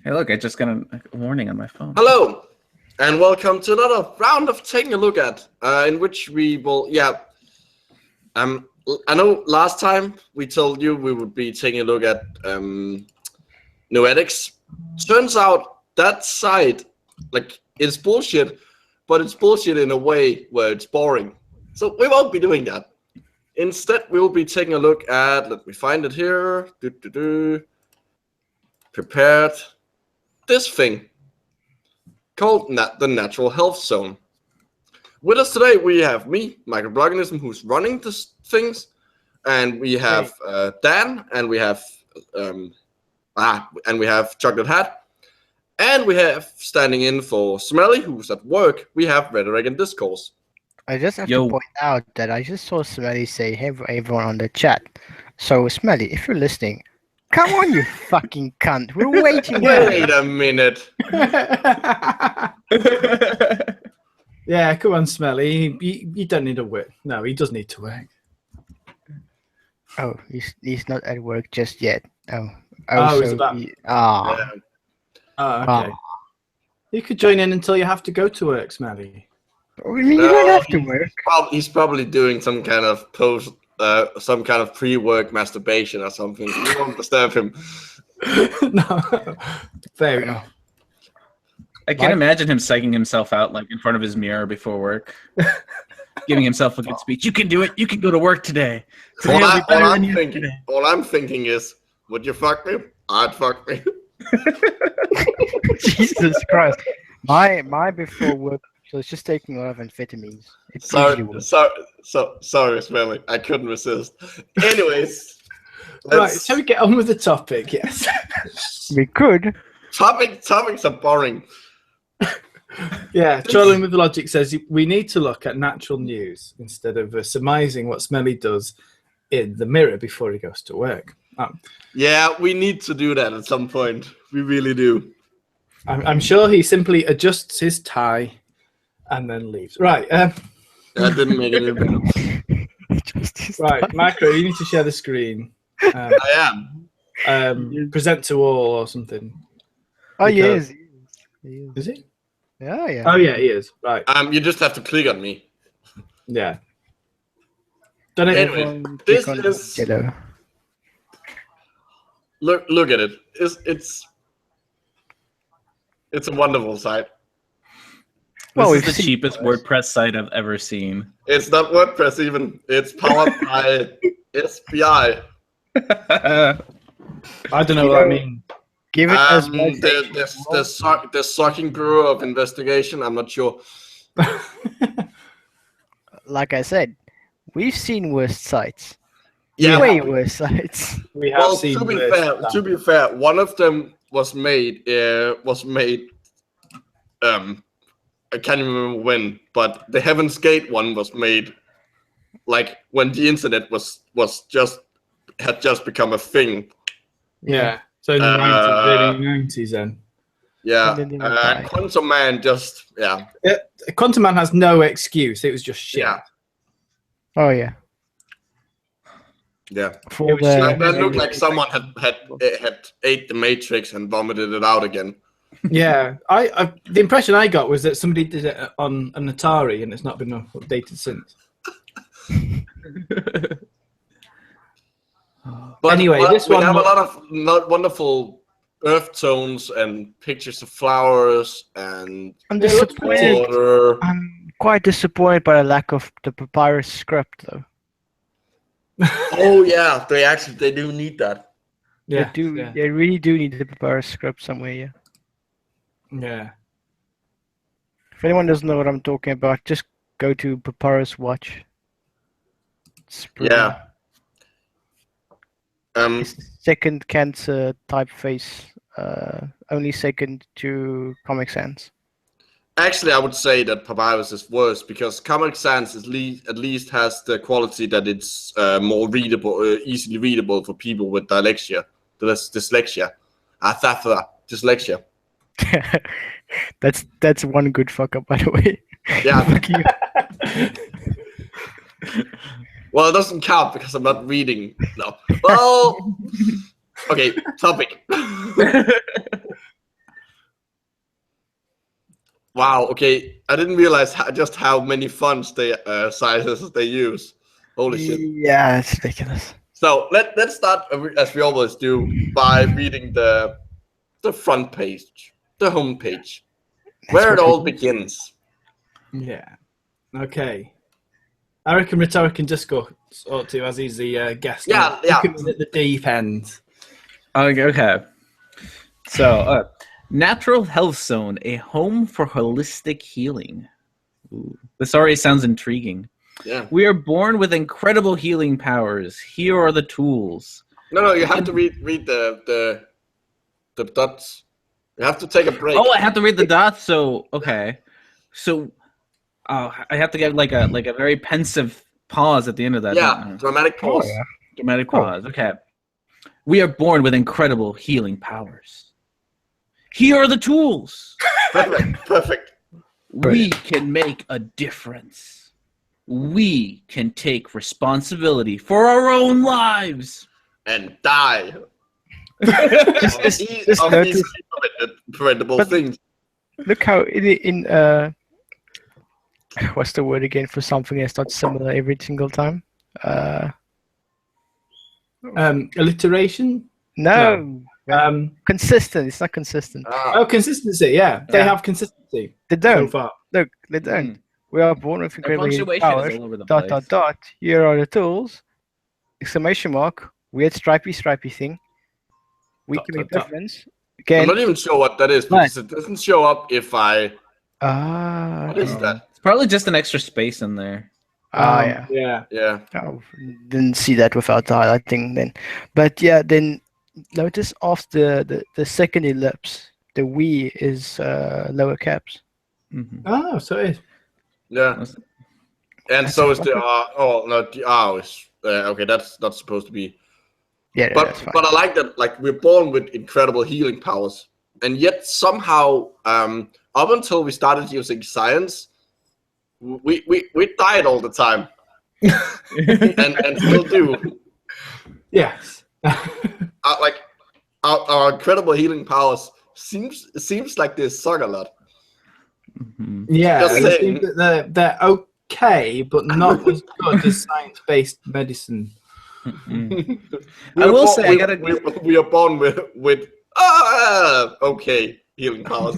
Hey, look, I just got a warning on my phone. Hello, and welcome to another round of taking a look at, in which we will, I know last time we told you we would be taking a look at Noetics. Turns out that site, it's bullshit, but it's bullshit in a way where it's boring. So we won't be doing that. Instead, we will be taking a look at, let me find it here, prepared, this thing called the Natural Health Zone. With us today, we have me, Microblogganism, who's running these things, and we have Dan, and we have ChocolateHat, and we have standing in for Smelly, who's at work. We have Rhetoric and Discourse. I just have to point out that I just saw Smelly say, "Hey, everyone on the chat." So, Smelly, if you're listening, come on, you fucking cunt. We're waiting. Wait a minute. Yeah, come on, Smelly. You don't need to work. No, he does need to work. Oh, he's not at work just yet. Oh, he's about... okay. You could join in until you have to go to work, Smelly. You don't have to work. He's probably doing some kind of pre-work masturbation or something. You won't disturb him. No, fair enough. I can't imagine him psyching himself out in front of his mirror before work, giving himself a good speech. You can do it. You can go to work today. All I'm thinking is, would you fuck me? I'd fuck me. Jesus Christ! My before work. So it's just taking a lot of amphetamines. Sorry, Smelly. I couldn't resist. Anyways. Right, shall we get on with the topic? Yes. We could. Topics are boring. Yeah, Trolling with Logic says we need to look at natural news instead of surmising what Smelly does in the mirror before he goes to work. Yeah, we need to do that at some point. We really do. I'm sure he simply adjusts his tie and then leaves. Right. That didn't make any sense. Right, Micro, you need to share the screen. I am. Present to all or something. Oh, yes. He is he? Yeah, yeah. Oh, yeah, he is. Right. You just have to click on me. Yeah. Anyway, this is... Look at it. It's a wonderful site. Well, this is the cheapest WordPress site I've ever seen. It's not WordPress even. It's powered by SBI. I don't know what that means. Give it as the Sucking Bureau of Investigation. I'm not sure. Like I said, we've seen worse sites. Yeah, way worse sites. We have seen. To be fair, one of them was made. I can't remember when, but the Heaven's Gate one was made when the internet had just become a thing. Yeah. So in the 90s then. Yeah. Quantum Man Quantum Man has no excuse. It was just shit. Yeah. Oh yeah. Yeah. That looked like someone had ate the Matrix and vomited it out again. Yeah, the impression I got was that somebody did it on an Atari and it's not been updated since. But anyway, we have a lot of wonderful earth tones and pictures of flowers and water. I'm quite disappointed by the lack of the papyrus script, though. Oh yeah, they do need that. Yeah, They really do need the papyrus script somewhere. Yeah. Yeah. If anyone doesn't know what I'm talking about, just go to Papyrus Watch. Yeah. Second cancer typeface, only second to Comic Sans. Actually, I would say that Papyrus is worse because Comic Sans at least has the quality that it's more readable, easily readable for people with dyslexia. Dyslexia. Dyslexia. That's one good fuck up, by the way. Yeah. Well, it doesn't count because I'm not reading. No. Well, okay. Topic. Wow. Okay, I didn't realize just how many fonts sizes they use. Holy shit. Yeah, it's ridiculous. So let's start as we always do by reading the front page, the home page, where it what we all do. begins. Yeah. Okay. I reckon Rhetoric can just go sort to as he's the guest. Yeah, You yeah. come in at the deep end. Okay. So, Natural Health Zone, a home for holistic healing. Ooh, this already sounds intriguing. Yeah. We are born with incredible healing powers. Here are the tools. No, you have to read the dots. You have to take a break. Oh, I have to read the dots. So okay, so I have to get like a very pensive pause at the end of that. Yeah, dramatic pause. yeah. Dramatic pause. Okay. We are born with incredible healing powers. Here are the tools. Perfect. We can make a difference. We can take responsibility for our own lives. And die. Just of notice- these preventable But- things. Look how in what's the word again for something that's not similar every single time? Alliteration. No. Um, Consistent. It's not consistent. oh, consistency. Yeah, they Yeah. have consistency They so don't. far. Look, they don't. We are born with The incredible healing punctuation powers. is all over the Dot place. dot dot. Here are the tools. Exclamation mark. Weird stripy thing. We Dot, can make a dot, dot. difference. I'm Again. not even sure what that is because it doesn't show up if I. Ah. What is okay. that? It's probably just an extra space in there. Yeah. Yeah. Yeah. Oh, didn't see that without the highlighting then. But yeah, then notice after the second ellipse, the we is lower caps. Mhm. Oh, so it is. Yeah. And That's so a is the R. Oh, no, the R is. Okay, that's not supposed to be. Yeah, But that's fine. but I like that. Like we're born with incredible healing powers, and yet somehow, up until we started using science, we died all the time, and still do. Yes. Like our incredible healing powers seems like they suck a lot. Mhm. Yeah, Just it saying. seems that they're okay, but not as good as science-based medicine. Mhm. We I are will born- say, I gotta- we are born with okay healing powers.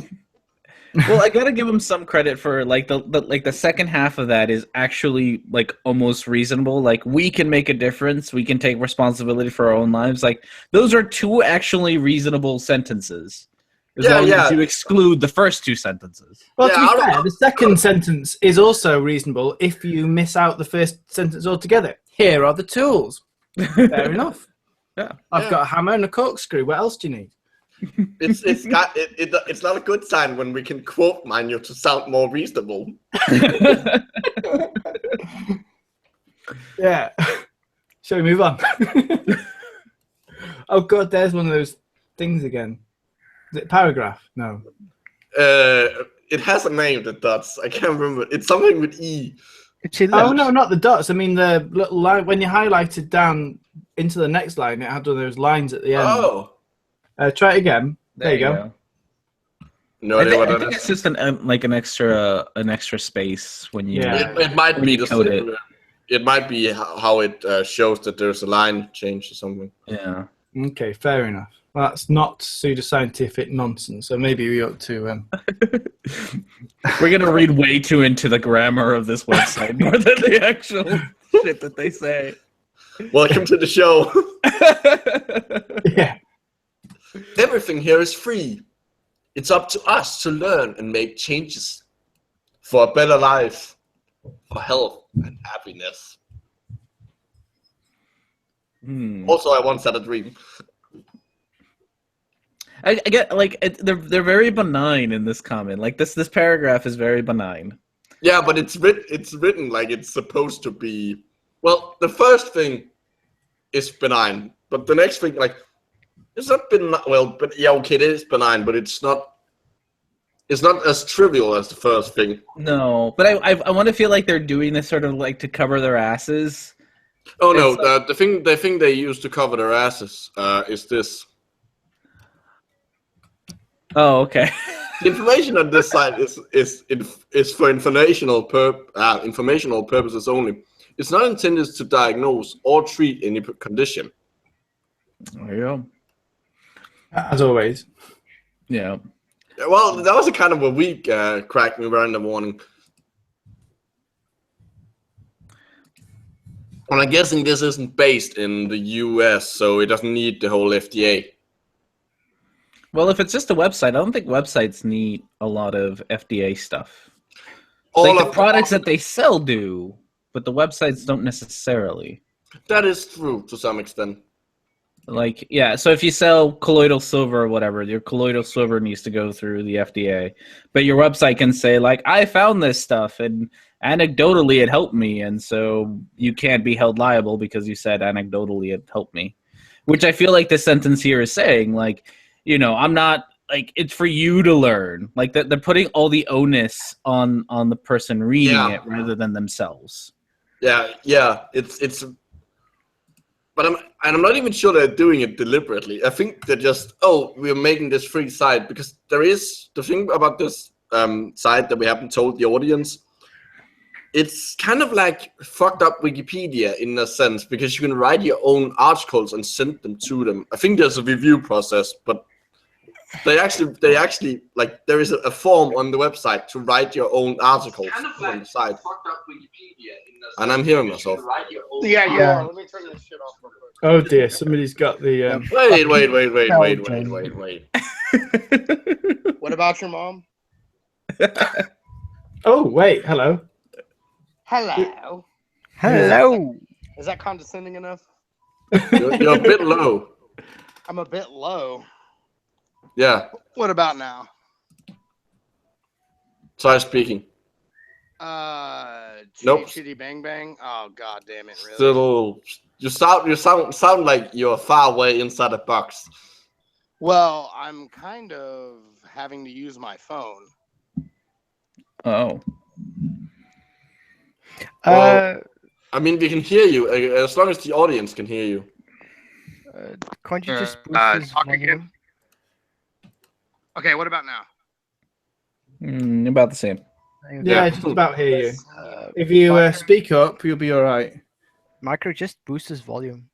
Well, I gotta give him some credit for like the second half of that is actually like almost reasonable. Like we can make a difference. We can take responsibility for our own lives. Like those are two actually reasonable sentences. As Yeah, long yeah. as you exclude the first two sentences. Well, Yeah, to I be don't- fair, the second sentence is also reasonable if you miss out the first sentence altogether. Here are the tools. Fair enough. Yeah. I've Yeah. got a hammer and a corkscrew. What else do you need? It's not a good sign when we can quote mine to sound more reasonable. Yeah. Shall we move on? Oh god, there's one of those things again. Is it paragraph? No. It has a name that does. I can't remember. It's something with E. It's ellipse. Oh no, not the dots. I mean the little line when you highlighted down into the next line. It had one of those lines at the end. Oh, Try it again. There you go. no I idea think, what I that think is. it's just an extra space when you. Yeah. It might be the Recode it. It might be how it shows that there's a line change or something. Yeah. Okay, fair enough. Well, that's not pseudoscientific nonsense. So maybe we ought to. We're gonna read way too into the grammar of this website more than the actual shit that they say. Welcome to the show. Yeah. Everything here is free. It's up to us to learn and make changes for a better life, for health and happiness. Hmm. Also, I once had a dream. I get like they're very benign in this comment. Like this paragraph is very benign. Yeah, but it's written like it's supposed to be. Well, the first thing is benign, but the next thing, like, it's not benign. Well, but yeah, okay, it is benign, but it's not. It's not as trivial as the first thing. No, but I want to feel like they're doing this sort of like to cover their asses. Oh no, It's the thing they use to cover their asses is this. Oh, okay. The information on this site is for informational purposes only. It's not intended to diagnose or treat any condition. There you go. As always. Yeah. Well, that was a kind of a weak crack me around the morning. And I'm guessing this isn't based in the US, so it doesn't need the whole FDA. Well, if it's just a website, I don't think websites need a lot of FDA stuff. All Like of the products that they sell do, but the websites don't necessarily. that is true to some extent. Like, yeah, so if you sell colloidal silver or whatever, your colloidal silver needs to go through the FDA. But your website can say, like, I found this stuff, and anecdotally it helped me, and so you can't be held liable because you said anecdotally it helped me. Which I feel like this sentence here is saying, like, you know, I'm not, like, it's for you to learn. Like, they're putting all the onus on the person reading it rather than themselves. Yeah, it's. But I'm not even sure they're doing it deliberately. I think they're just, we're making this free site because there is the thing about this site that we haven't told the audience. It's kind of like fucked up Wikipedia in a sense because you can write your own articles and send them to them. I think there's a review process, but they actually like there is a form on the website to write your own articles on the site. And I'm hearing myself. Yeah, you are. Let me turn this shit off real quick. Oh dear, somebody's got the. Wait. What about your mom? Oh wait, hello. Hello. Hello. Is that condescending enough? You're a bit low. I'm a bit low. Yeah. What about now? Try speaking. Nope. Chitty bang bang. Oh god damn it! Really? Still, you sound like you're far away inside a box. Well, I'm kind of having to use my phone. Oh. Well, I mean, we can hear you as long as the audience can hear you. Can't you just boost his talk volume? again. Okay, what about now? About the same. Yeah, just about hear you. If you speak up, you'll be all right. Micro, just boost his volume.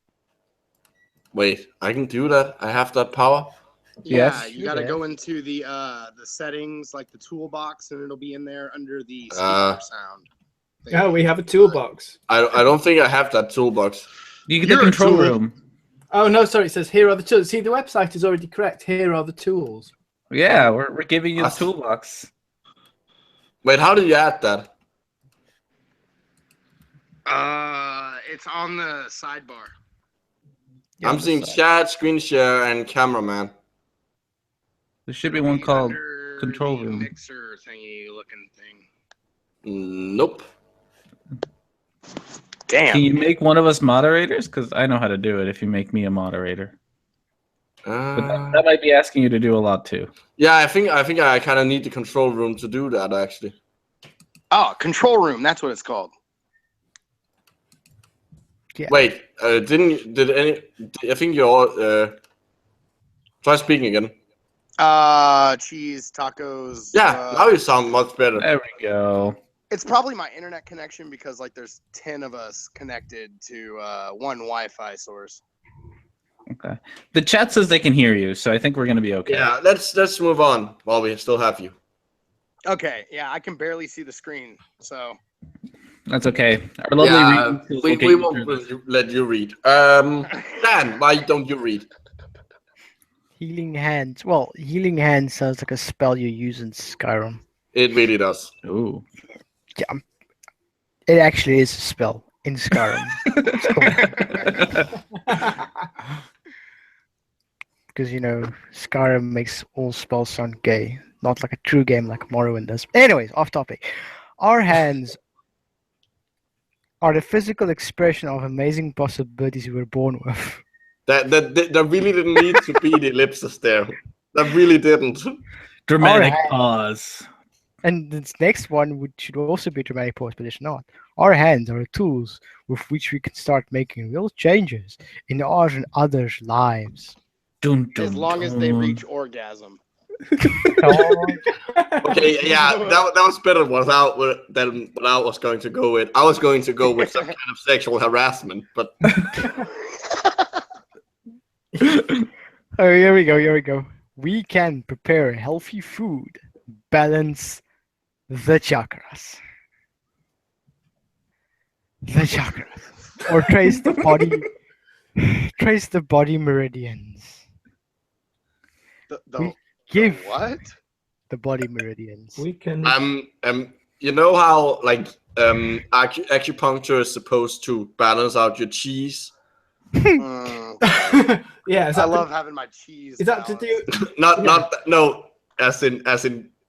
Wait, I can do that. I have that power. Yeah, Yes. you gotta go into the settings, like the toolbox, and it'll be in there under the speaker sound. Oh, we have a toolbox. I don't think I have that toolbox. You get the control room. Oh no, sorry. It says here are the tools. See, the website is already correct. Here are the tools. Yeah, we're giving you the toolbox. Wait, how did you add that? It's on the sidebar. Yeah, I'm seeing chat, screen share, and cameraman. There should be one called Under control the room. mixer thingy looking thing. Nope. Damn. Can you make one of us moderators? Because I know how to do it if you make me a moderator. But that might be asking you to do a lot too. Yeah, I think I kind of need the control room to do that actually. Oh, control room. That's what it's called. Yeah. Wait, I think you're try speaking again. Cheese, tacos. Yeah, now you sound much better. There we go. It's probably my internet connection because like there's 10 of us connected to one Wi-Fi source. Okay. The chat says they can hear you, so I think we're gonna be okay. Yeah, let's move on while we still have you. Okay, yeah, I can barely see the screen, so That's okay. Our lovely reading skills will get we you won't through this. let you read. Dan, why don't you read? Healing Hands. Well, Healing Hands sounds like a spell you use in Skyrim. It really does. Ooh. Yeah, it actually is a spell in Skyrim. Because, you know, Skyrim makes all spells sound gay. Not like a true game like Morrowind does. Anyways, off topic. Our hands are the physical expression of amazing possibilities we were born with. That really didn't need to be the ellipsis there. That really didn't. Dramatic Alright. pause. And this next one should also be dramatic pause, but it's not. Our hands are tools with which we can start making real changes in ours and others' lives. Dun, dun, as long as they reach orgasm. Oh, Okay, yeah, that was better than what I was going to go with. I was going to go with some kind of sexual harassment, but oh, here we go. We can prepare healthy food, balance the chakras. The chakras. Or trace the body meridians. Give what? the body meridians. We can. you know how like acupuncture is supposed to balance out your cheese? Yeah, I love having my cheese. Is that to do? No, as in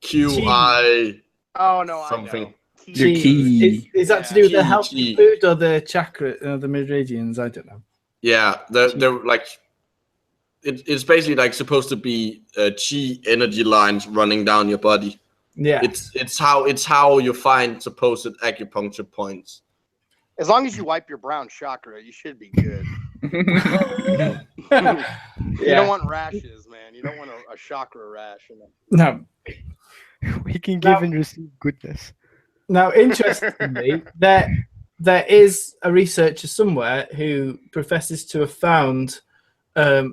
QI. Oh no, something. I know. Your key. Is that to do with the Key, healthy key. food or the chakra, the meridians? I don't know. Yeah, they're like it's basically like supposed to be chi energy lines running down your body. Yeah, It's how you find supposed acupuncture points. As long as you wipe your brown chakra, you should be good. You don't want rashes, man. You don't want a chakra rash. No. We can give and receive goodness. Now, interestingly, there is a researcher somewhere who professes to have found a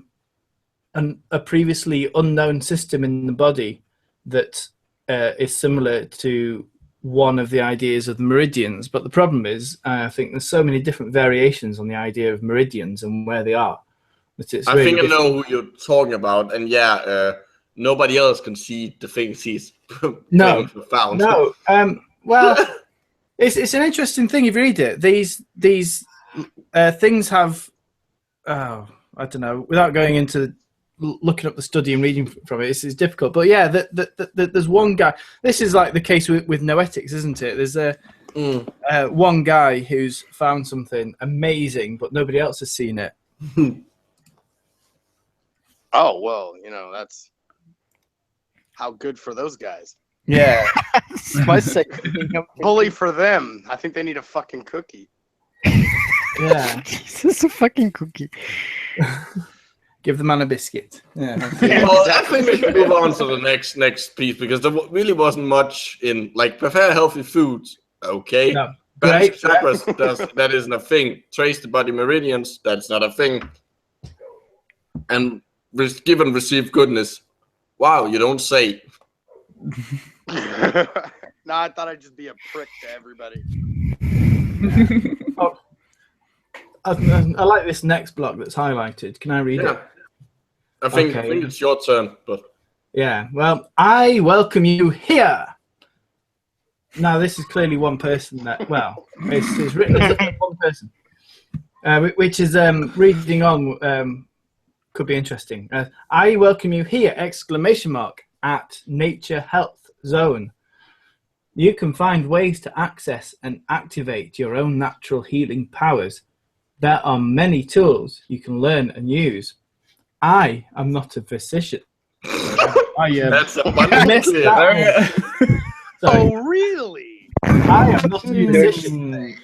previously unknown system in the body that is similar to one of the ideas of the meridians. But the problem is, I think there's so many different variations on the idea of meridians and where they are. That it's I think I really know who you're talking about, and nobody else can see the things he's No. found. No. Well, it's an interesting thing if you read it. These things have, I don't know, without going into looking up the study and reading from it, it's difficult. But yeah, there's one guy. This is like the case with noetics, isn't it? There's one guy who's found something amazing, but nobody else has seen it. Oh well, that's how good for those guys. Yeah. Bully for them. I think they need a fucking cookie. Yeah. Jesus, a fucking cookie. Give the man a biscuit. Yeah. Well, I think we should move on to the next piece because there really wasn't much in like prepare healthy foods. Okay. No. Balance chakras, that isn't a thing. Trace the body meridians, that's not a thing. And give and receive goodness. Wow, you don't say. No, I thought I'd just be a prick to everybody. Oh, I like this next block that's highlighted. Can I read it? I think Okay. it's your turn, but Yeah. Well, I welcome you here. Now, this is clearly one person that, well, it's written as one person, which is reading on could be interesting. I welcome you here, ! At Nature Health Zone. You can find ways to access and activate your own natural healing powers. There are many tools you can learn and use. I am not a physician. that's a missed that one. Sorry. Oh, really? I am not a physician. ...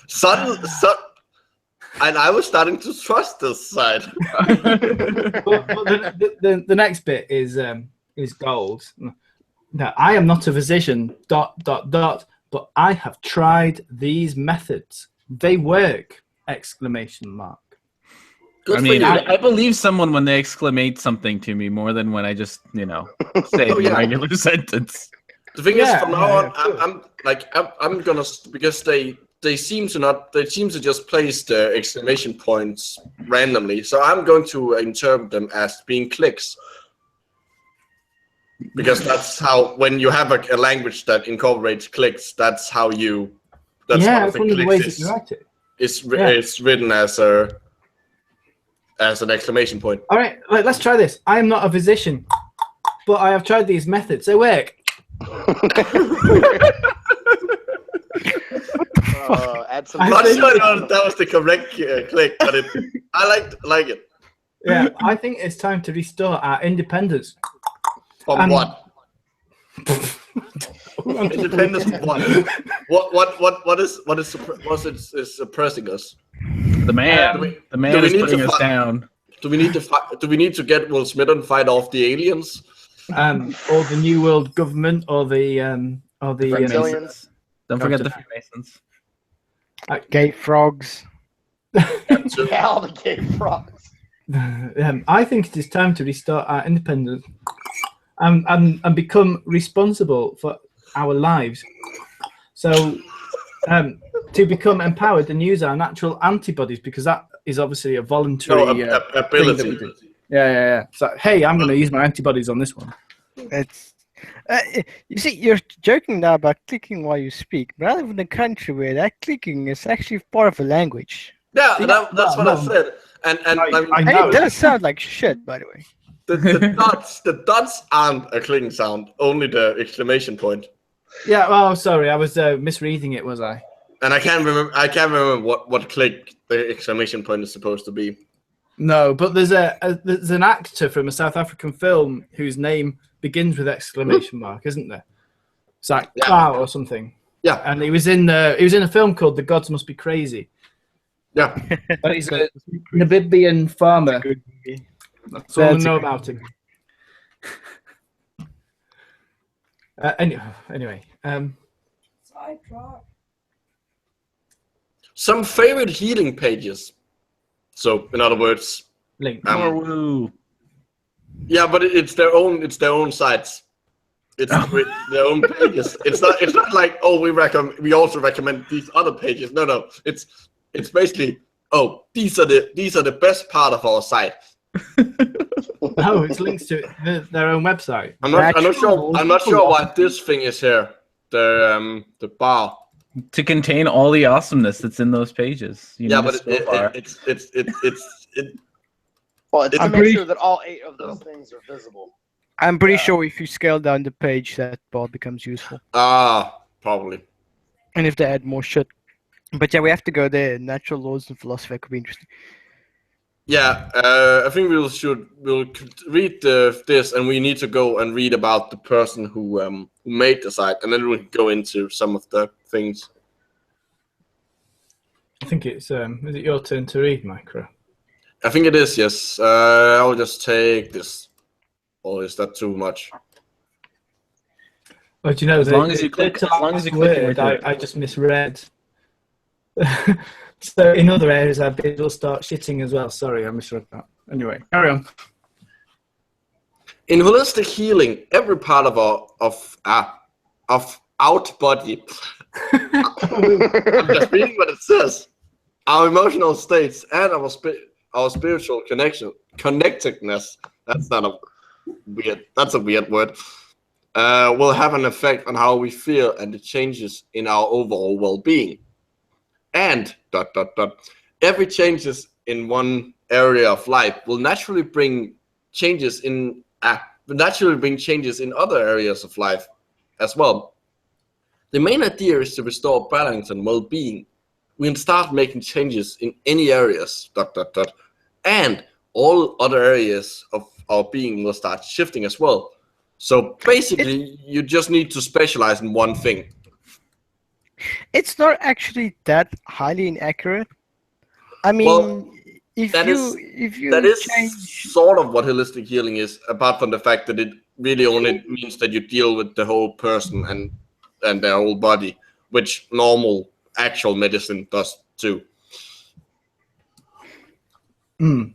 Son, and I was starting to trust this side. But the next bit is gold. Now, I am not a physician. ... But I have tried these methods. They work! ! Good I for mean, you. I believe someone when they exclamate something to me more than when I just, say it in a regular sentence. The thing is, from now on, sure. I'm gonna, because they seem to just place the exclamation points randomly. So I'm going to interpret them as being clicks. Because that's how, when you have a language that incorporates clicks, that's how you. That's That's one of the ways that you write it. It's written as an exclamation point. All right, let's try this. I am not a physician, but I have tried these methods. They work. Add some. I'm not sure that was the correct click, but I like it. Yeah, I think it's time to restore our independence. From what? Independence from what? What is suppressing us? The man do we is need putting to us down. Do we need to fight? Do we need to get Will Smith and fight off the aliens? Or the New World Government, or the Reptilians. Don't forget the Freemasons. Gay frogs. Yeah, all the gay frogs. I think it is time to restart our independence and become responsible for our lives. So, to become empowered and use our natural antibodies, because that is obviously a voluntary ability. thing that we do. Yeah. So, hey, I'm going to use my antibodies on this one. It's you see, you're joking now about clicking while you speak, but I live in a country where that clicking is actually part of a language. Yeah, that's what I said. And I And know. it does sound like shit, by the way. the dots aren't a clicking sound, only the exclamation point. Yeah, well, sorry, I was misreading it, was I? And I can't remember what click the exclamation point is supposed to be. No, but there's an actor from a South African film whose name begins with exclamation mark, isn't there? It's like wow or something. Yeah, and he was in a film called The Gods Must Be Crazy. yeah. But he's a Namibian farmer. Good movie. That's all I That's a know good about him. Anyway, Some favorite healing pages. So, in other words, link. More woo. yeah, but it's their own sites. It's their own pages. It's not like, oh, we also recommend these other pages. No. It's basically, oh, these are the best part of our site. No, it's links to their own website. I'm not sure why this thing is here. The bar. To contain all the awesomeness that's in those pages. Yeah, but it's Well, it's to I'm make pretty- sure that all 8 of those things are visible. I'm pretty sure if you scale down the page, that bar becomes useful. Probably. And if they add more shit. But yeah, we have to go there. Natural laws and philosophy could be interesting. Yeah, I think we'll read this, and we need to go and read about the person who made the site, and then we'll go into some of the things. I think it's is it your turn to read, Micro? I think it is, yes. I'll just take this. Or is that too much? Oh, do you know, As long as you click word, I just misread. So in other areas, I will start shitting as well. Sorry, I misread that. Anyway, carry on. In holistic healing, every part of out body. I'm just reading what it says. Our emotional states and our spiritual connectedness. That's a weird word. Will have an effect on how we feel and the changes in our overall well-being. And ... every changes in one area of life will naturally bring changes in other areas of life as well. The main idea is to restore balance and well-being. We can start making changes in any areas ... and all other areas of our being will start shifting as well. So basically, you just need to specialize in one thing. It's not actually that highly inaccurate. I mean, if that you is change... sort of what holistic healing is, apart from the fact that it really only means that you deal with the whole person and their whole body, which normal actual medicine does too. Yeah,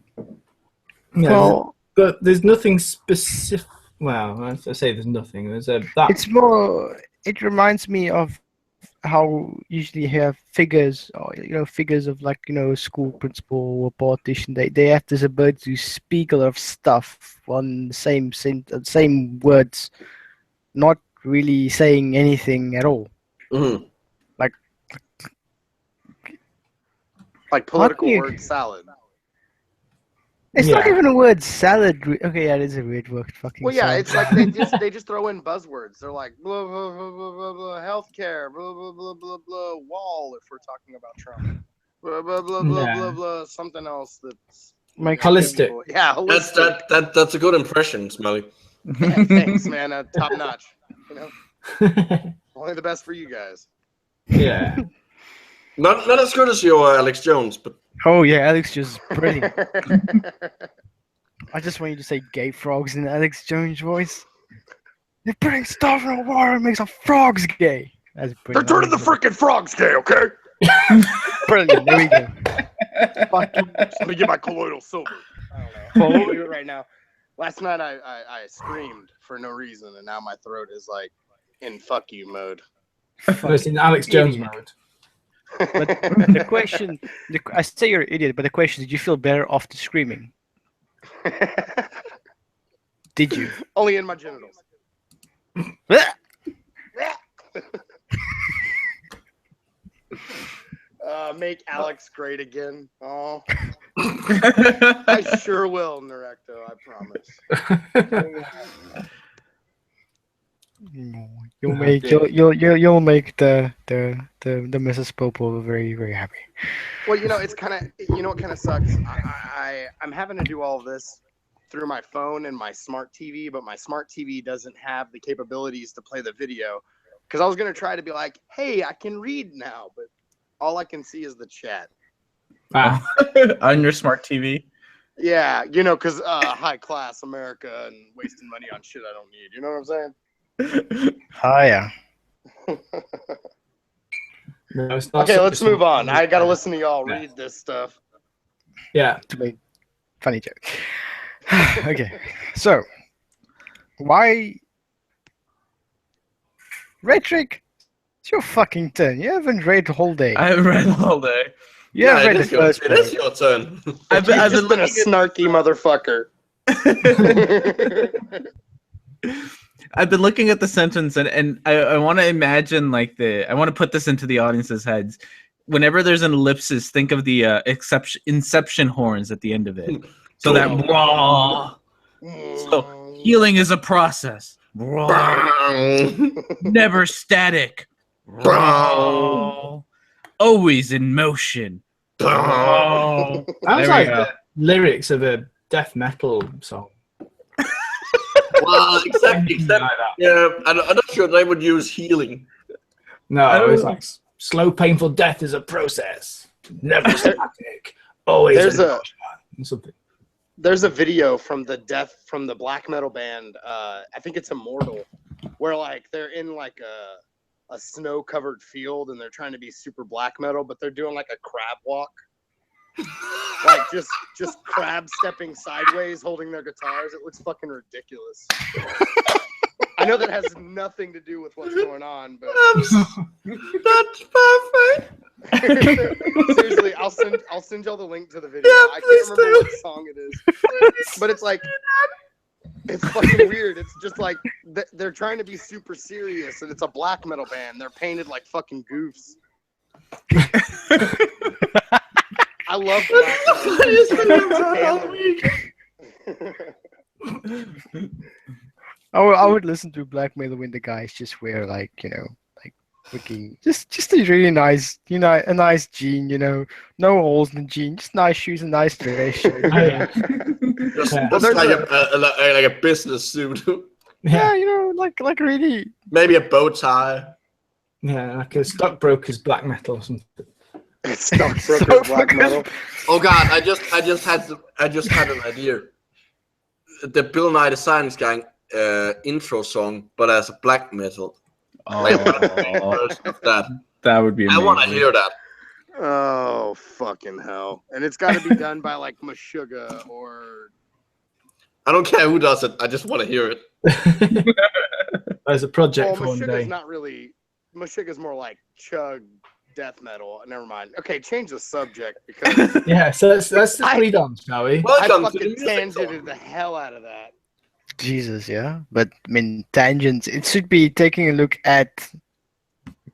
Well, but there's nothing specific. Well, I say there's nothing. There's that. it's more... It reminds me of how usually you have figures, or figures of a school principal or politician. They have this ability to speak a lot of stuff on the same words, not really saying anything at all. Mm-hmm. Like political you- word salad. It's not Yeah. even a word salad. Okay, yeah, it is a weird word. Fucking. Well, yeah, salad. it's like they just throw in buzzwords. They're like blah blah blah blah blah, blah healthcare, blah blah blah blah blah wall if we're talking about Trump, blah blah blah blah Nah. blah blah something else that's Holistic. Yeah, holistic. That's a good impression, Smelly. Yeah, thanks, man. Top notch. Only the best for you guys. Yeah. Not as good as your Alex Jones, but Oh yeah, Alex just brilliant. I just want you to say gay frogs in Alex Jones' voice. They're putting stuff in the water and makes the frogs gay. That's They're brilliant. turning the freaking frogs gay, okay? Brilliant. There we go. Fucking Let me get my colloidal silver. I don't know. I'll do it right now. Last night I screamed for no reason, and now my throat is like in fuck you mode. It's in Alex Jones mode. But the question, I say you're an idiot, but the question: did you feel better after screaming? Did you? Only in my genitals. Make Alex great again. Oh, I sure will, Narecto. I promise. You'll make you'll make the Mrs. Popo very very happy. Well, it's kind of what kind of sucks. I'm having to do all of this through my phone and my smart TV, but my smart TV doesn't have the capabilities to play the video. Because I was gonna try to be like, hey, I can read now, but all I can see is the chat. On your smart TV. Yeah, because high class America and wasting money on shit I don't need. You know what I'm saying? Oh yeah. No, it's not Okay, let's something- move on. I gotta listen to y'all read this stuff. Yeah. To make funny joke. Okay, so why Rhetoric? It's your fucking turn. You haven't read the whole day. I haven't read all day. You haven't read the first it is page. your turn. I've You've just been been a looking snarky motherfucker. I've been looking at the sentence and I want to imagine I want to put this into the audience's heads. Whenever there's an ellipsis, think of the inception horns at the end of it. So that raw. So healing is a process. Raw. Never static. Raw. Always in motion. Raw. Sounds There like we go. the lyrics of a death metal song. Well, except Like that. yeah, I'm not sure they would use healing. No, it's like slow, painful death is a process. Never static. Always There's in a- motion. Something. There's a video from the black metal band, I think it's Immortal, where they're in a snow-covered field and they're trying to be super black metal, but they're doing a crab walk. Just crab stepping sideways holding their guitars. It looks fucking ridiculous. I know that has nothing to do with what's going on, but That's perfect. seriously, I'll send y'all the link to the video. I can't remember what song it is, but it's fucking weird. It's just they're trying to be super serious, and it's a black metal band. They're painted like fucking goofs. I love black metal. I would listen to black metal when the guys just wear looking just a really nice, a nice jean, no holes in the jean, just nice shoes and nice dress shirt. Just Yeah. like a business suit. Yeah, like really. Maybe a bow tie. Yeah, like a stockbroker's black metal or something. Stockbroker's black metal. Oh God, I just had an idea. The Bill Nye the Science Guy intro song, but as a black metal. Oh, Version of that. that would be I amazing. want to hear that. Oh fucking hell! And it's got to be done by Meshuggah or. I don't care who does it. I just want to hear it. As a project Well, for one Meshuggah's day. not really. Meshuggah's more like chug death metal. Never mind. Okay, change the subject because Yeah, so let's just read on, shall we? I Welcome to the fucking music tangented song. the hell out of that. Jesus, yeah. But I mean, tangents. It should be taking a look at.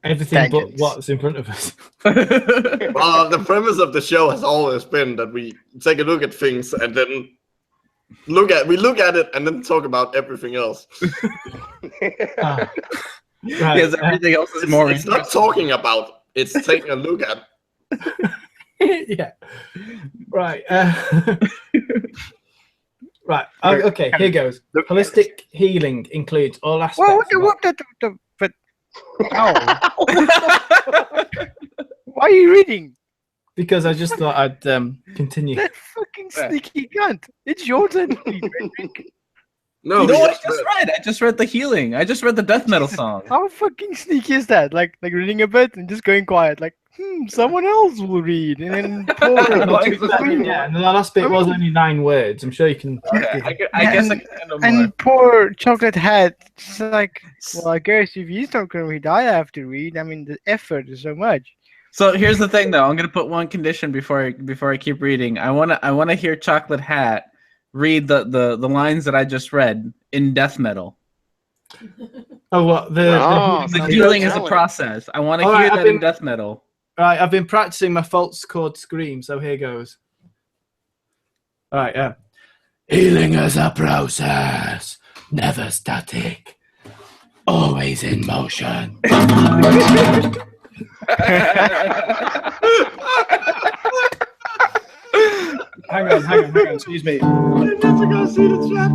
Everything but Tangents. what's in front of us. Well, the premise of the show has always been that we take a look at things and then look at it and then talk about everything else. Ah. Right. Because everything else is more It's not talking about. It's taking a look at. Yeah. Right. Right. Okay, here goes. Holistic healing includes all aspects. Well, of but oh. Why are you reading? because I just thought I'd continue. That fucking sneaky cunt. It's your turn to read, Frederick. No, You know he what I just just read. read? I just read the healing. I just read the death metal song. How fucking sneaky is that? Like reading a bit and just going quiet. Like, someone else will read. And then Yeah, and the last bit was only 9 words. I'm sure you can. I guess I can handle more. And poor Chocolate Hat, it's like, well, I guess if he's not going to read, I have to read. I mean, the effort is so much. So here's the thing, though. I'm gonna put one condition before I keep reading. I wanna hear Chocolate Hat read the lines that I just read in death metal. Oh, what The healing is a process. I want to All hear right, that in death metal. Right, I've been practicing my false chord scream, so here goes. All right, yeah. Healing is a process, never static, always in motion. Hang on, excuse me. I never gonna see the chat.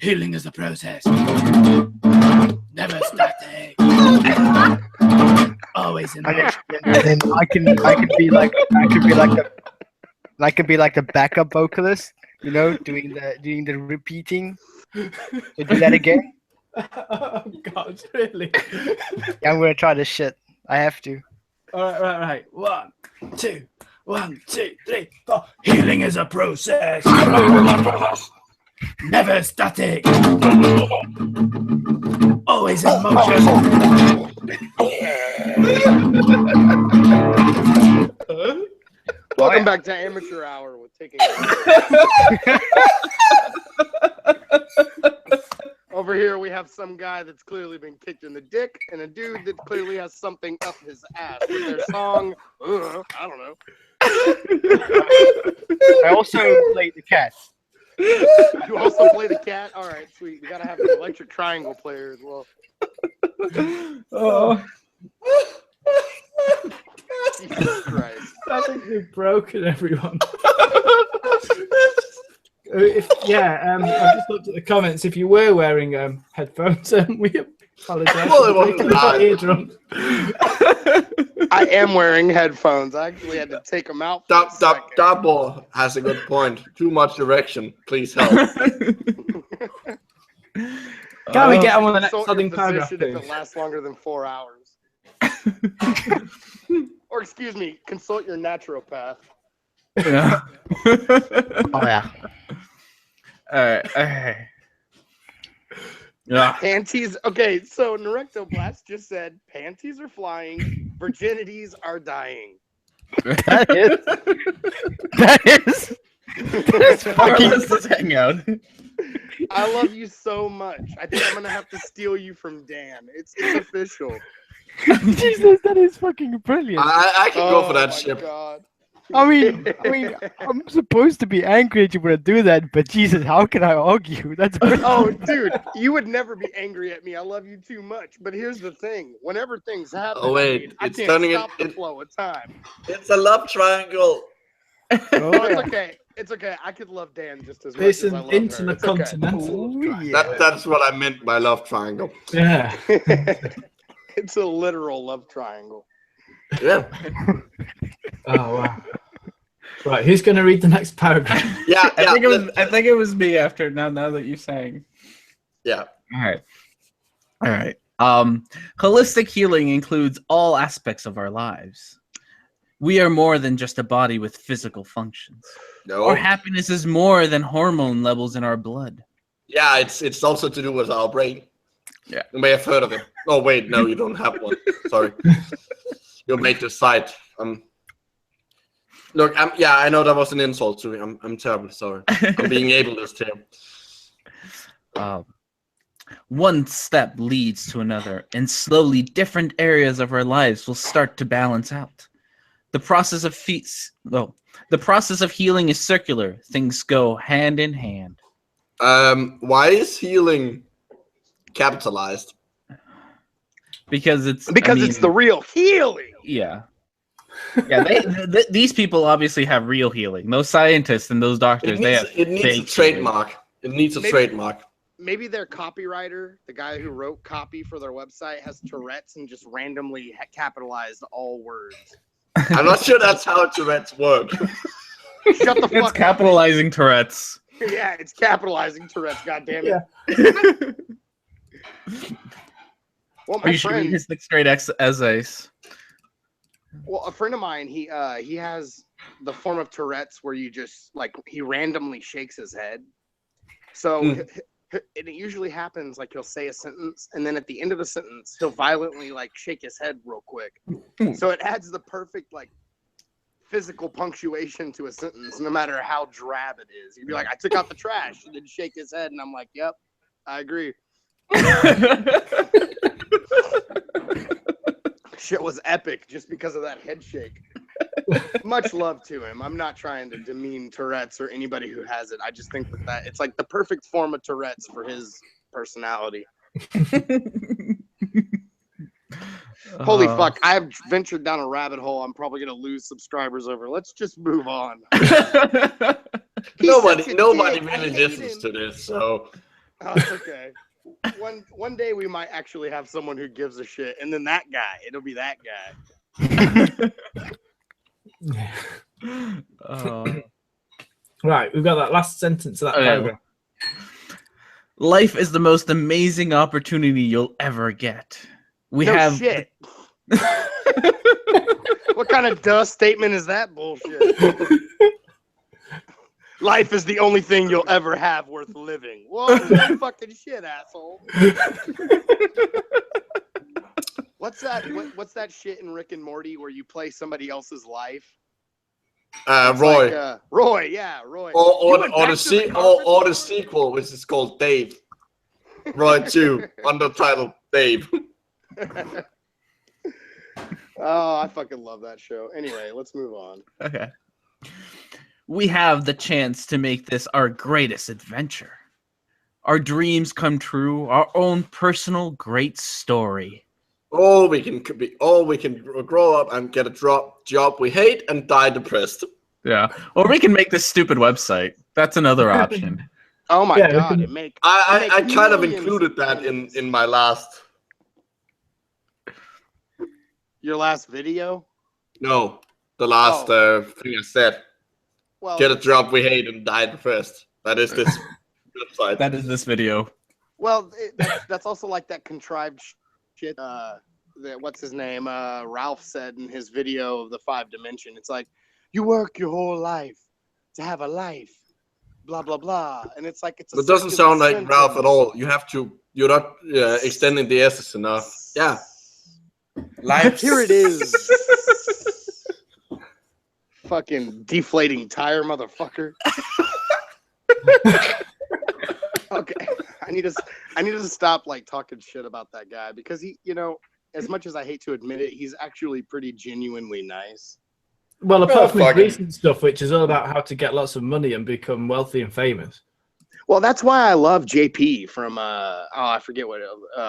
Healing is a process, never static, always in motion. And then I could be like the backup vocalist, you know, doing the repeating. So do that again. Oh God, really? I'm gonna try this shit. I have to. All right. 1, 2, 1, 2, 3, 4. Healing is a process, never static, always in motion. Welcome back to Amateur Hour with Taking. Over here we have some guy that's clearly been kicked in the dick, and a dude that clearly has something up his ass with their song. I don't know. I also played the cat. You also play the cat. All right, sweet. We gotta have an electric triangle player as well. Oh, Jesus Christ. I think we've broken everyone. I've just looked at the comments. If you were wearing headphones, we apologize. Well, it wasn't live. Eardrums. I am wearing headphones. I actually had to take them out. For a second. Double has a good point. Too much direction. Please help. Can we get on the next Consult heading your paragraph, physician if please? it lasts longer than 4 hours. Or excuse me, consult your naturopath. Yeah. Oh yeah. All right. Yeah. Panties. Okay, so Narectoblast just said panties are flying, virginities are dying. That is Fucking let's hang out. I love you so much. I think I'm gonna have to steal you from Dan. It's official. Jesus, that is fucking brilliant. I can go for that my ship. God. I mean, I'm supposed to be angry at you when I do that, but Jesus, how can I argue? That's brilliant. Oh, dude, you would never be angry at me. I love you too much. But here's the thing: whenever things happen, Oh, wait, I it's can't turning stop the it- flow of time. It's a love triangle. Oh, It's yeah. okay. It's okay. I could love Dan just as much It's as I an love her. intercontinental. Ooh, yeah. That's what I meant by love triangle. Yeah. It's okay. It's a literal love triangle. Yeah. Oh wow. Right, who's going to read the next paragraph? Yeah. I think it was me after now that you sang. Yeah. All right. Holistic healing includes all aspects of our lives. We are more than just a body with physical functions. No. Our happiness is more than hormone levels in our blood. Yeah, it's also to do with our brain. Yeah. You may have heard of it. Oh wait, no, you don't have one. Sorry. You made the site. Look, I know that was an insult to me. I'm terribly sorry. I'm being ableist here. One step leads to another, and slowly different areas of our lives will start to balance out. The process of healing is circular. Things go hand in hand. Why is healing capitalized? Because it's the real healing. Yeah. These people obviously have real healing. Those scientists and those doctors, It needs a trademark. It needs a trademark. maybe their copywriter, the guy who wrote copy for their website, has Tourette's and just randomly capitalized all words. I'm not sure that's how Tourette's work. Shut the It's fuck up. capitalizing Tourette's. Yeah, it's capitalizing Tourette's. God damn it. Yeah. Well, Are my you sure friend, his sixth grade essays? well, a friend of mine, he has the form of Tourette's where you just like he randomly shakes his head. So and it usually happens like he'll say a sentence and then at the end of the sentence he'll violently like shake his head real quick. So it adds the perfect like physical punctuation to a sentence, no matter how drab it is. He'd be like, "I took out the trash," and then shake his head, and I'm like, "Yep, I agree." Shit was epic just because of that head shake. Much love to him. I'm not trying to demean Tourette's or anybody who has it. I just think that it's like the perfect form of Tourette's for his personality. Holy fuck, I've ventured down a rabbit hole I'm probably going to lose subscribers over. Let's just move on. Nobody really listens to this, so. Oh, it's okay. One day we might actually have someone who gives a shit, and then that guy, it'll be that guy. Right, we've got that last sentence of that paragraph. Life is the most amazing opportunity you'll ever get. We No have shit. What kind of dust statement is that bullshit? Life is the only thing you'll ever have worth living. What fucking shit, asshole? What's that shit in Rick and Morty where you play somebody else's life? Roy. Like, Roy, yeah, Roy. Or the sequel, which is called Dave. Roy 2, under title Dave. Oh, I fucking love that show. Anyway, let's move on. Okay. We have the chance to make this our greatest adventure. Our dreams come true, our own personal great story. We can grow up and get a job we hate and die depressed. Yeah. Or we can make this stupid website. That's another option. Oh my god, I kind of included that in my last. Your last video? No, the last thing I said. Well, get a job we hate and die depressed. That is this website. That is this video. Well, that's also like that contrived shit that what's his name? Ralph said in his video of the 5 dimension. It's like you work your whole life to have a life. Blah blah blah. And it's like it's a It doesn't sound like sentence. Ralph at all. You're not extending the S's enough. Yeah. Life. Here it is. Fucking deflating tire, motherfucker. Okay, I need to stop like talking shit about that guy because he, as much as I hate to admit it, he's actually pretty genuinely nice. Well, apart from his recent stuff, which is all about how to get lots of money and become wealthy and famous. Well, that's why I love JP from I forget what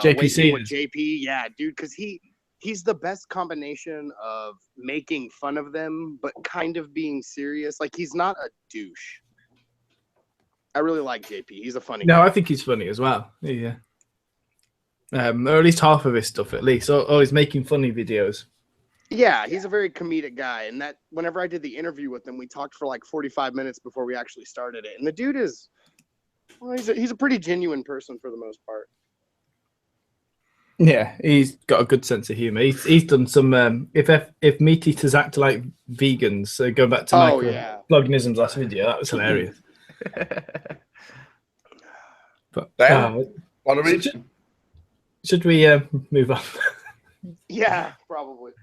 JPC with JP, yeah, dude, because he's the best combination of making fun of them, but kind of being serious. Like, he's not a douche. I really like JP. He's a funny guy. I think he's funny as well. Yeah. Or at least half of his stuff, at least. Or he's making funny videos. Yeah, he's a very comedic guy. And that whenever I did the interview with him, we talked for like 45 minutes before we actually started it. And the dude is, well, he's a pretty genuine person for the most part. Yeah, he's got a good sense of humor. He's done some. If meat eaters act like vegans, going back to Microblogganism's last video, that was hilarious. But should we move on? Yeah, probably.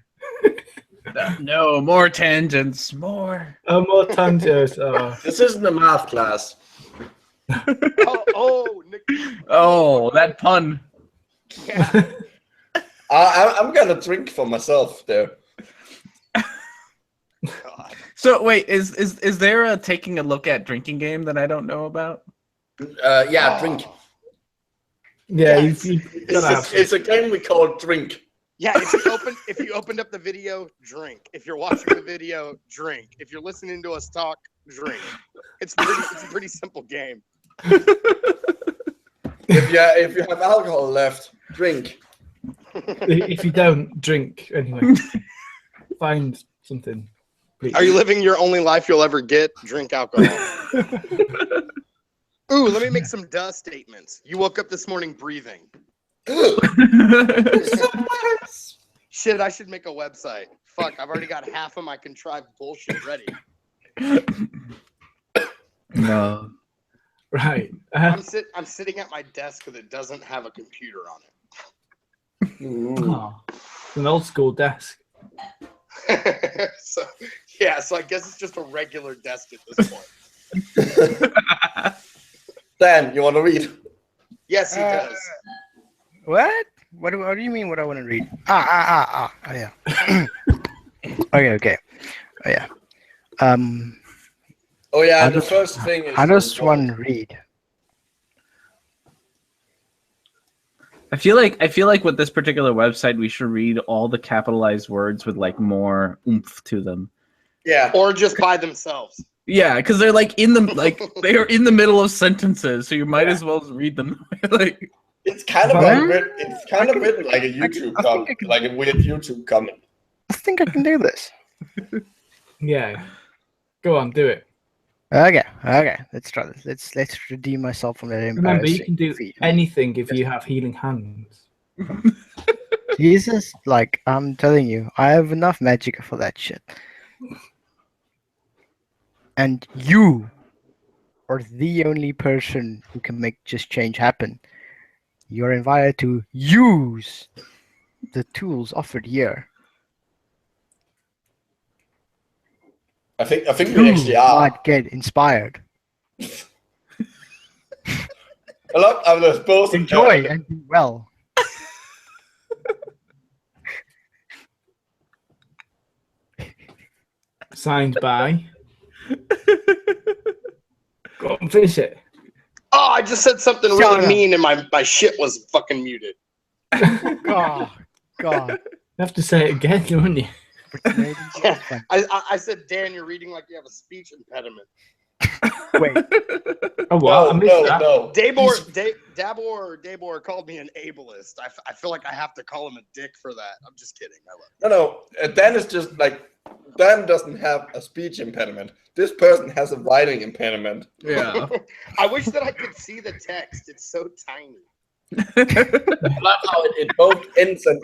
No, more tangents, more. Oh, more tangents. Oh. This isn't a math class. Nick. Oh, that pun. Yeah. I'm gonna drink for myself there. God. So wait, is there a taking a look at drinking game that I don't know about? Drink. Yeah, it's a game we call Drink. Yeah, if you opened up the video, drink. If you're watching the video, drink. If you're listening to us talk, drink. It's a pretty simple game. If you have alcohol left, drink. If you don't, drink anyway. Find something. Please. Are you living your only life you'll ever get? Drink alcohol. Ooh, let me make some duh statements. You woke up this morning breathing. Shit, I should make a website. Fuck, I've already got half of my contrived bullshit ready. No. Right. I'm sitting at my desk that doesn't have a computer on it. Oh, it's an old school desk. So I guess it's just a regular desk at this point. Dan, you want to read? Yes, he does. What? What do you mean? What I want to read? Oh, yeah. Okay. Oh yeah. Oh yeah, the first thing is. How does one read? I feel like with this particular website, we should read all the capitalized words with like more oomph to them. Yeah. Or just by themselves. Yeah, because they're like they are in the middle of sentences, so you might as well read them. Like It's kind of What? written like a YouTube comment, like a weird YouTube comment. I think I can do this. Yeah. Go on, do it. Okay. Let's try this. Let's redeem myself from that Remember, embarrassing you can do feat. anything if you have healing hands. Jesus, like I'm telling you, I have enough magic for that shit. And you are the only person who can make just change happen. You're invited to use the tools offered here. I think You we actually are. might get inspired. A lot of the supposed to Enjoy and do well. Signed by. Go on, finish it. Oh, I just said something Shut really up. mean and my shit was fucking muted. Oh, God. You have to say it again, don't you? Yeah. I said, Dan, you're reading like you have a speech impediment. Wait. Oh, wow. I missed that. No. Dabor called me an ableist. I feel like I have to call him a dick for that. I'm just kidding. I love No. Dan is just like, Dan doesn't have a speech impediment. This person has a writing impediment. yeah. I wish that I could see the text. It's so tiny. I love how it both ends and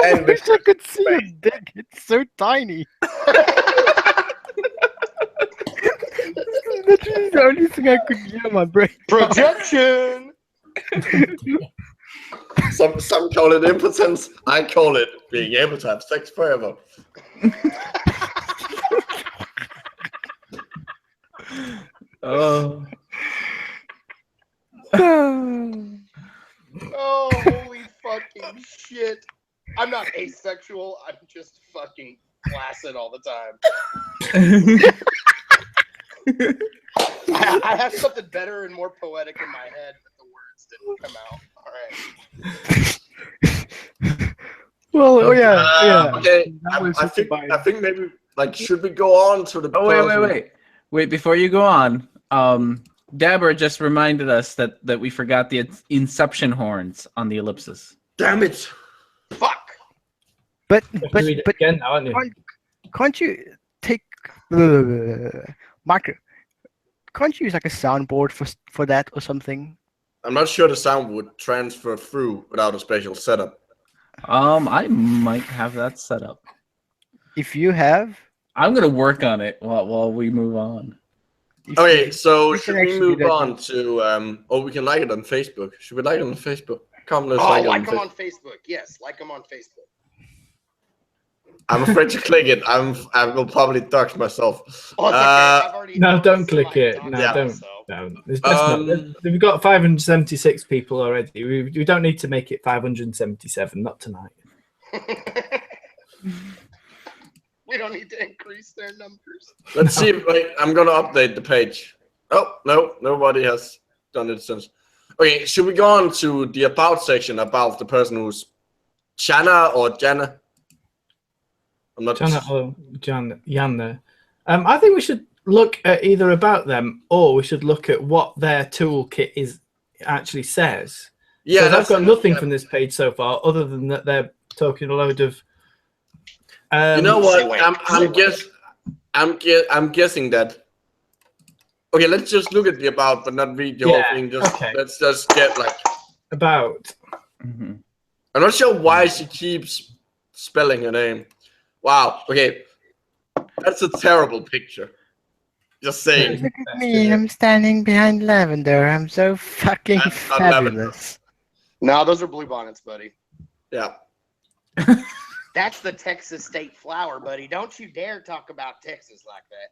I wish I could see his dick. It's so tiny. That's literally the only thing I could hear in my brain. Projection. Some call it impotence. I call it being able to have sex forever. Oh. Oh, holy fucking shit. I'm not asexual. I'm just fucking flaccid all the time. I have something better and more poetic in my head, but the words didn't come out. All right. Well, oh yeah. Okay, That was I think maybe like should we go on to the? Oh wait! Before you go on, Dabber just reminded us that we forgot the inception horns on the ellipsis. Damn it! Fuck. But Read it again now, aren't you? can't you take Micro? Can't you use like a soundboard for that or something? I'm not sure the sound would transfer through without a special setup. I might have that set up. If you have, I'm gonna work on it while we move on. Okay, so we should can we actually move do that. on to we can like it on Facebook. Should we like it on Facebook? Come, let's Oh, like like it them on on Facebook. Yes, like them on Facebook. I'm afraid to click it. I will probably dox myself. Oh, it's okay. I've already No, noticed don't click somebody it. doxed No, Yeah. don't. myself. Don't. It's best not. We've got 576 people already. We don't need to make it 577. Not tonight. We don't need to increase their numbers. Let's see. Wait, I'm gonna update the page. Oh no, nobody has done it since. Okay, should we go on to the about section about the person who's Jana or Jana? I'm not. Jana or Janna. I think we should look at either about them, or we should look at what their toolkit actually says. Yeah, I've got nothing yeah. from this page so far, other than that they're talking a load of. You know what? I'm guessing that. Okay, let's just look at the about, but not read the whole thing. Let's just get like about. Mm-hmm. I'm not sure why she keeps spelling her name. Wow. Okay, that's a terrible picture. Just saying. Look at me, I'm standing behind lavender. I'm so fucking fabulous. No, those are bluebonnets, buddy. Yeah. That's the Texas state flower, buddy. Don't you dare talk about Texas like that.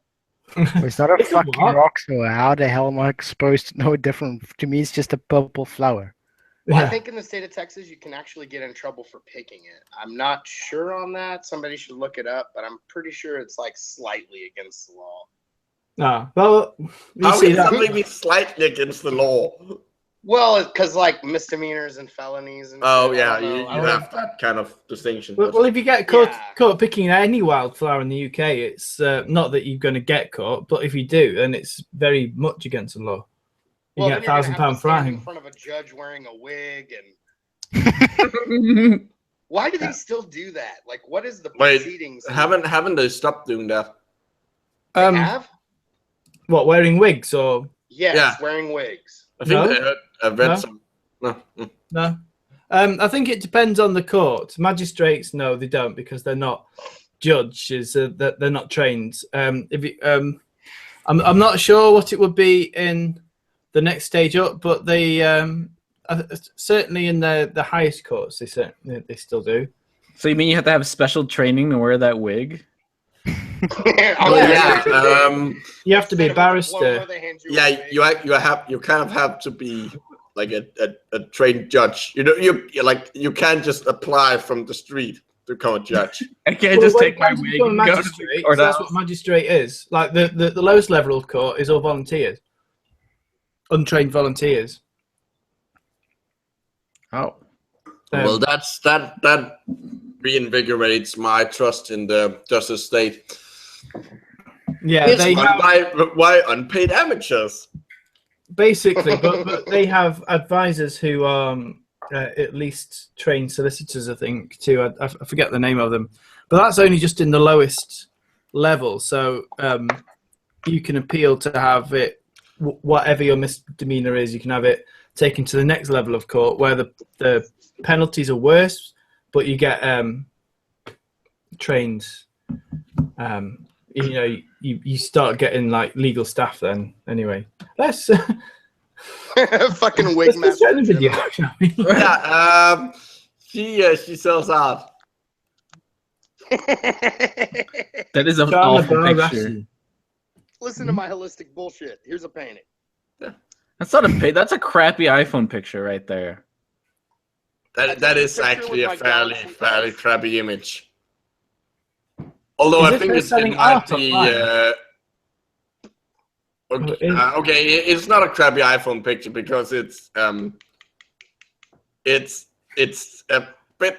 It's not a fucking rock, so how the hell am I supposed to know different? To me, it's just a purple flower. Well, I think in the state of Texas, you can actually get in trouble for picking it. I'm not sure on that. Somebody should look it up, but I'm pretty sure it's like slightly against the law. No, well, how can somebody be slightly against the law? Well, because like misdemeanors and felonies. And you have that kind of distinction. Well, if you get caught picking any wildflower in the UK, it's not that you're going to get caught, but if you do, then it's very much against the law. You get £1,000 fine in front of a judge wearing a wig and. Why do they still do that? Like, what is the proceedings? Haven't they stopped doing that? They have? What, wearing wigs or? Yes, wearing wigs. I think I've read some. No. I think it depends on the court. Magistrates, no, they don't, because they're not judges. They're not trained. I'm not sure what it would be in the next stage up, but they certainly in the highest courts they still do. So you mean you have to have special training to wear that wig? You have to be a barrister. Yeah, you kind of have to be like a trained judge. You know, you can't just apply from the street to become a judge. I can't just take my wig and go to the court. That's what magistrate is. Like the lowest level of court is all volunteers, untrained volunteers. Oh, well, that reinvigorates my trust in the justice state. Yeah, they why unpaid amateurs? Basically, but they have advisors who are at least trained solicitors, I think, too. I forget the name of them, but that's only just in the lowest level. So you can appeal to have it, whatever your misdemeanor is, you can have it taken to the next level of court, where the penalties are worse, but you get trained. You start getting like legal staff then. Anyway, let's fucking wig let's get the video. Yeah, she sells art. That is an awful picture. Listen to my holistic bullshit. Here's a painting. That's not a that's a crappy iPhone picture right there. That is actually a fairly crappy image. Although I think it might be okay. It's not a crappy iPhone picture because it's a bit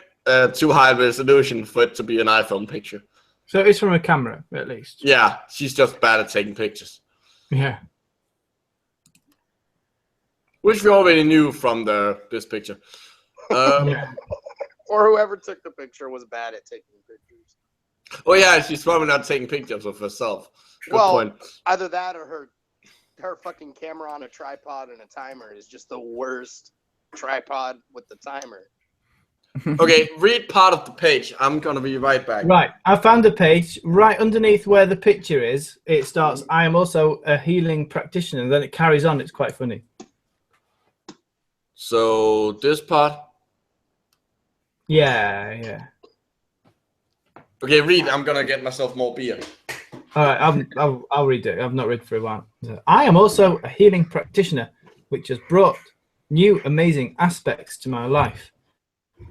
too high resolution for it to be an iPhone picture. So it's from a camera, at least. Yeah, she's just bad at taking pictures. Yeah. Which we already knew from this picture. Yeah. Or whoever took the picture was bad at taking pictures. Oh yeah, she's probably not taking pictures of herself. Good point. Either that or her fucking camera on a tripod and a timer is just the worst tripod with the timer. Okay, read part of the page. I'm gonna be right back. Right, I found a page right underneath where the picture is. It starts, I am also a healing practitioner, and then it carries on. It's quite funny. So this part. Yeah. Okay, read. I'm gonna get myself more beer. All right, I'll read it. I've not read for a while. I am also a healing practitioner, which has brought new amazing aspects to my life.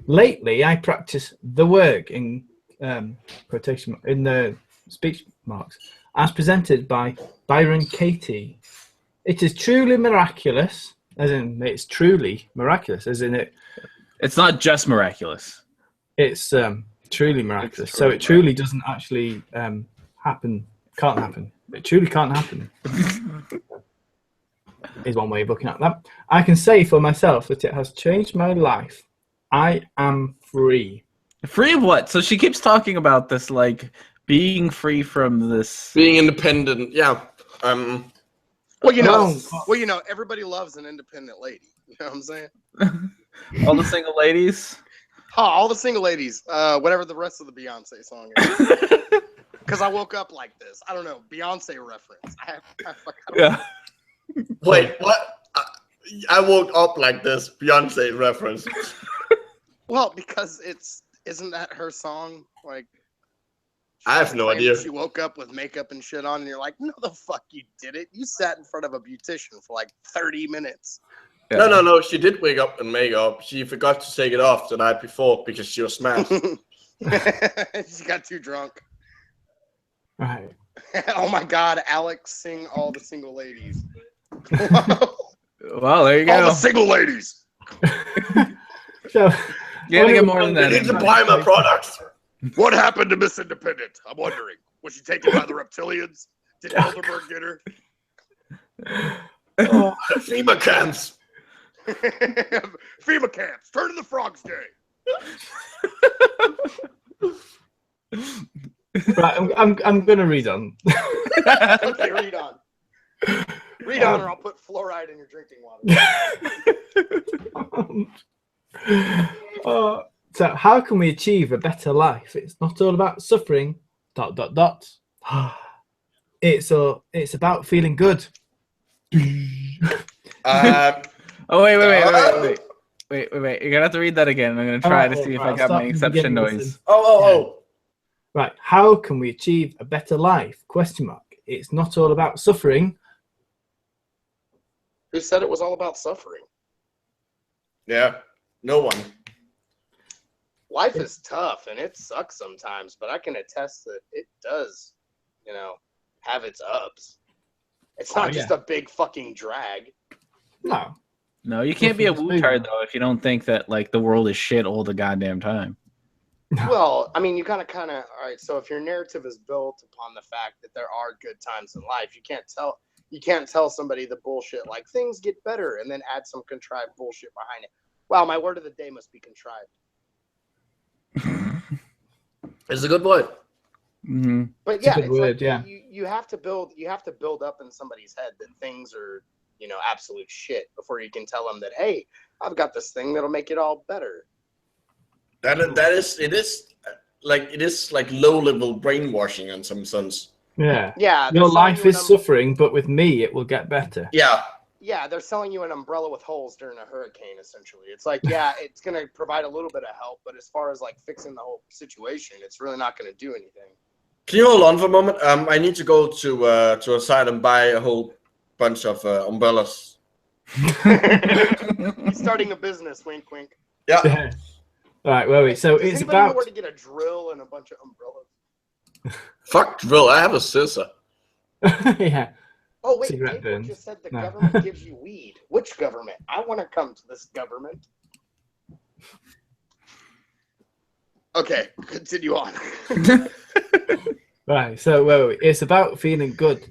Lately, I practice the work in quotation in the speech marks as presented by Byron Katie. It is truly miraculous, as in it's truly miraculous, as in it. It's not just miraculous. It's truly miraculous. So it truly doesn't actually happen. Can't happen. It truly can't happen. Is one way of looking at that. I can say for myself that it has changed my life. I am free. Free of what? So she keeps talking about this, like being free from this. Being independent, yeah. Well, you know, everybody loves an independent lady. You know what I'm saying? All the single ladies. Huh, all the single ladies. Whatever the rest of the Beyonce song is. Because I woke up like this. I don't know. Beyonce reference. Yeah. Wait, what? I woke up like this. Beyonce reference. Well, because isn't that her song? Like, I have no idea. She woke up with makeup and shit on, and you're like, no, the fuck you did it. You sat in front of a beautician for like 30 minutes. Yeah. No. She did wake up and make up. She forgot to take it off the night before because she was smashed. She got too drunk. Right. Oh my God, Alex, sing all the single ladies. Well, there you go. All the single ladies. So you gotta get more than that. You need to buy my products. What happened to Miss Independent? I'm wondering. Was she taken by the reptilians? Did Elderberg get her? FEMA camps. FEMA camps. Turn to the Frogs Day. Right, I'm gonna read on. Okay, read on. Read on, or I'll put fluoride in your drinking water. So how can we achieve a better life? It's not all about suffering. ... It's about feeling good. Oh wait! You're gonna have to read that again. I'm gonna try to see if I got my exception noise. Right. How can we achieve a better life? ? It's not all about suffering. Who said it was all about suffering? Yeah, no one. Life is tough and it sucks sometimes, but I can attest that it does, have its ups. It's not just a big fucking drag. No, you can't be a wootard though if you don't think that like the world is shit all the goddamn time. Well, I mean, you kind of, all right. So if your narrative is built upon the fact that there are good times in life, you can't tell somebody the bullshit like things get better and then add some contrived bullshit behind it. Wow, my word of the day must be contrived. It's a good word. Mm-hmm. But yeah, you have to build up in somebody's head that things are, absolute shit before you can tell them that, hey, I've got this thing that'll make it all better. It is like low level brainwashing in some sense. Yeah. Yeah. Your life is suffering, but with me, it will get better. Yeah. Yeah, they're selling you an umbrella with holes during a hurricane, essentially. It's like, yeah, it's going to provide a little bit of help, but as far as like fixing the whole situation, it's really not going to do anything. Can you hold on for a moment? I need to go to a site and buy a whole bunch of umbrellas. He's starting a business, wink, wink. Yeah. All right, wait. So Does it's anybody about know where to get a drill and a bunch of umbrellas? Fuck drill. I have a scissor. yeah. Oh, wait, Cigarette April burns. just said the government gives you weed. Which government? I want to come to this government. Okay, continue on. Right, so wait. It's about feeling good. ...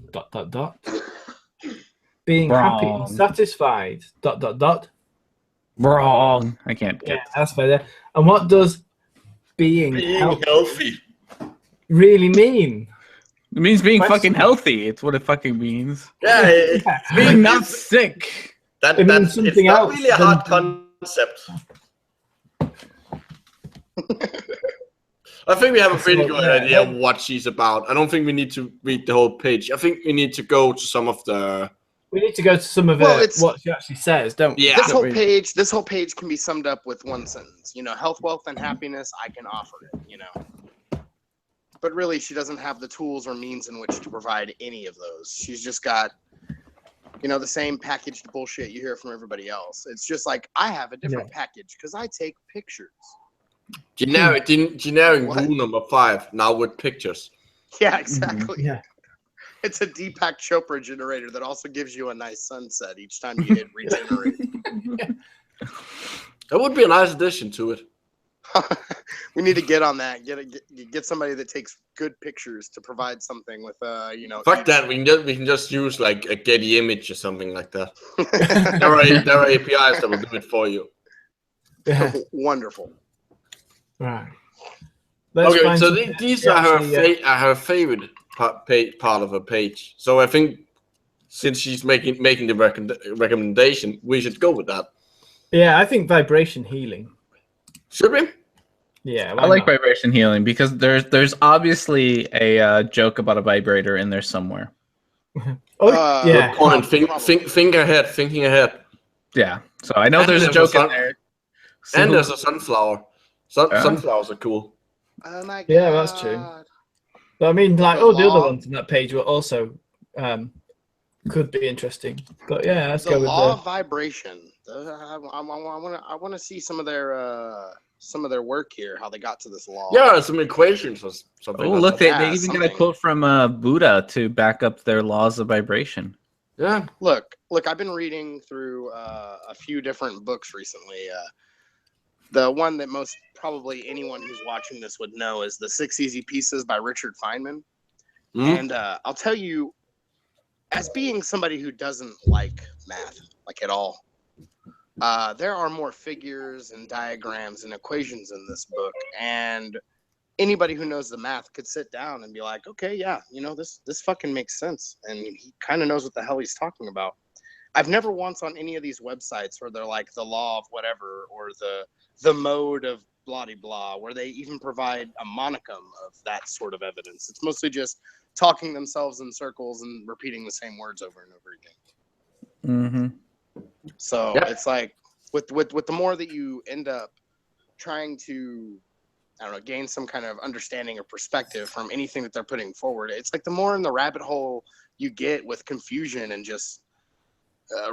Being happy and satisfied. ... Wrong. I can't get. Yeah, that's fair. And what does being healthy really mean? It means being fucking healthy. It's what it fucking means. Yeah. Being not sick. That's something it's not else really a hard concept. I think we have a pretty good idea of what she's about. I don't think we need to read the whole page. I think we need to go to some of the... We need to go to some of what she actually says, don't we? Yeah. This whole page can be summed up with one sentence. Health, wealth, and happiness, I can offer it, But really, she doesn't have the tools or means in which to provide any of those. She's just got, the same packaged bullshit you hear from everybody else. It's just like, I have a different package because I take pictures. Generic rule number 5, now with pictures. Yeah, exactly. Yeah. It's a Deepak Chopra generator that also gives you a nice sunset each time you hit regenerate. That would be a nice addition to it. We need to get on that. Get somebody that takes good pictures to provide something with Fuck that. We can just use like a Getty image or something like that. there are APIs that will do it for you. Yeah. Wonderful. Right. Let's Okay, find so something these actually, are her favorite part of her page. So I think since she's making the recommendation, we should go with that. yeah, I think vibration healing. Should we? Yeah, I why like not? vibration healing because there's obviously a joke about a vibrator in there somewhere. Oh, yeah. Good point. Probably. Thinking ahead. Yeah, so I know And there's a there's joke a in there. And So- there's a sunflower. Sunflowers are cool. Oh my god. Yeah, that's true. But I mean, like The all the other law- ones on that page were also could be interesting. But yeah, let's The go with law the. of vibration. I want to see some of their work here. How they got to this law. Yeah, some equations or something. Oh, like look, that. they Yeah, even got a something. quote from Buddha to back up their laws of vibration. Yeah. Look. I've been reading through a few different books recently. The one that most probably anyone who's watching this would know is The 6 Easy Pieces by Richard Feynman. Mhm. And I'll tell you, as being somebody who doesn't like math, like at all, there are more figures and diagrams and equations in this book. And anybody who knows the math could sit down and be like, okay, yeah, this fucking makes sense. And he kind of knows what the hell he's talking about. I've never once on any of these websites where they're like the law of whatever or the mode of blah de blah, where they even provide a monicum of that sort of evidence. It's mostly just talking themselves in circles and repeating the same words over and over again. Mm-hmm. So Yep. it's like with the more that you end up trying to, I don't know, gain some kind of understanding or perspective from anything that they're putting forward, it's like the more in the rabbit hole you get with confusion and just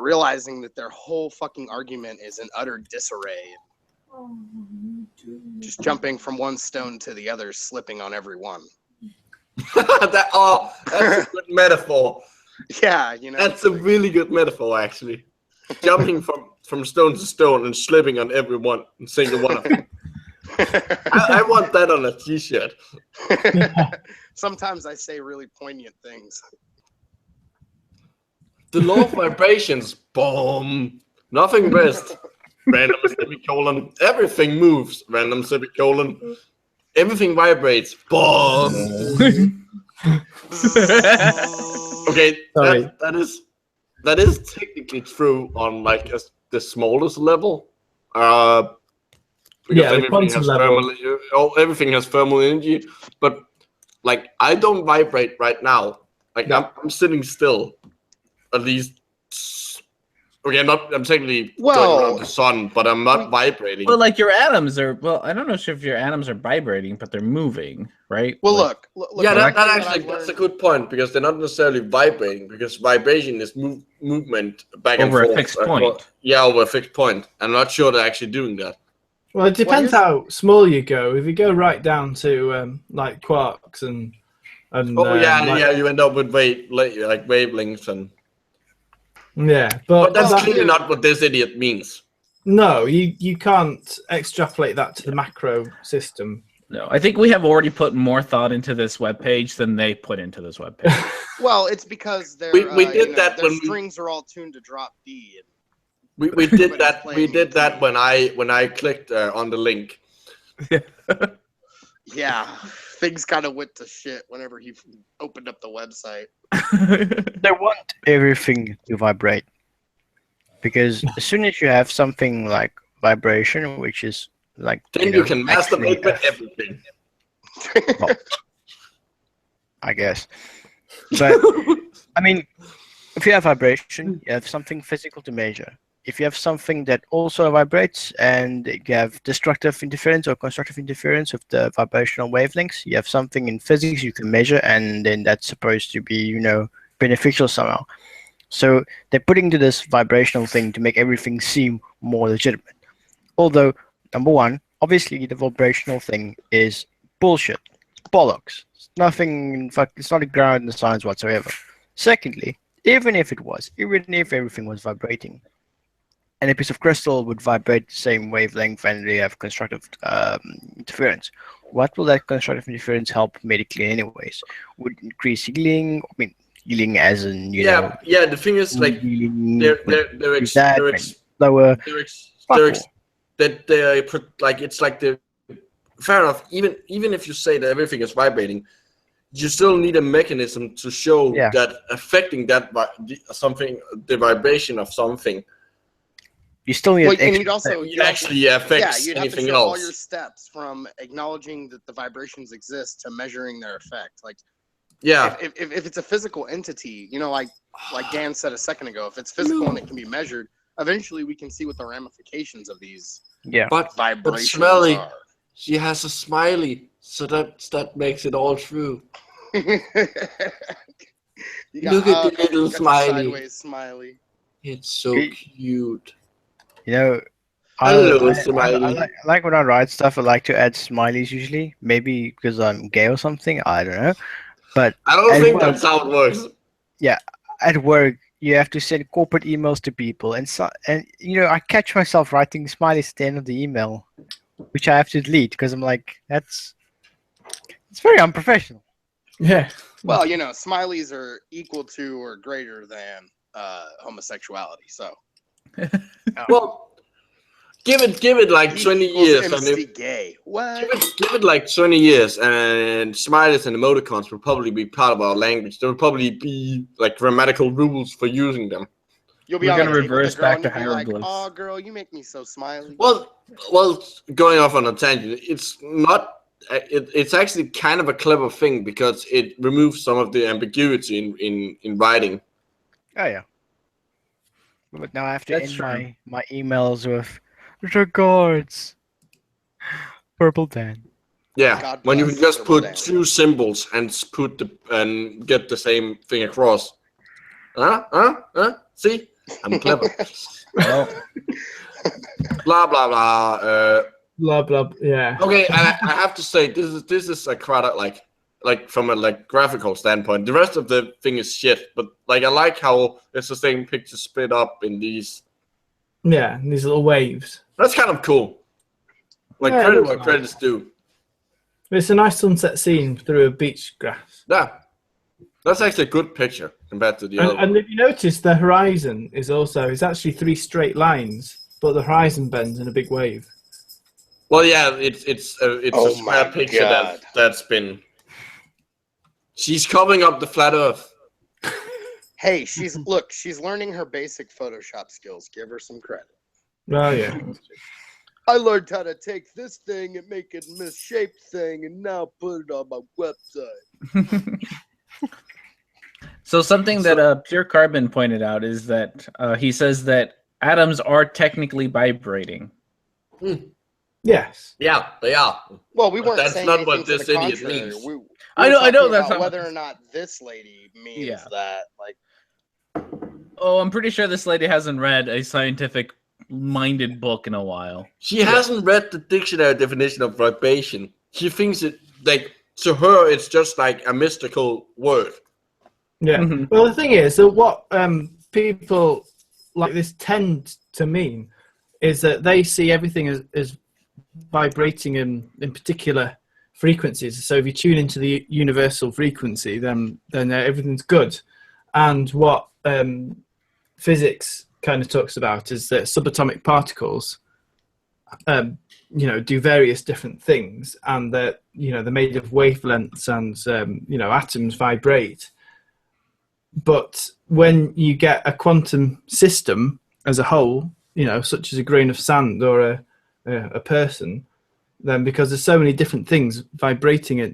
realizing that their whole fucking argument is in utter disarray. Just jumping from one stone to the other, slipping on every one. that's a good metaphor. Yeah, That's a really good metaphor, actually. Jumping from stone to stone and slipping on every one, single one of them. I want that on a t-shirt. Sometimes I say really poignant things. The law of vibrations. Boom. Nothing rest. Random semicolon. Everything moves. Random semicolon. Everything vibrates. Boom. Okay, Sorry. that is technically true on like the smallest level. Because Yeah, the everything quantum has level. everything has thermal energy. But like I don't vibrate right now. Like No. I'm sitting still. At least. Okay, I'm technically Well, going around the sun, but I'm not vibrating. Well, like your atoms are. Well, I don't know if your atoms are vibrating, but they're moving, right? Well, Like, look. Yeah, one that thing actually I've that's a learned- good point because they're not necessarily vibrating because vibration is movement back and Over a forth. fixed point. Yeah, over a fixed point. I'm not sure they're actually doing that. Well, it depends here's- how small you go. If you go right down to like quarks and Yeah, you end up with wavelengths and. yeah, But that's that- clearly not what this idiot means. no, you can't extrapolate that to the macro system. no, I think we have already put more thought into this webpage than they put into this webpage. Well, it's because their We did that their when we- strings are all tuned to drop D. We did Everybody's that. We playing did it. that when I clicked on the link. Yeah, things kind of went to shit whenever he opened up the website. They want everything to vibrate. Because as soon as you have something like vibration, which is like Then you can masturbate with everything. well, I guess. But I mean, if you have vibration, you have something physical to measure. If you have something that also vibrates and you have destructive interference or constructive interference with the vibrational wavelengths, you have something in physics you can measure, and then that's supposed to be, beneficial somehow. So they're putting to this vibrational thing to make everything seem more legitimate. Although, number one, obviously the vibrational thing is bullshit, bollocks. It's nothing, in fact, it's not a ground in the science whatsoever. Secondly, even if everything was vibrating, and a piece of crystal would vibrate the same wavelength and they have constructive interference. What will that constructive interference help medically anyways? Would increase healing? I mean, healing as in, you know, Yeah. The thing is, like, healing they're with they're ex, that, they're and ex, lower. they're ex, Fuck they're all. ex, that they put, like, it's like the fair enough. Even if you say that everything is vibrating, you still need a mechanism to show Yeah. that affecting that the vibration of something, You still need Well, an and extra it actually affects you'd have to anything show all your else. steps from acknowledging that the vibrations exist to measuring their effect. Like, Yeah, if it's a physical entity, you know, like Dan said a second ago, if it's physical and it can be measured, eventually we can see what the ramifications of these Yeah. but vibrations Smelly, are. she has a smiley, so that makes it all true. You Look at the you little got the smiley. sideways smiley. It's so He- cute. You know, Hello, I smiley. like when I write stuff, I like to add smileys usually. Maybe because I'm gay or something. I don't know. But I don't at think work, that's how it works. at work, you have to send corporate emails to people, and you know, I catch myself writing smileys at the end of the email, which I have to delete because I'm like, it's very unprofessional. Yeah. Well, you know, smileys are equal to or greater than homosexuality. So Well, give it like he 20 equals years, and MC gay. What? give it like 20 years, and smileys and emoticons will probably be part of our language. There will probably be like grammatical rules for using them. You'll be We're on gonna a date with reverse a girl back and to you'll be like, hieroglyphs. "Oh, girl, you make me so smiley." Well, going off on a tangent, it's not. It's actually kind of a clever thing because it removes some of the ambiguity in writing. Oh yeah. But now I have to That's end true. my emails with regards, PurpleDan. Yeah, God when you bless just put PurpleDan. two symbols and and get the same thing across. See, I'm clever. Well, Blah blah blah. Blah blah. Yeah. Okay, I have to say this is a quite like from a like graphical standpoint. The rest of the thing is shit, but like I like how it's the same picture split up in these. Yeah. These little waves. That's kind of cool. Like Yeah, it credit looks where nice. credit's due. It's a nice sunset scene through a beach grass. Yeah, that's actually a good picture compared to the other. And if you notice, the horizon is actually 3 straight lines, but the horizon bends in a big wave. Well, yeah, it's Oh a square my picture God. that's been. She's covering up the flat Earth. Hey, she's learning her basic Photoshop skills. Give her some credit. Oh yeah. I learned how to take this thing and make it a misshaped thing and now put it on my website. so something that Pure Carbon pointed out is that he says that atoms are technically vibrating. Yes. Yeah, they are. Well, we But weren't that's saying not anything what to this the idiot contrary. means. We I know were talking that's about not whether what- or not this lady means Yeah. that. Like, Oh, I'm pretty sure this lady hasn't read a scientific-minded book in a while. She hasn't read the dictionary definition of vibration. She thinks it like to her it's just like a mystical word. Yeah. Mhm. Well, the thing is that what people like this tend to mean is that they see everything as vibrating in particular frequencies. So if you tune into the universal frequency, then everything's good. And what physics kind of talks about is that subatomic particles, do various different things, and that they're made of wavelengths, and atoms vibrate. But when you get a quantum system as a whole, such as a grain of sand or a person, then because there's so many different things vibrating at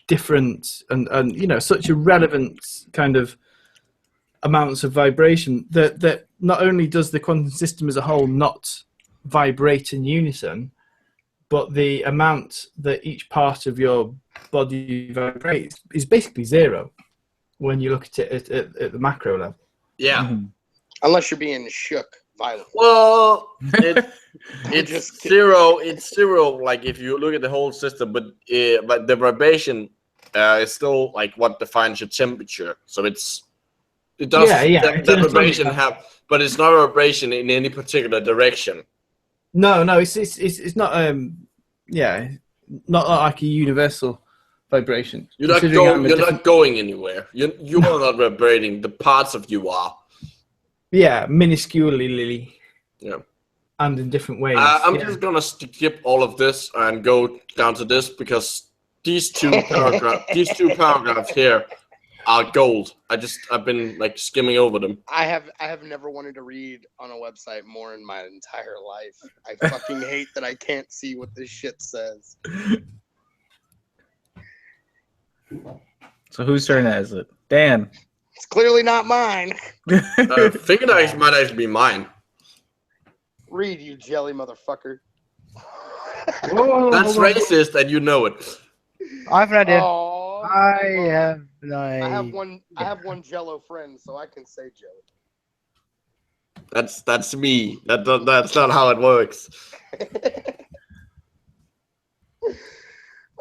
different and such irrelevant kind of amounts of vibration that not only does the quantum system as a whole not vibrate in unison, but the amount that each part of your body vibrates is basically zero when you look at it at the macro level. Yeah. Mhm. unless you're being shook violently. Well, it's Just zero. It's zero. Like if you look at the whole system, but the vibration is still like what defines your temperature. So it's It does. Yeah. That vibration have, but it's not a vibration in any particular direction. No, it's not. Not like a universal vibration. You're not going anywhere. You are not vibrating. The parts of you are. Yeah, minusculely. Yeah. And in different ways. I'm just gonna skip all of this and go down to this because these two paragraphs here are gold. I've been like skimming over them. I have never wanted to read on a website more in my entire life. I fucking hate that I can't see what this shit says. So whose turn is it? Dan. It's clearly not mine. Fingernails might actually be mine. Read, you jelly motherfucker. Whoa, That's racist, and you know it. I have an idea. Oh, I have an idea. I have one Jello friend, so I can say jelly. That's me. That's not how it works.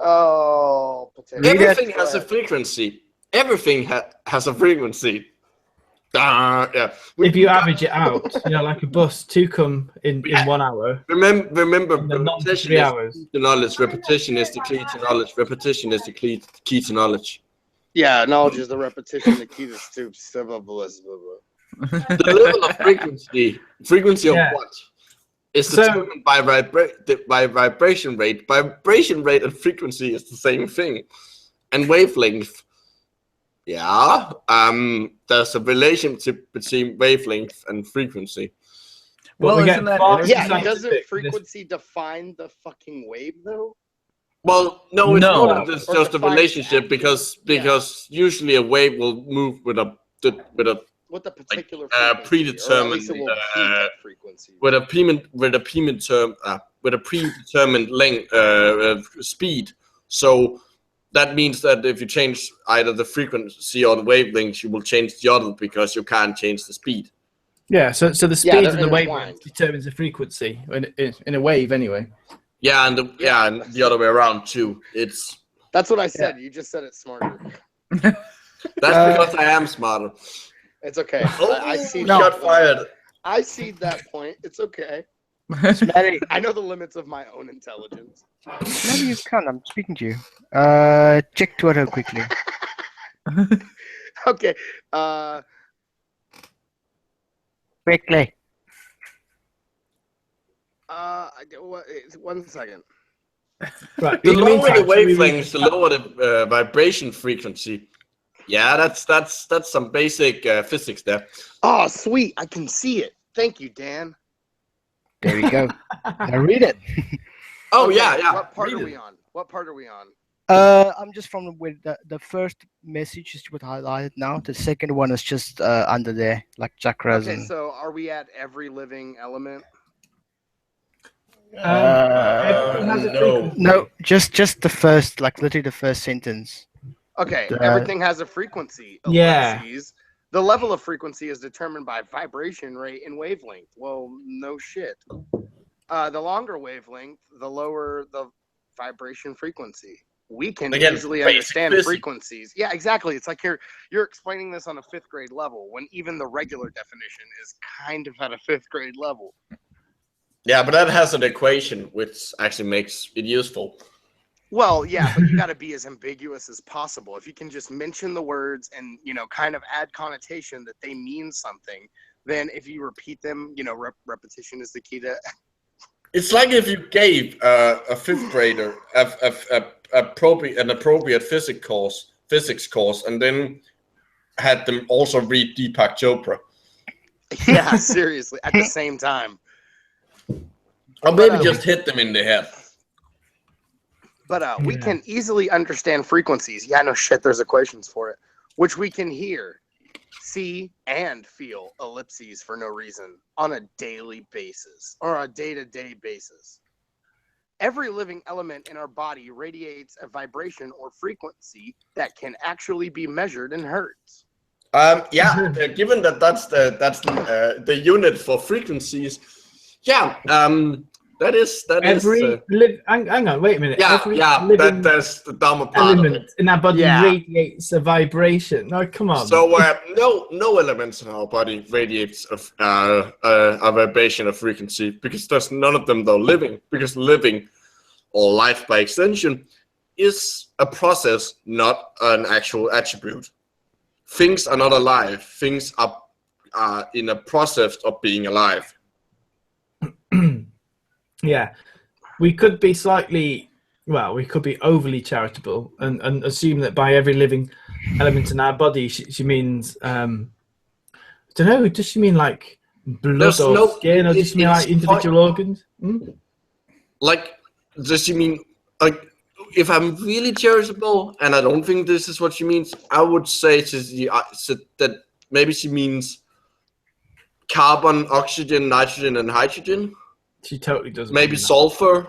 Oh, potato. Everything has a frequency. Everything has a frequency. Yeah. If you average it out, like a bus, 2 come in 1 hour. Remember, Not repetition 3 is hours. the key to knowledge. Repetition is the key to knowledge. Repetition is the key to knowledge. Yeah, knowledge is the repetition, the key to stoops. The level of frequency of what? Is determined by vibration rate. Vibration rate and frequency is the same thing. And wavelength. Yeah. There's a relationship between wavelength and frequency. Well, isn't that doesn't frequency define the fucking wave though? Well, no, it's No. not. It's just a relationship because usually a wave will move with a What the particular predetermined frequency? with a predetermined length speed. So that means that if you change either the frequency or the wavelength, you will change the other because you can't change the speed. Yeah, so the speed of the intertwined. wavelength determines the frequency in a wave anyway. Yeah, and the other way around too. That's what I said. You just said it smarter. That's because I am smarter. It's okay. I see. Shot fired. I see that point. It's okay. Smelly, I know the limits of my own intelligence. you can't. I'm speaking to you. Check Twitter quickly. Okay. Quickly. One second. Right. The in the lower meantime, the wavelength, the lower the vibration frequency. Yeah, that's some basic physics there. Oh, sweet! I can see it. Thank you, Dan. There you go. Now read it. Oh Okay, yeah. What part Read are it. we on? What part are we on? I'm just from with the first message is what highlighted now. The second one is just under there, like chakras Okay, and. so are we at every living element? everything has a no. frequency. No, just the first, like literally the first sentence. Okay, The- everything has a frequency. Yeah. Ellipses. The level of frequency is determined by vibration rate and wavelength. Well, no shit. The longer wavelength, the lower the vibration frequency. We can Again, easily basic understand physics. frequencies. Yeah, exactly. It's like you're explaining this on a 5th grade level when even the regular definition is kind of at a 5th grade level. Yeah, but that has an equation which actually makes it useful. Well, yeah, but you got to be as ambiguous as possible. If you can just mention the words and, kind of add connotation that they mean something, then if you repeat them, repetition is the key to. It's like if you gave a 5th grader an appropriate physics course, and then had them also read Deepak Chopra. Yeah, seriously, at the same time. Or maybe just hit them in the head. But we can easily understand frequencies. Yeah, no shit, there's equations for it. Which we can hear, see, and feel ellipses for no reason on a daily basis or a day-to-day basis. Every living element in our body radiates a vibration or frequency that can actually be measured in hertz. Given that that's the unit for frequencies, That is hang on, wait a minute. yeah, Every yeah. living That's the dumber part of it. element in our body Yeah. radiates a vibration. No, come on. So no elements in our body radiates a vibration of frequency because there's none of them though living. Because living or life by extension is a process, not an actual attribute. Things are not alive. Things are in a process of being alive. Yeah, we could be we could be overly charitable and assume that by every living element in our body, she means, I don't know, does she mean like blood There's or no- skin, or does she mean it's like individual organs? Hmm? Like, does she mean, like, if I'm really charitable, and I don't think this is what she means, I would say that maybe she means carbon, oxygen, nitrogen, and hydrogen. She totally doesn't. Maybe mean that. sulfur,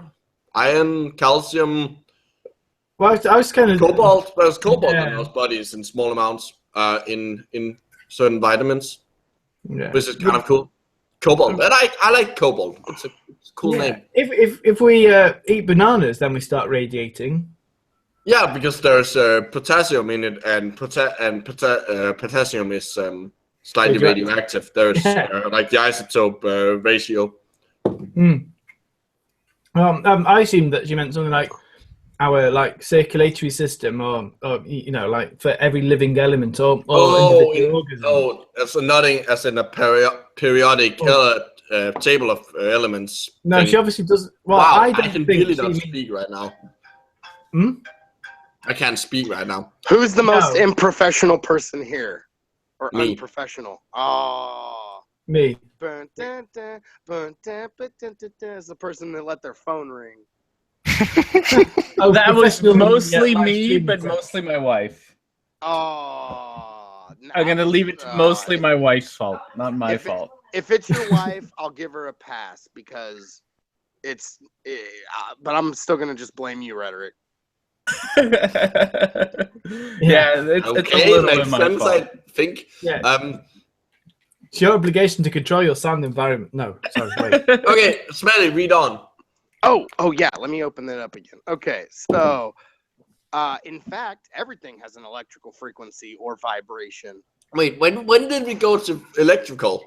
iron, calcium, Well, I was kind of cobalt. There's cobalt Yeah. in those bodies in small amounts in certain vitamins, Yeah. which is kind of cool. Cobalt. And I like cobalt. It's a cool Yeah. name. If we eat bananas, then we start radiating. Yeah, because there's potassium in it, and potassium is slightly radioactive. There's like the isotope ratio. I assumed that she meant something like our circulatory system, or like for every living element or individual organism. As nothing as in a periodic table of elements. No, thing. she obviously does. Well, Wow, I I don't can think really she not means- speak right now. Hmm? I can't speak right now. Who's the most No. unprofessional person here? Or Me. unprofessional? Oh. Me. Is the person that let their phone ring. Oh, That was professional meaning, mostly live me, streaming but sex. mostly my wife. Oh. I'm gonna leave it to mostly my wife's fault, not my if it- fault. If it's your wife, I'll give her a pass because it's. But I'm still gonna just blame you, Rhetoric. Yeah, it's a Okay, little bit makes my sense. fault. I think. Yeah. It's your obligation to control your sound environment. No, sorry, wait. Okay, Smelly, read on. Oh yeah. Let me open that up again. Okay, so, in fact, everything has an electrical frequency or vibration. Wait, when did we go to electrical?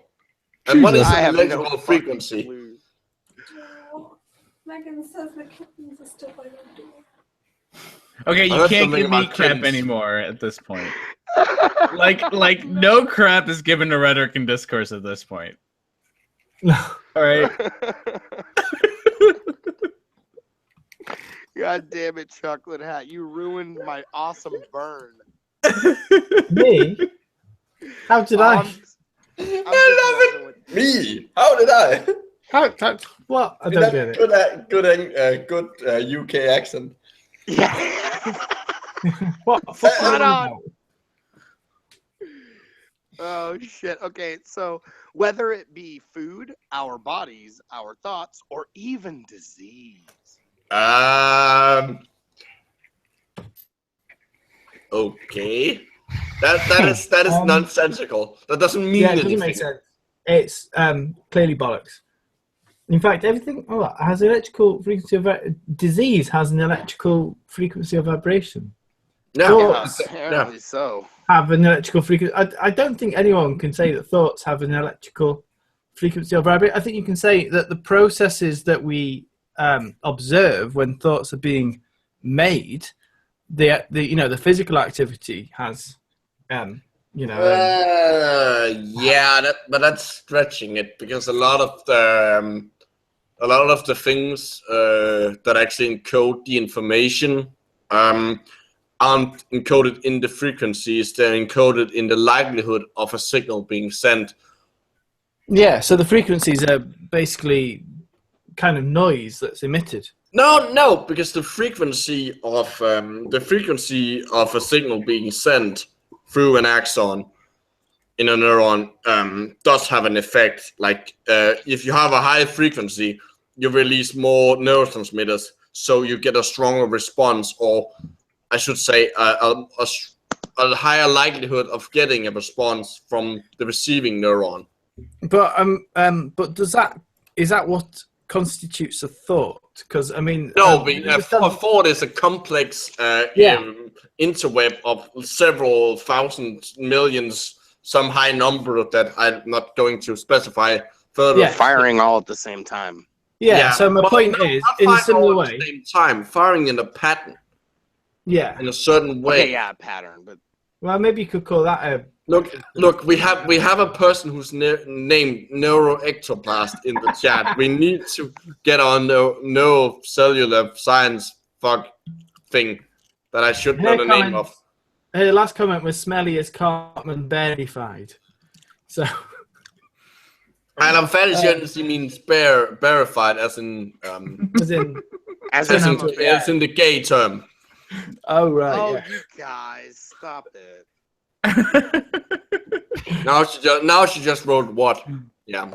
And what is I an have no electrical fucking frequency? clue. Megan says the kittens are still I don't do. Okay, I you heard can't something give me about crap kittens. anymore at this point. like no crap is given to rhetoric and discourse at this point. No. All right. God damn it, Chocolate Hat! You ruined my awesome burn. Me? How did I? I'm just messing with you. Me? How did I? What? I don't get it. Good UK accent. Yeah. What? Right on. Oh shit. Okay, so whether it be food, our bodies, our thoughts, or even disease. Okay. That is nonsensical. That doesn't mean Yeah, it anything. doesn't make sense. It's clearly bollocks. In fact, everything has electrical frequency of disease has an electrical frequency of vibration. Yeah. Thoughts Apparently so. have an electrical frequency. I don't think anyone can say that thoughts have an electrical frequency of vibration. I think you can say that the processes that we observe when thoughts are being made, the physical activity has, but that's stretching it because a lot of the things that actually encode the information aren't encoded in the frequencies; they're encoded in the likelihood of a signal being sent. Yeah, so the frequencies are basically kind of noise that's emitted. No, because the frequency of a signal being sent through an axon in a neuron does have an effect. Like if you have a high frequency, you release more neurotransmitters, so you get a stronger response, or I should say, a higher likelihood of getting a response from the receiving neuron. But is that what constitutes a thought? Because I mean, No, a thought is a complex interweb of several thousand millions, some high number that I'm not going to specify further. Yeah. Firing all at the same time. Yeah. So my point is, in a similar way, at the same time, firing in a pattern. Yeah. In a certain way. Okay, yeah, pattern, but well, maybe you could call that a. Look. We have a person who's named Neuroectoplast in the chat. We need to get on no cellular science thing that I should know the name of. The last comment was smelly as Cartman barely-fied. So. And I'm fairly certain she means verified, as in as in the gay term. Oh right. oh, Yeah. you guys, stop it. Now she just wrote what? Yeah.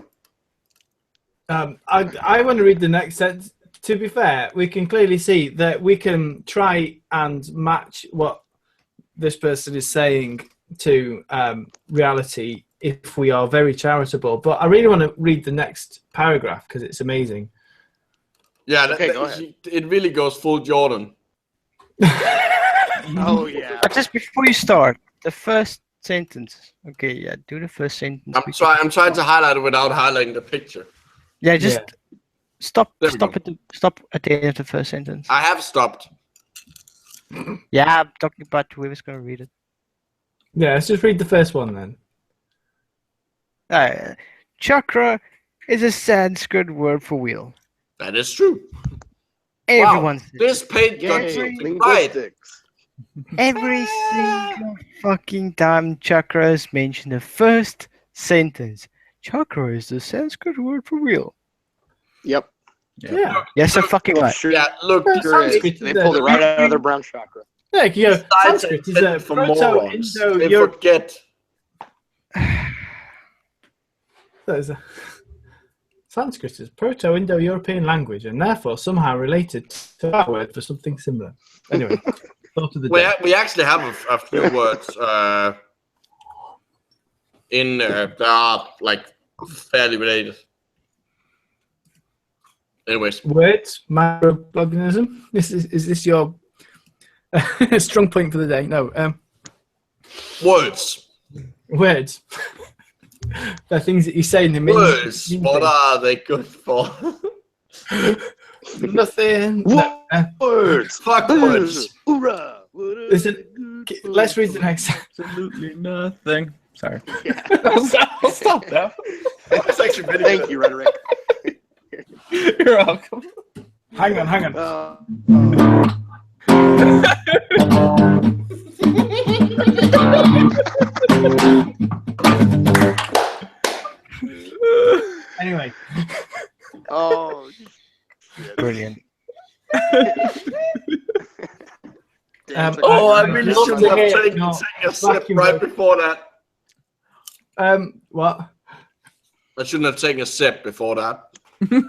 I want to read the next sentence. To be fair, we can clearly see that we can try and match what this person is saying to reality if we are very charitable. But I really want to read the next paragraph because it's amazing. Yeah, Okay, go ahead. It really goes full Jordan. Oh yeah. But just before you start, the first sentence. Okay, yeah, do the first sentence. I'm trying to highlight it without highlighting the picture. Yeah, just stop There we stop at the end of the first sentence. I have stopped. Yeah, I'm talking about whoever's gonna read it. Yeah, let's just read the first one then. Chakra is a Sanskrit word for wheel. That is true. Everyone says This page got Yay, something right. linguistics. every single fucking time chakra is mentioned in the first sentence. Chakra is the Sanskrit word for wheel. Yep. Yeah. Yes, so fucking right. Sure. Yeah, look. Sure is. Sanskrit They is pulled a- it right out of their brown chakra. Yeah, you go. Science Sanskrit is is a for morons. They Proto-Indo-European. forget. Sanskrit is Proto-Indo-European language and therefore somehow related to our word for something similar. Anyway, thought of the day. We actually have a few words in that are like fairly related. Anyways, Words, microblogganism. Is this your strong point for the day? No. words. Words. The things that you say in the mean Words. What are they good for? nothing. No, Words. Fuck words. Hoorah. listen, let's read the next. Absolutely nothing. Sorry. Yeah. I'll stop now. That's actually pretty Thank good. you, Rhetoric. You're welcome. Hang on. Anyway, Oh, shit. Brilliant. Damn, Oh, I I'd really love should to have hear taken your a sip vacuum right break. before that. what? I shouldn't have taken a sip before that. Do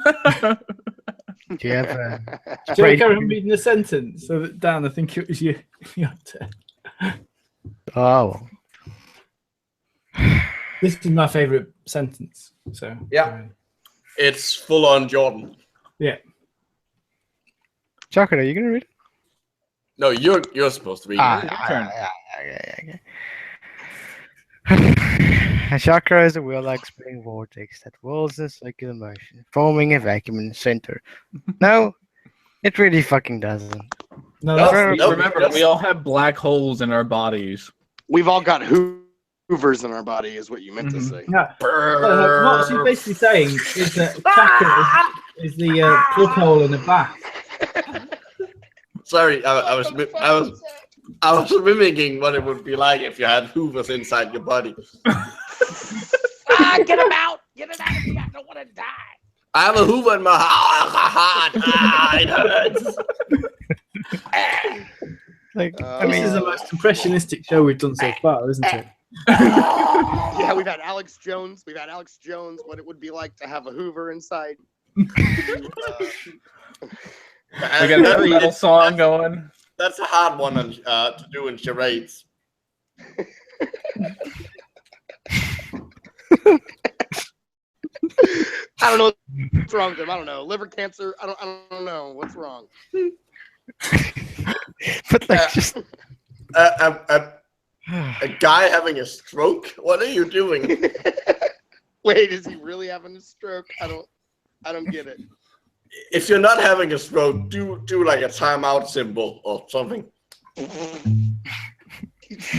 you have Do you carry on reading the sentence? So that Dan, I think it was you. Your turn. Oh, This is my favourite sentence. So Yeah. It's full on Jordan. yeah. Chakra, are you gonna read it? No, you're supposed to read it. Okay. A chakra is a wheel-like spinning vortex that whirls in circular motion, forming a vacuum in the center. No, it really fucking doesn't. No, No, that's, no. Remember, we all have black holes in our bodies. We've all got hoovers in our body, is what you meant to say. no. What she's basically saying is that chakra is the plug hole in the back. Sorry, I was mimicking what it would be like if you had hoovers inside your body. Get him out! Get him out of here! I don't want to die. I have a hoover in my heart. It hurts. Like, This is the most impressionistic show we've done so far, isn't it? Yeah, we've had Alex Jones. What it would be like to have a Hoover inside. We got a heavy metal song going. That's a hard one to do in charades. I don't know what's wrong with him. I don't know. Liver cancer. I don't know what's wrong. But like, just A guy having a stroke? What are you doing? Wait, is he really having a stroke? I don't get it. If you're not having a stroke, do like a timeout symbol or something.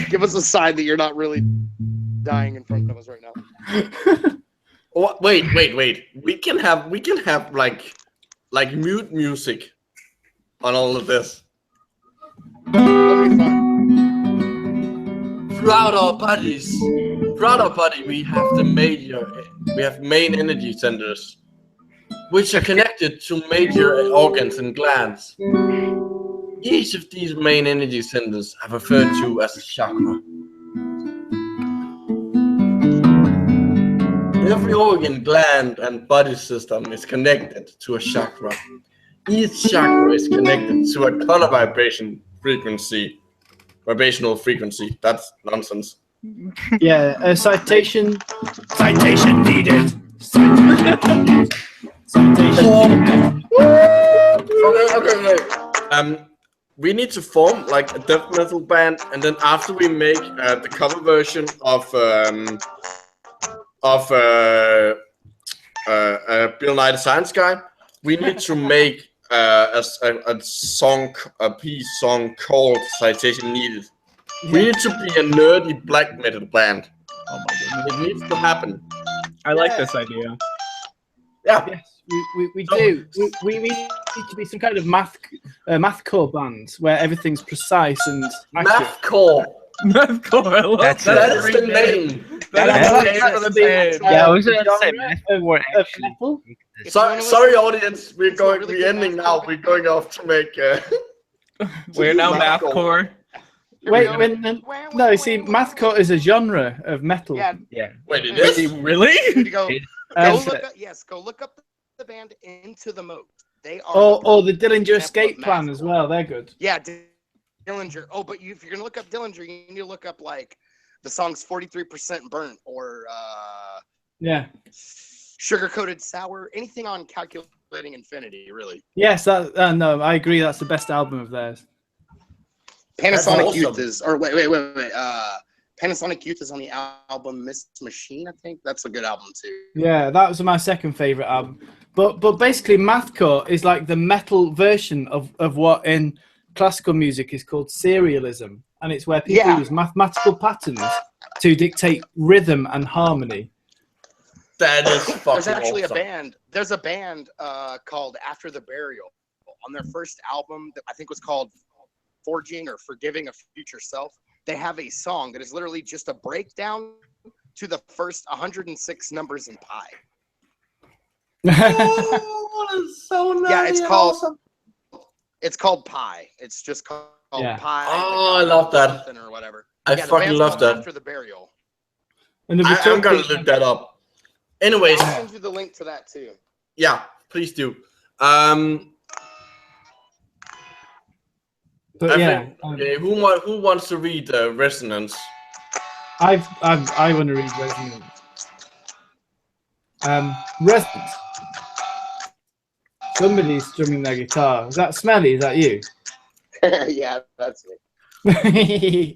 Give us a sign that you're not really dying in front of us right now. Wait. We can have like mute music on all of this. Let me find. Throughout our body, we have main energy centers, which are connected to major organs and glands. Each of these main energy centers are referred to as a chakra. Every organ, gland, and body system is connected to a chakra. Each chakra is connected to a color vibrational frequency. That's nonsense. Yeah, a citation needed. Citation needed. Okay. We need to form like a death metal band, and then after we make the cover version of Bill Nye the Science Guy, we need to make a peace song called Citation Needed. We need to be a nerdy black metal band. Oh my goodness. It needs to happen. I like this idea. Yeah. Yes, we do. We need to be some kind of mathcore band where everything's precise and accurate. Mathcore. Mathcore, I love That's that. That is the name. That is the name. yeah, I was gonna say Genre of metal. Sorry, audience. We're ending now. We're going off to make. We're now mathcore. Wait, no. See, mathcore is a genre of metal. Yeah. Wait, it is? Really? Go look up the band Into the Moat. They are. Or the Dillinger Escape Plan as well. They're good. Yeah, Dillinger. Oh, but if you're gonna look up Dillinger, you need to look up like the song's 43% Burnt or Yeah. Sugar Coated Sour. Anything on Calculating Infinity, really. Yes, no, I agree. That's the best album of theirs. Panasonic awesome. Youth is, or wait. Panasonic Youth is on the album Miss Machine, I think. That's a good album too. Yeah, that was my second favorite album. But basically, mathcore is like the metal version of what in classical music is called serialism, and it's where people use mathematical patterns to dictate rhythm and harmony. That is fucking There's actually awesome. a band. There's a band called After the Burial on their first album that I think was called Forging or Forgiving a Future Self. They have a song that is literally just a breakdown to the first 106 numbers in pi. Oh, that's so nice. Yeah, it's called pi. It's just called pi. Oh, I love that. Or whatever. I the fucking band's love called that. After the Burial. And I'm gonna look that up. Anyways, I'll send you the link to that too. yeah, please do. But Okay, who wants to read Resonance? I want to read Resonance. Resonance. Somebody's strumming their guitar. Is that Smelly? Is that you? Yeah, that's me.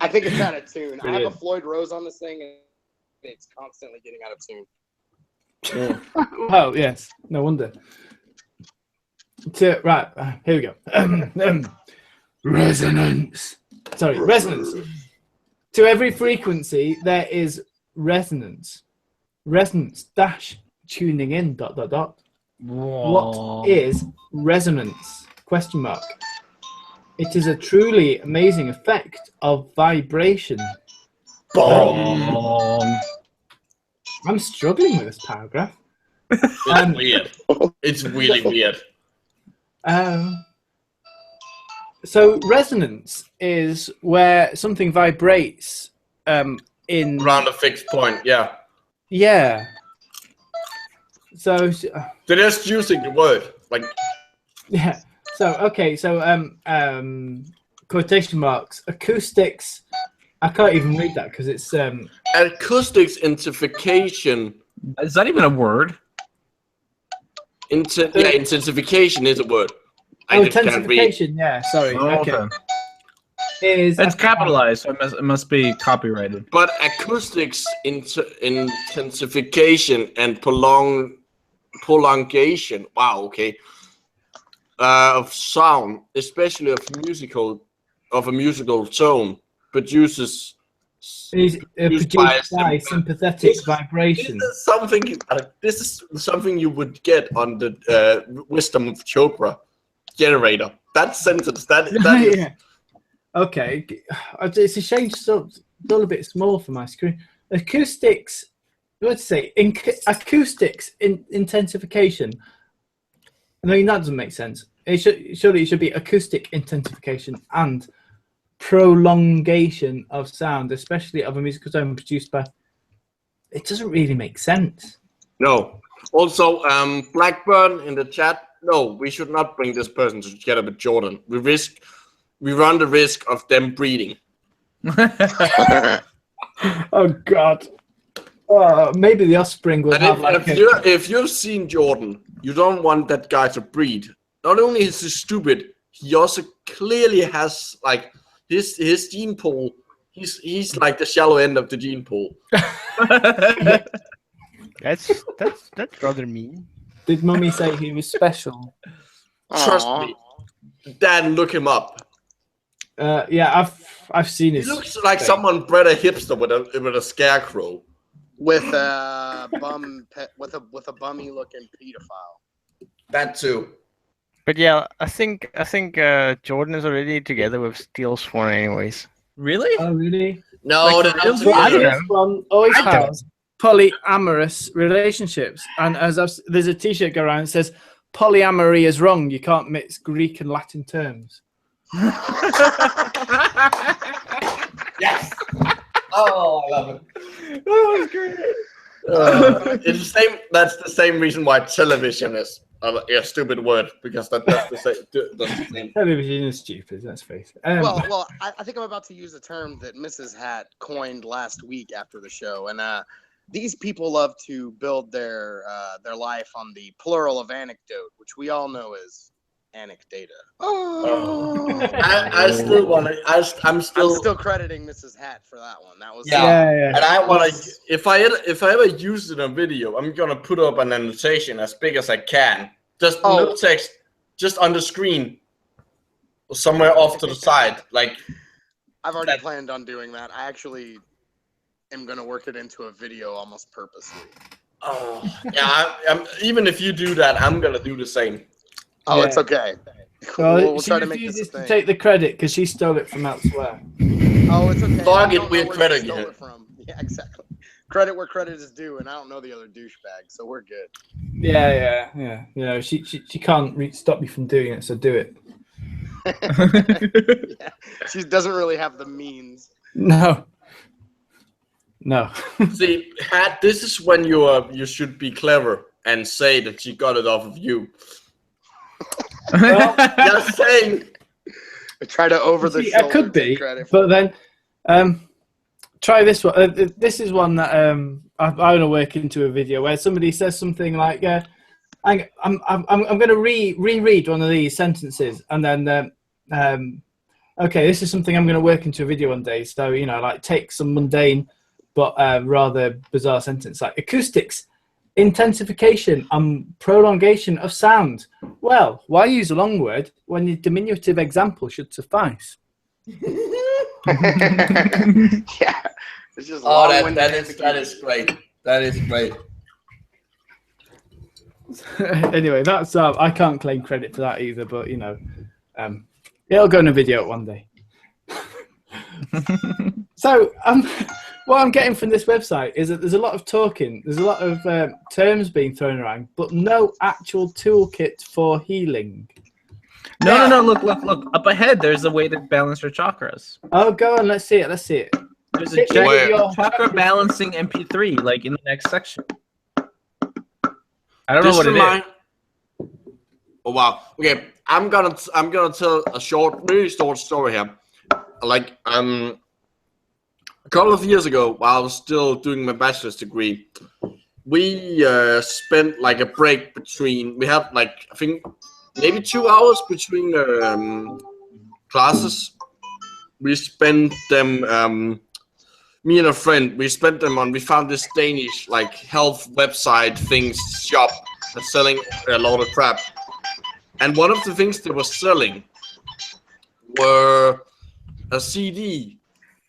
I think it's out of tune. I have a Floyd Rose on this thing, and it's constantly getting out of tune. Oh yes, no wonder. Right, here we go. Resonance. Sorry, resonance. To every frequency, there is resonance. Resonance dash tuning in ... What is resonance? Question mark. It is a truly amazing effect of vibration. Boom. I'm struggling with this paragraph. It's weird. It's really weird. So resonance is where something vibrates in Around a fixed point, yeah. Yeah. So They're just using the word. Like, yeah. So okay. So quotation marks. Acoustics. I can't even read that because it's acoustics intensification. Is that even a word? Intensification is a word. I Oh, just can't read. intensification. Yeah, sorry. Oh, okay. okay. Is It's capitalized, so it must be copyrighted. But acoustics intensification and prolongation. Wow. Okay. Of sound, especially of a musical tone, produces. is used produced by by sympathetic vibration. This is something you would get on the Wisdom of Chopra generator. That sentence. That is. Yeah. Okay, it's a shame it's all a bit small for my screen. Acoustics, let's say, acoustics intensification. I mean, that doesn't make sense. Surely it should be acoustic intensification and prolongation of sound, especially of a musical tone produced by. It doesn't really make sense. No. Also, Blackburn in the chat. No, we should not bring this person together with Jordan. We run the risk of them breeding. Oh God. Maybe the offspring will have if you've seen Jordan, you don't want that guy to breed. Not only is he stupid, he also clearly has like his gene pool. He's like the shallow end of the gene pool. That's rather mean. Did Mummy say he was special? Trust me. Dan, look him up. Yeah, I've seen his. He looks like someone bred a hipster with a scarecrow. With a bummy looking pedophile. That too. But yeah, I think Jordan is already together with Steel Sworn, anyways. Really? Oh, really? No, Like, that's really? I don't know. One always I don't. has polyamorous relationships, and there's a T-shirt go around that says polyamory is wrong. You can't mix Greek and Latin terms. Yes. Oh, I love it. Oh, that's great. It's the same. That's the same reason why television is a stupid word, because that's the same. Television is stupid. Let's face it. Well, I think I'm about to use a term that Mrs. Hat coined last week after the show, and these people love to build their life on the plural of anecdote, which we all know is anecdata. I still want to. I'm still crediting Mrs. Hat for that one. That was yeah. And I want to. If I ever use it in a video, I'm gonna put up an annotation as big as I can. Just no text, just on the screen, or somewhere off to the side. Like I've already planned on doing that. I actually am gonna work it into a video almost purposely. Oh yeah. Even if you do that, I'm gonna do the same. Oh, Yeah. it's okay. Well, We'll she try to make this a refuses to thing. take the credit because she stole it from elsewhere. Oh, it's okay. Fuck I it, don't we know had where credit she stole again. it from. Yeah, exactly. Credit where credit is due, and I don't know the other douchebag, so we're good. Yeah. You know, she can't stop you from doing it, so do it. Yeah. She doesn't really have the means. No. See, Hat, this is when you should be clever and say that she got it off of you. Well, Just saying. I try to over the see, I shoulder could be, take credit for but then try this one. This is one that I want to work into a video where somebody says something like, I'm going to reread one of these sentences, and then okay, this is something I'm going to work into a video one day. So like take some mundane but rather bizarre sentence like acoustics, intensification, and prolongation of sound. Well, why use a long word when the diminutive example should suffice? Yeah, it's just long-winded that is great. That is great. Anyway, that's I can't claim credit for that either, but it'll go in a video one day. So what I'm getting from this website is that there's a lot of talking, there's a lot of terms being thrown around, but no actual toolkit for healing. No. Look. Up ahead, there's a way to balance your chakras. Oh, go on. Let's see it. There's a Hit me with Where? your chakra balancing MP3, like in the next section. I don't know what it is. Oh wow. Okay, I'm gonna tell a really short story here. Like a couple of years ago, while I was still doing my bachelor's degree, we spent like a break between. We have like I think maybe 2 hours between classes. We spent them. Me and a friend, we spent them on. We found this Danish like health website things shop that's selling a lot of crap. And one of the things they were selling were a CD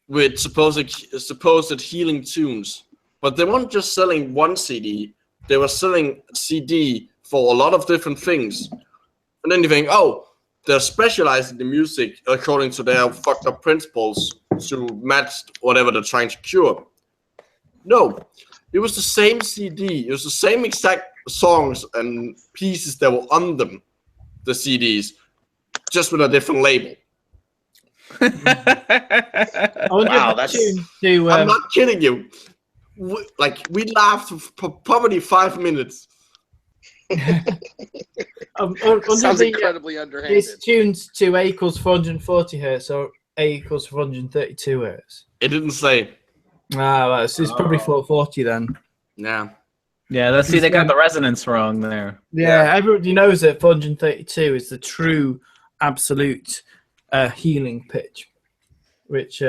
with supposed healing tunes. But they weren't just selling one CD. They were selling a CD for a lot of different things. And then you think, oh, they're specialized in the music according to their fucked up principles to match whatever they're trying to cure. No, it was the same CD. It was the same exact songs and pieces that were on them, the CDs, just with a different label. Wow, that's. I'm not kidding you. We laughed for probably 5 minutes. Sounds incredibly underhanded. It's tuned to A equals 440 hertz or A equals 432 hertz. It didn't say. Ah, well, it's probably 440 then. Yeah. Yeah, let's see. They got the resonance wrong there. Yeah, everybody knows that 432 is the true absolute healing pitch. Which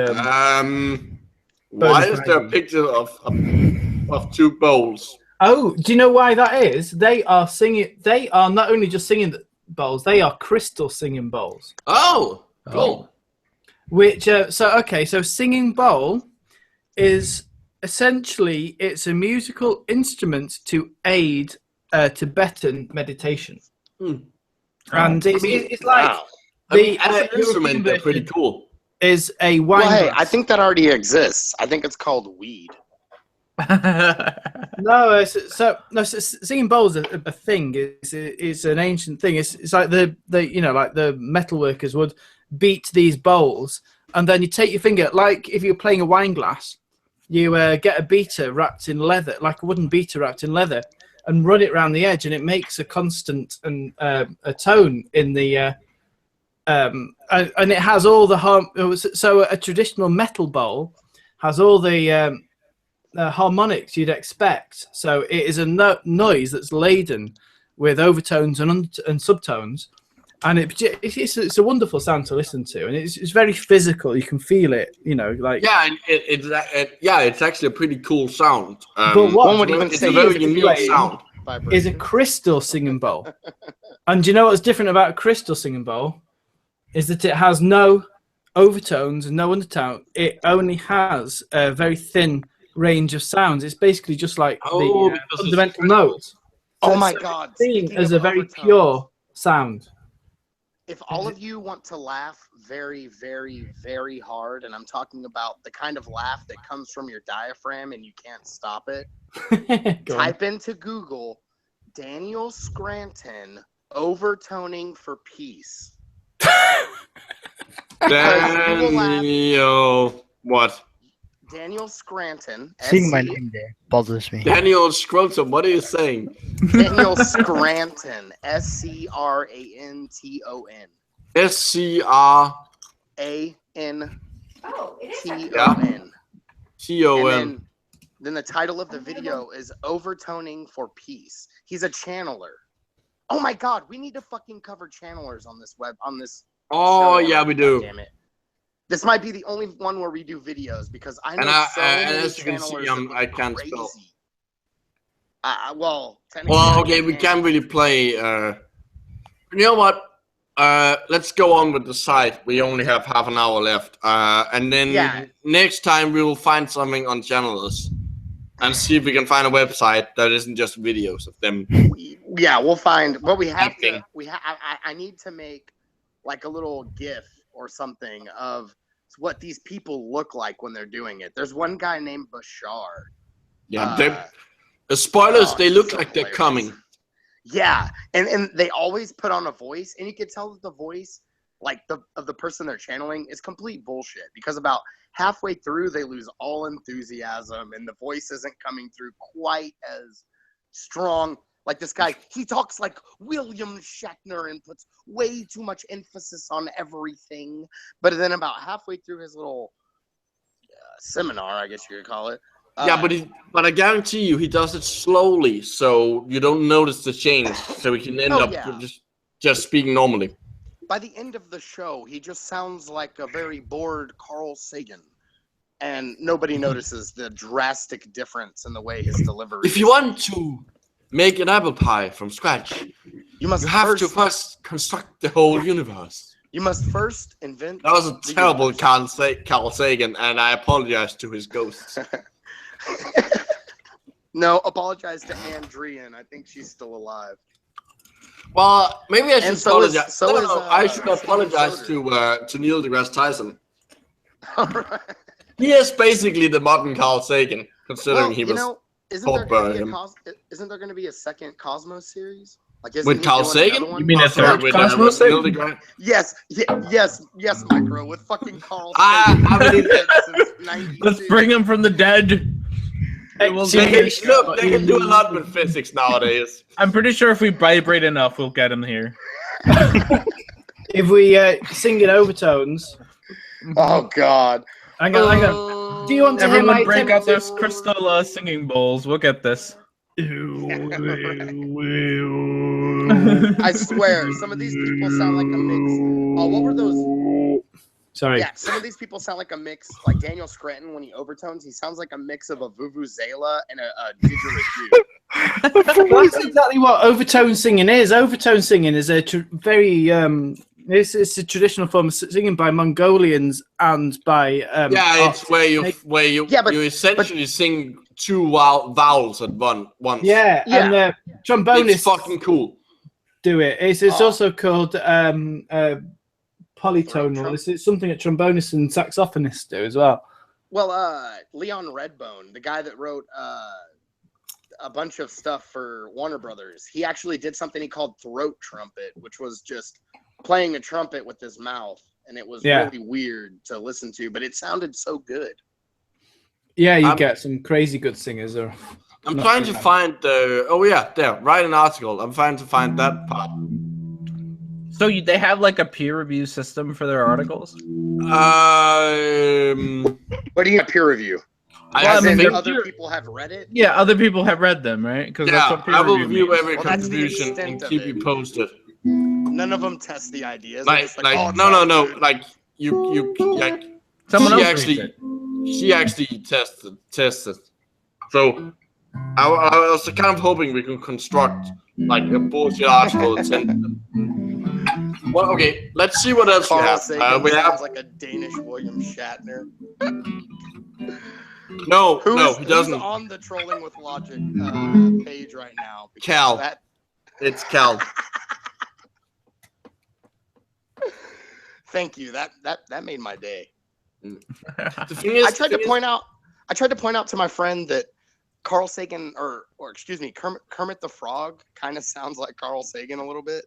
why is there a picture of two bowls? Oh, do you know why that is? They are singing. They are not only just singing bowls; they are crystal singing bowls. Oh, cool. Which so singing bowl is essentially it's a musical instrument to aid Tibetan meditation, and it's like Wow. As an instrument, they're pretty cool. Is a wine. Well, hey, glass. I think that already exists. I think it's called weed. No, singing bowls are a thing. It's an ancient thing. It's like the like the metal workers would beat these bowls, and then you take your finger, like if you're playing a wine glass, you get a beater wrapped in leather, like a wooden beater wrapped in leather, and run it around the edge, and it makes a constant and a tone in the and it has all the so a traditional metal bowl has all the harmonics you'd expect. So it is a noise that's laden with overtones and subtones, and it's a wonderful sound to listen to, and it's very physical. You can feel it, like it's actually a pretty cool sound. But one would even say it's a very unique sound. Is a crystal singing bowl. And do you know what's different about a crystal singing bowl? Is that it has no overtones and no undertone. It only has a very thin range of sounds. It's basically just like the fundamental notes. Oh So my it's God! seen Speaking as of a very overtones, pure sound. If all of you want to laugh very, very, very hard, and I'm talking about the kind of laugh that comes from your diaphragm and you can't stop it, type into Google Daniel Scranton overtoning for peace. Daniel, what? Daniel Scranton. Seeing my name there bothers me. Daniel Scranton, what are you saying? Daniel Scranton. Scranton. SCRANTON. Oh, it is And then the title of the video is Overtoning for Peace. He's a channeler. Oh my God, we need to fucking cover channelers on this Oh, show. yeah, we do. God damn it. This might be the only one where we do videos because I know And many as you can see, channelers that I look can't crazy. spell. Technically, Well, okay, we can't really play. You know what? Let's go on with the site. We only have half an hour left. And then next time we will find something on channelers and see if we can find a website that isn't just videos of them. We'll find what we have to. I need to make like a little GIF or something of what these people look like when they're doing it. There's one guy named Bashar. Yeah, the spoilers. They look like they're coming. Yeah, and they always put on a voice, and you can tell that the voice, like of the person they're channeling, is complete bullshit. Because about halfway through, they lose all enthusiasm, and the voice isn't coming through quite as strong. Like this guy, he talks like William Shatner and puts way too much emphasis on everything. But then about halfway through his little seminar, I guess you could call it, Yeah, but I guarantee you, he does it slowly, so you don't notice the change. So he can end up just speaking normally. by the end of the show, he just sounds like a very bored Carl Sagan, and nobody notices the drastic difference in the way his delivery. If you want to make an apple pie from scratch, you have to first construct the whole universe. You must first invent. That was a terrible Carl Sagan, and I apologize to his ghosts. No, apologize to Andrian. I think she's still alive. Well, maybe I should apologize. I should Stephen apologize Soder. to Neil deGrasse Tyson. All right. He is basically the modern Carl Sagan, considering he was. Isn't there going to be a second Cosmos series? Like, with Carl Sagan? You mean a third Cosmos? Yes, Micro, with fucking Carl Sagan. Let's bring him from the dead. They can do a lot with physics nowadays. I'm pretty sure if we vibrate enough, we'll get him here. If we sing in overtones. Oh God! Hang on. Do you want to hear my break out those crystal singing bowls? We'll get this. I swear, some of these people sound like a mix. Oh, what were those? Sorry. Yeah, some of these people sound like a mix. Like Daniel Scranton, when he overtones, he sounds like a mix of a Vuvuzela and a didgeridoo. Well, that's exactly what overtone singing is. Overtone singing is a very it's a traditional form of singing by Mongolians and by it's where you essentially sing two vowels at once. Yeah. And trombonists it's fucking cool. Do it. It's also called polytonal. It's something that trombonists and saxophonists do as well. Well, Leon Redbone, the guy that wrote a bunch of stuff for Warner Brothers, he actually did something he called throat trumpet, which was just playing a trumpet with his mouth, and it was really weird to listen to, but it sounded so good. Yeah, you get some crazy good singers. I'm trying to find write an article. I'm trying to find that part. So they have like a peer review system for their articles? What do you mean peer review? Other people have read it? Yeah, other people have read them, right? I will review every contribution and keep you posted. None of them test the ideas. No. Like someone else she actually tested. So I was kind of hoping we could construct like a bullshit article and send them. Well, okay, let's see what else we have. We have like a Danish William Shatner. No, he doesn't. Who's on the Trolling with Logic page right now? Cal. It's Cal. Thank you. That made my day. The thing is, I tried to point out to my friend that Carl Sagan, or excuse me, Kermit the Frog kind of sounds like Carl Sagan a little bit.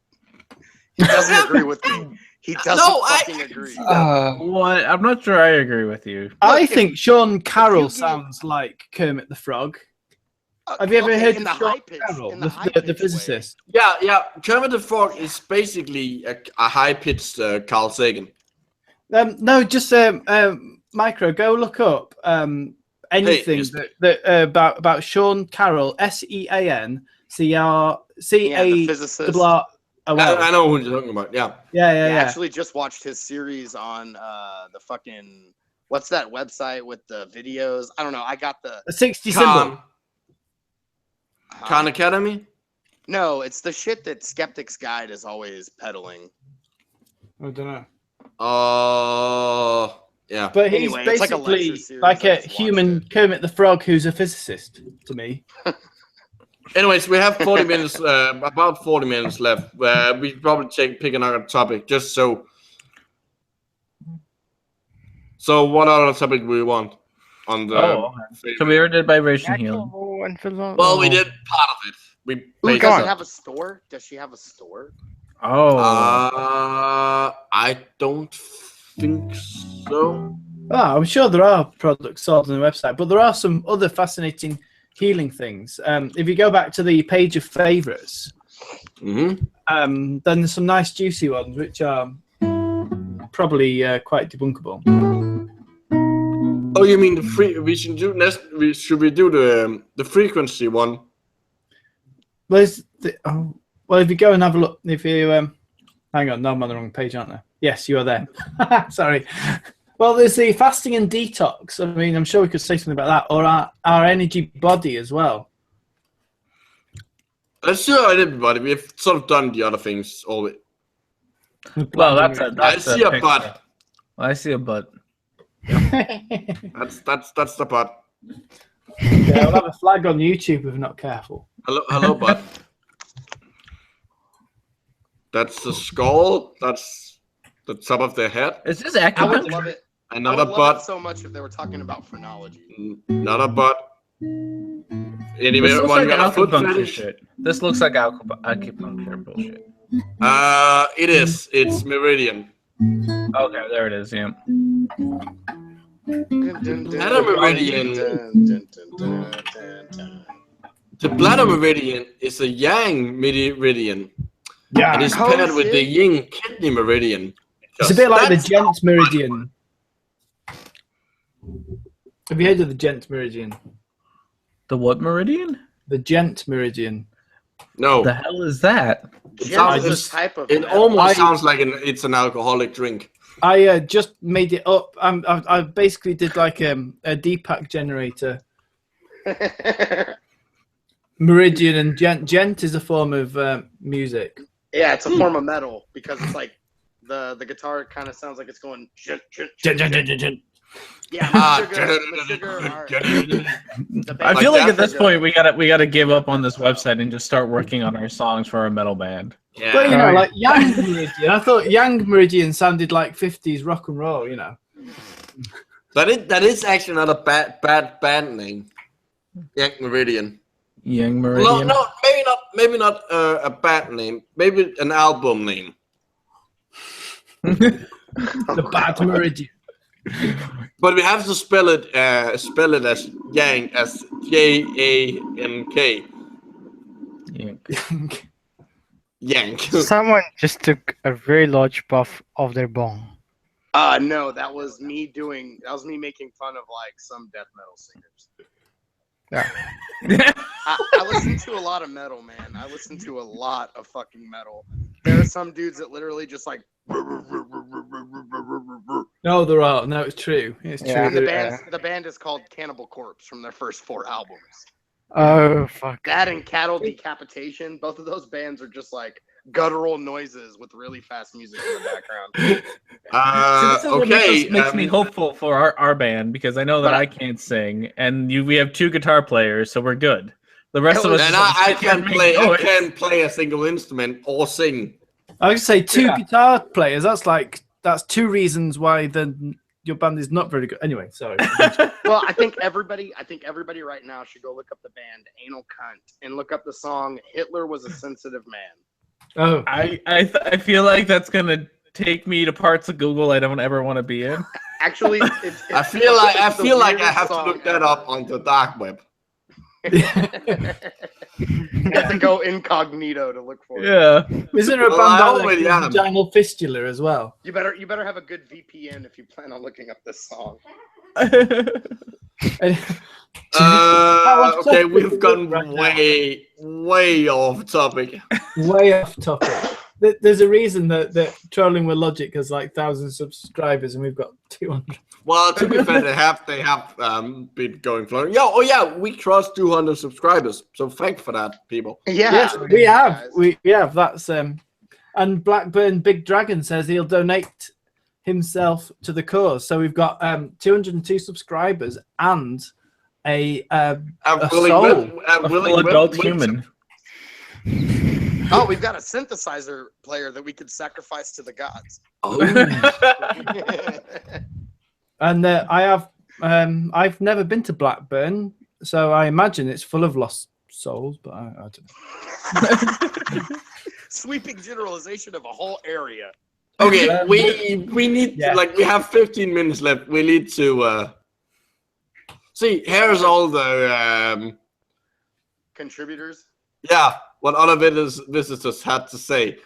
He doesn't agree with me. He doesn't fucking agree. What? I'm not sure I agree with you. I think Sean Carroll sounds like Kermit the Frog. Have you ever heard of Sean Carroll, the physicist? Yeah. Kermit the Frog is basically a high-pitched Carl Sagan. No, just Micro. Go look up anything about Sean Carroll. SeanCrca. The physicist. I know who you're talking about. Yeah. I actually just watched his series on the fucking what's that website with the videos? I don't know. I got the 60 symbol. Khan Academy? No, it's the shit that Skeptic's Guide is always peddling. I don't know. Yeah. But he's basically like a human Kermit the Frog who's a physicist to me. Anyways, we have 40 minutes, about 40 minutes left. We probably pick another topic just so. So, what other topic do we want on the? So we already did vibration healing. Well, we did part of it. Does she have a store? Does she have a store? I don't think so. I'm sure there are products sold on the website, but there are some other fascinating healing things. If you go back to the page of favorites, then there's some nice juicy ones which are probably quite debunkable. Oh, you mean the free? We should do next. Should we do the frequency one? Where's the? Oh, well, if you go and have a look, if you hang on, no, I'm on the wrong page, aren't I? Yes, you are there. Sorry. Well, there's the fasting and detox. I mean, I'm sure we could say something about that, or our energy body as well. Let's do everybody. We've sort of done the other things already. Well, that's I see a picture. butt. I see a butt. That's the butt. Yeah, we'll have a flag on YouTube if we're not careful. Hello, butt. That's the skull. That's the top of their head. Is this I accurate? would love it. I Another would love butt. it so much if they were talking about phrenology. Another butt. This Anyway, looks one like got a foot acupuncture fetish. shit. This looks like acupuncture bullshit. It is. It's meridian. Okay, there it is. Yeah. Bladder meridian. The bladder meridian is a yang meridian. Yeah, It is paired with the yin kidney meridian. it's a bit like the That's- gent meridian. Have you heard of the gent meridian? The what meridian? The gent meridian. No, The hell is that? Gent is just- a type of it metal. almost sounds like it's an alcoholic drink. I just made it up. I basically did like a Deepak generator. Meridian and gent. Gent is a form of music. Yeah, it's a form of metal because it's like the guitar kind of sounds like it's going. Gent, gent, gent, gent, gent. Yeah, Ah, the sugar are, I feel like at this Sugar. point we gotta give up on this website and just start working on our songs for our metal band. Yeah. But you know, Right. like Yang Meridian. I thought Yang Meridian sounded like 50s rock and roll. You know. That is actually not a bad band name. Yang Meridian. Yang No, Meridian. no, maybe not a bad name. Maybe an album name. The Bad Meridian. But we have to spell it as Yang, as Jank. Yang. Yank. Someone just took a very large puff of their bong. No, that was me making fun of like some death metal singers. Yeah. I listen to a lot of metal, man. I listen to a lot of fucking metal. There are some dudes that literally just like. No, there are. No, it's true. It's Yeah. And true. the band is called Cannibal Corpse from their first 4 albums. Oh fuck. That and Cattle Decapitation, both of those bands are just like guttural noises with really fast music in the background. See, this is what Okay. makes me hopeful for our band because I know that I can't sing, and we have 2 guitar players, so we're good. The rest of us. And just I sit here and can't make noise. play a single instrument or sing. I would say 2 Yeah. guitar players. That's 2 reasons why your band is not very good. Anyway, sorry. Well, I think everybody right now should go look up the band Anal Cunt and look up the song Hitler Was a Sensitive Man. Oh, I feel like that's gonna take me to parts of Google I don't ever want to be in. Actually, it's I feel like I it's the have weirdest to song look that ever. up on the dark web. You have to go incognito to look for it. Yeah. isn't there a Well, band I out there already called am. Vaginal Fistula as well? You better have a good VPN if you plan on looking up this song. Okay, we've gone way off topic. Way off topic. There's a reason that Trolling with Logic has like 1,000 subscribers and we've got 200. Well, to be fair, they have been going for. Yeah, we crossed 200 subscribers. So thanks for that, people. Yeah, Yes, we have. guys. We have. That's and Blackburn Big Dragon says he'll donate himself to the cause. So we've got 202 subscribers and a soul. A full adult human. Oh, we've got a synthesizer player that we could sacrifice to the gods. Oh, And I have I've never been to Blackburn, so I imagine it's full of lost souls, but I don't know. Sweeping generalization of a whole area. okay, we need Yeah. we have 15 minutes left. We need to see. Here's all the Contributors. yeah. What other visitors had to say.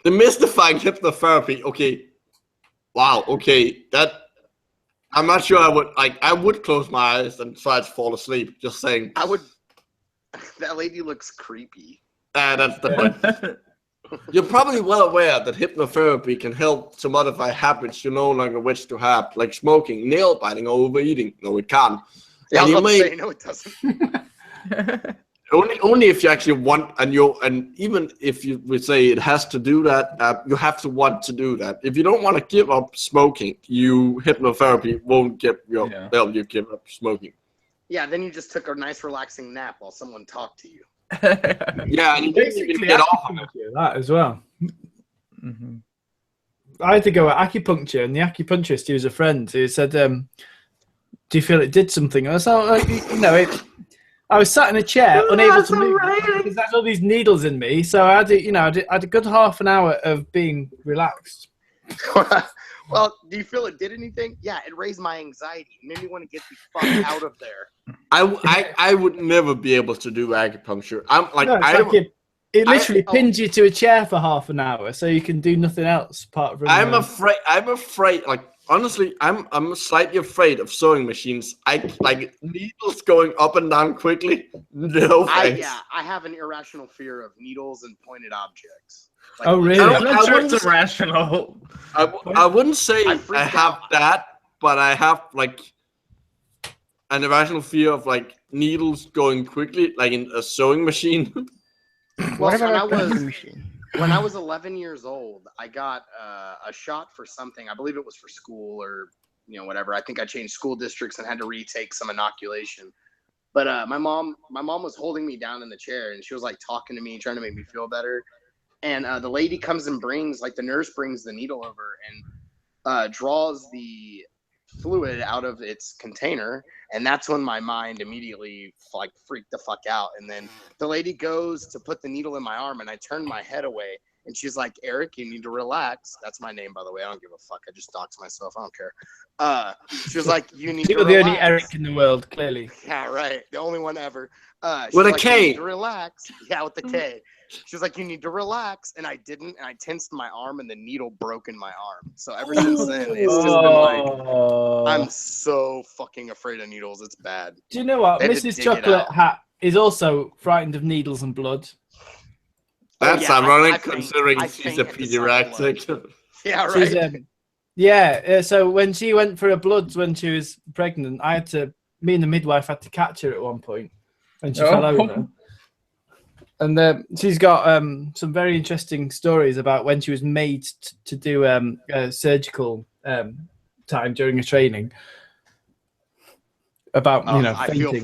The mystifying hypnotherapy. Okay, Wow. Okay. I'm not sure I would like. I would close my eyes and try to fall asleep. Just saying. I would. That lady looks creepy. That's the point. You're probably well aware that hypnotherapy can help to modify habits you no longer wish to have, like smoking, nail biting, or overeating. No, it can't. Yeah, And I you was about to may say, no, it doesn't. only if you actually want, and even if you would say it has to do that, you have to want to do that. If you don't want to give up smoking, hypnotherapy won't help you give up smoking. Yeah, then you just took a nice relaxing nap while someone talked to you. Yeah, and you Basically, basically get off of it. that as well. Mm-hmm. I had to go at acupuncture, and the acupuncturist, he was a friend, who said, "Do you feel it did something?" And I was like, I was sat in a chair, unable to move, because there's all these needles in me. So I had, I had a good half an hour of being relaxed. Well, do you feel it did anything? Yeah, it raised my anxiety. It made me want to get the fuck out of there. I would never be able to do acupuncture. I'm like, It literally pins you to a chair for half an hour, so you can do nothing else apart from. I'm afraid. Like honestly, I'm slightly afraid of sewing machines. I like needles going up and down quickly. No thanks. I have an irrational fear of needles and pointed objects. Like, Oh, really? I'm not sure it's irrational. I wouldn't say I have that, but I have like an irrational fear of like needles going quickly, like in a sewing machine. Well, when I was 11 years old, I got a shot for something. I believe it was for school or whatever. I think I changed school districts and had to retake some inoculation. But my mom was holding me down in the chair, and she was like talking to me, trying to make me feel better. And the lady comes and the nurse brings the needle over and draws the fluid out of its container, and that's when my mind immediately like freaked the fuck out. And then the lady goes to put the needle in my arm, and I turned my head away, and she's like, "Eric, you need to relax." That's my name, by the way. I don't give a fuck. I just doxed myself. I don't care. She was like, "You need to relax." You're the only Eric in the world, clearly. Yeah, right. The only one ever. With a like, K. "You need to relax." Yeah, with the K. She was like, "You need to relax," and I didn't, and I tensed my arm, and the needle broke in my arm. So ever since then, it's just been like, I'm so fucking afraid of needles. It's bad. Do you know what? Mrs. Chocolate Hat is also frightened of needles and blood. That's ironic, considering she's a pediatric. Yeah, right. So when she went for her bloods when she was pregnant, me and the midwife had to catch her at one point, and she fell over. And she's got some very interesting stories about when she was made to do surgical time during a training. About I fainting.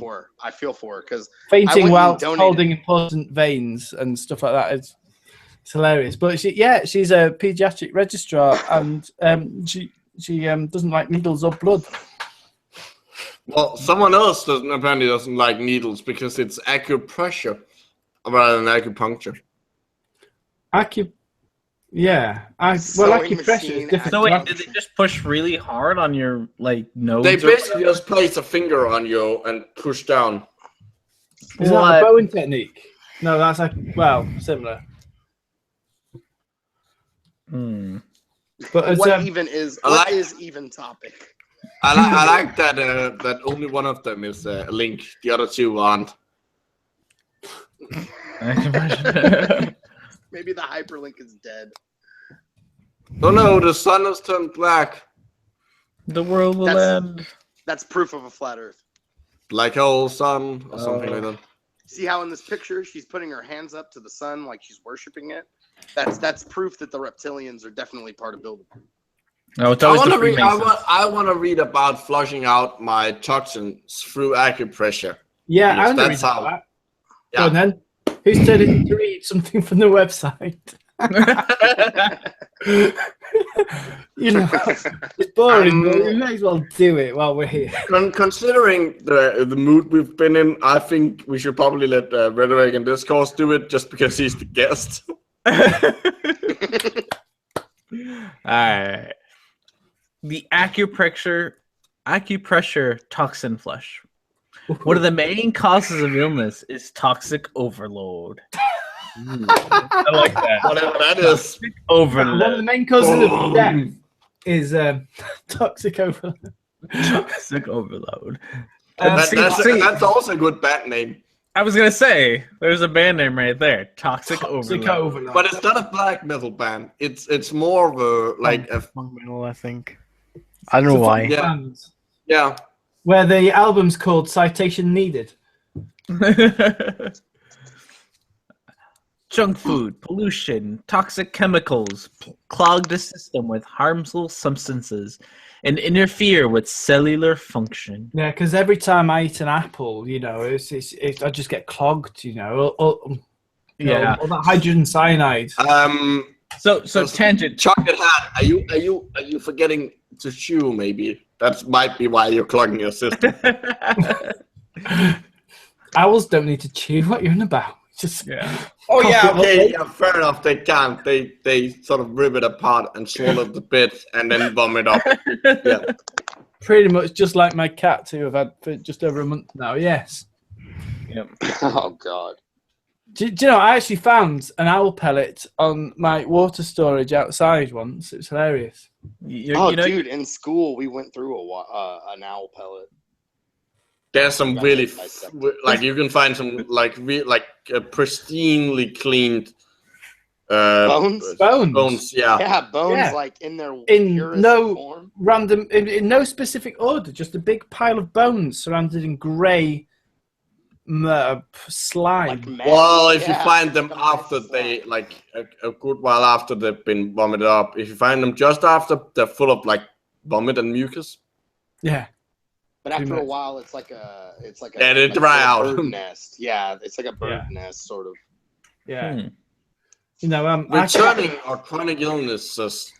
feel for her because fainting while holding important veins and stuff like that. It's hilarious. But she's a pediatric registrar, and she doesn't like needles or blood. Well, someone else apparently doesn't like needles because it's acupressure rather than acupuncture. Acupressure is different. So wait, did they just push really hard on your nose? They basically just place a finger on you and push down. Is that a Bowen technique? No, that's similar. But what is even topic? I like that only one of them is a link. The other two aren't. Maybe the hyperlink is dead. Oh no, the sun has turned black. The world will end. That's proof of a flat Earth. Black hole sun or something like that. See how in this picture she's putting her hands up to the sun like she's worshiping it? That's proof that the reptilians are definitely part of building. No, it's always I want to read about flushing out my toxins through acupressure. Yeah, yes, I that's how. That. Yeah. Go on then. Who's turning to read something from the website? It's boring, but you may as well do it while we're here. Considering the mood we've been in, I think we should probably let Rhetoric and Discourse do it just because he's the guest. Alright. The acupressure toxin flush. One of the main causes of illness is toxic overload. I like that. Whatever that is. Overload. One of the main causes of death is Toxic Overload. Toxic overload. That's also a good band name. I was gonna say there's a band name right there. Toxic Toxic overload. Overload. But it's not a black metal band. It's more of a like a Funk metal, I think. I don't know why. Yeah. Bands, yeah. where the album's called Citation Needed. Junk food, pollution, toxic chemicals clog the system with harmful substances and interfere with cellular function. Yeah, because every time I eat an apple, you know, I just get clogged, you know. All that hydrogen cyanide. So tangent. ChocolateHat, are you forgetting to chew? Maybe that might be why you're clogging your system. Owls don't need to chew. What you're on about? Just Oh yeah, okay, yeah, fair enough. They can't. They sort of rip it apart and swallow the bits and then vomit up. Yeah, pretty much just like my cat who I've had for just over a month now. Yes. Yep. Oh God. Do you know, I actually found an owl pellet on my water storage outside once. It's hilarious. Dude, in school we went through an owl pellet. there's some really like you can find some like pristinely cleaned bones. Yeah, bones like in their in purest no form. random in no specific order, just a big pile of bones surrounded in grey slime. Like mess. well, if you find them like after slime. they like a good while after they've been vomited up, if you find them just after, they're full of like vomit and mucus. Yeah. But after a while, it's like a they dry out. Bird nest. Yeah, it's like a bird nest sort of. Yeah. You know, returning or chronic illnesses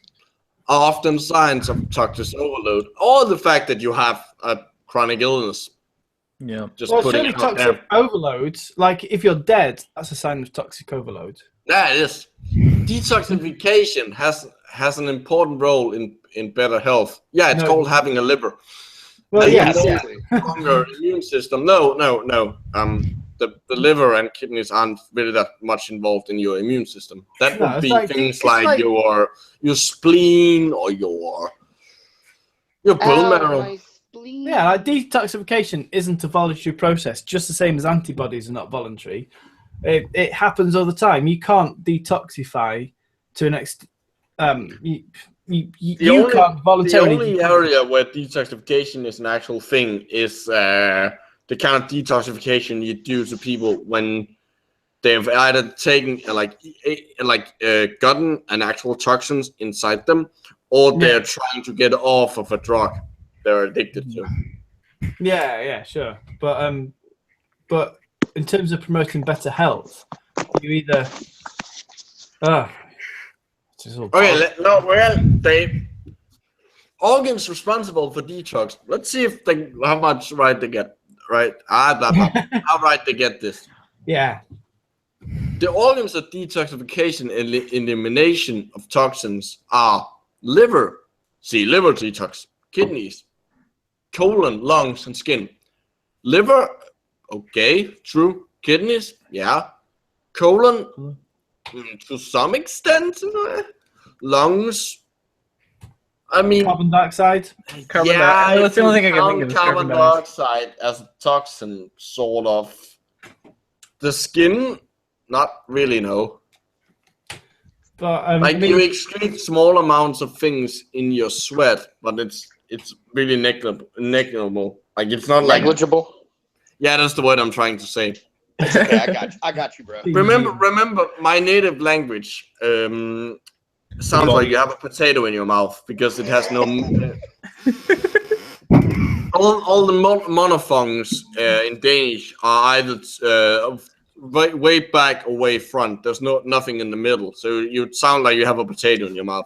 are often signs of toxic overload, or the fact that you have a chronic illness. Yeah. Just well, putting surely it out toxic there. overload, like if you're dead, that's a sign of toxic overload. Yeah, it is. Detoxification has an important role in better health. Yeah, it's called having a liver. Well, And yeah, exactly. Stronger immune system. No. The liver and kidneys aren't really that much involved in your immune system. That would be things like your spleen or your bone marrow. Yeah, like detoxification isn't a voluntary process, just the same as antibodies are not voluntary. It happens all the time. You can't detoxify to an extent. You can't voluntarily. The only area where detoxification is an actual thing is the kind of detoxification you do to people when they've either taken gotten an actual toxins inside them, or they're trying to get off of a drug they're addicted to. Yeah, sure. But in terms of promoting better health, you either they organs responsible for detox. Let's see if how much right they get. Right, how right they get this. Yeah. The organs of detoxification and elimination of toxins are liver, liver detox, kidneys, colon, lungs, and skin. Liver, okay, true. Kidneys, yeah. Colon, to some extent. Lungs, I mean, carbon dioxide. That's the only thing I can think of. Carbon dioxide as a toxin, sort of. The skin, not really, no. But you excrete small amounts of things in your sweat, but it's really negligible. Like it's not negligible. Yeah, that's the word I'm trying to say. It's okay, I got you, bro. Remember, my native language sounds like you have a potato in your mouth because it has no. all the monophthongs in Danish are either way back or way front. There's nothing in the middle, so you sound like you have a potato in your mouth.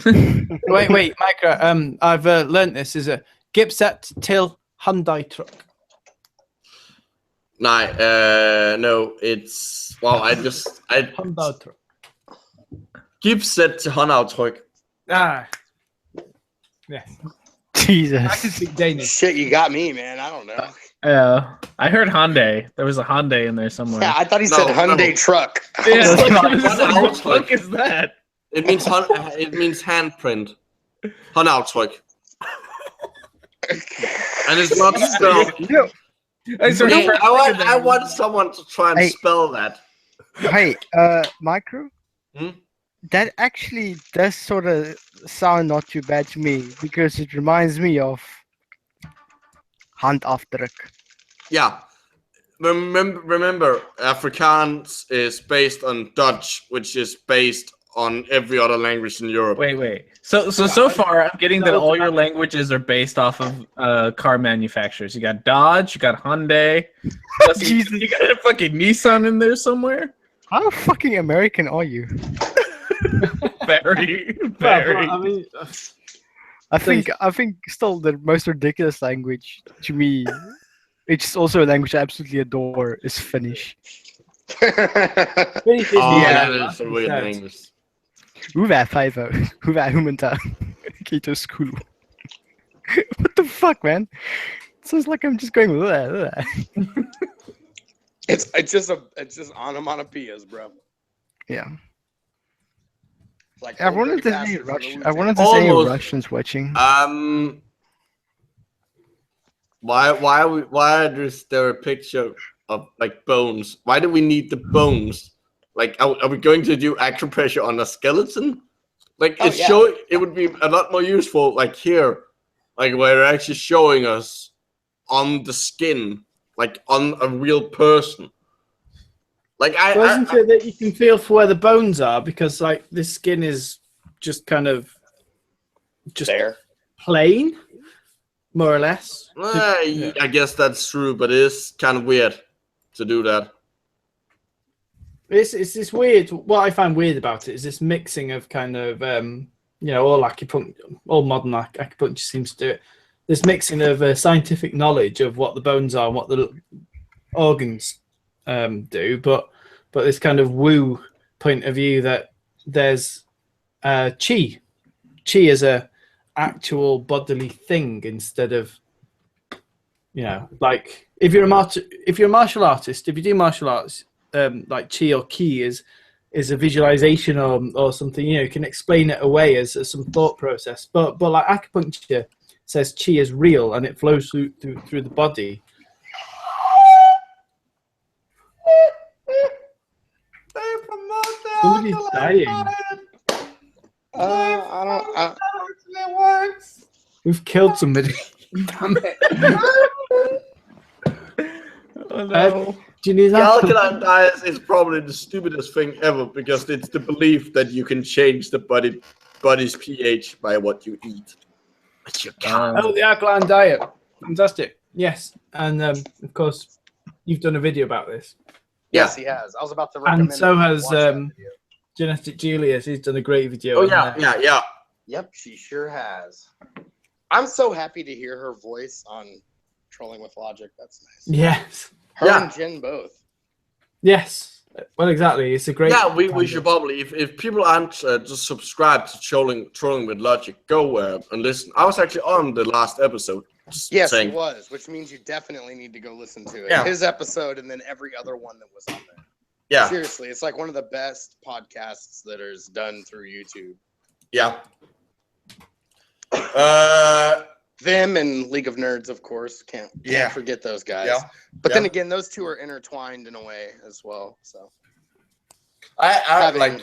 wait, Micro. I've learnt this is a Gipset till Hyundai truck. No, it's Hyundai truck. Gipset til håndaftryk. Yeah. Jesus. I can speak Danish. Shit, you got me, man. I don't know. Yeah, I heard Hyundai. There was a Hyundai in there somewhere. Yeah, I thought he said Hyundai truck. Yeah, What what the fuck is that? It means handprint. Håndaftryk. And it's not spelled. I want someone to try and spell that. Hey, Micro? Hmm? That actually does sort of sound not too bad to me because it reminds me of Handafdruk. Yeah. Remember, Afrikaans is based on Dutch, which is based on every other language in Europe. Wait. So far, I'm getting that all your languages are based off of car manufacturers. You got Dodge, you got Hyundai. You got a fucking Nissan in there somewhere. How fucking American are you? Very. I mean, I think still the most ridiculous language to me, it's also a language I absolutely adore, is Finnish. Finnish is That is a weird language. Hyvää päivää. Hyvää huomenta. Kiitos kuuluu. What the fuck, man? It sounds like I'm just going with that. It's just onomatopoeias, bro. Yeah. Like I wanted to say Russians watching. Why is there a picture of like bones? Why do we need the bones? Like, are we going to do acupressure on a skeleton? Like, it would be a lot more useful, like here, like where they're actually showing us on the skin, like on a real person. Like, isn't it that you can feel for where the bones are because like the skin is just kind of just there, plain, more or less. I guess that's true, but it's kind of weird to do that. It's this weird. What I find weird about it is this mixing of kind of all modern acupuncture seems to do it. This mixing of scientific knowledge of what the bones are and what the organs do, but this kind of woo point of view that there's chi as a actual bodily thing instead of like if you're a martial artist, if you do martial arts. Like chi or ki is a visualization or something, you can explain it away as some thought process. But like acupuncture says chi is real and it flows through the body. Somebody's dying. We've killed somebody. Damn it. Oh no. Do you need The that? alkaline diet is probably the stupidest thing ever because it's the belief that you can change the body's pH by what you eat. But you can't. The alkaline diet. Fantastic. Yes. And of course, you've done a video about this. Yes, he has. I was about to recommend. And so him to has watch that video. Genetic Julius. He's done a great video. Oh, yeah. Yep, she sure has. I'm so happy to hear her voice on Trolling with Logic. That's nice. Yes. Her and Jen both. Yes. Well, exactly. It's a great. Yeah, we should probably, if people aren't just subscribed to Trolling with Logic, go and listen. I was actually on the last episode. Yes, he was, which means you definitely need to go listen to it. Yeah. His episode and then every other one that was on there. Yeah. Seriously, it's like one of the best podcasts that is done through YouTube. Yeah. Them and League of Nerds, of course. Can't forget those guys. Yeah. But then again, those two are intertwined in a way as well. So I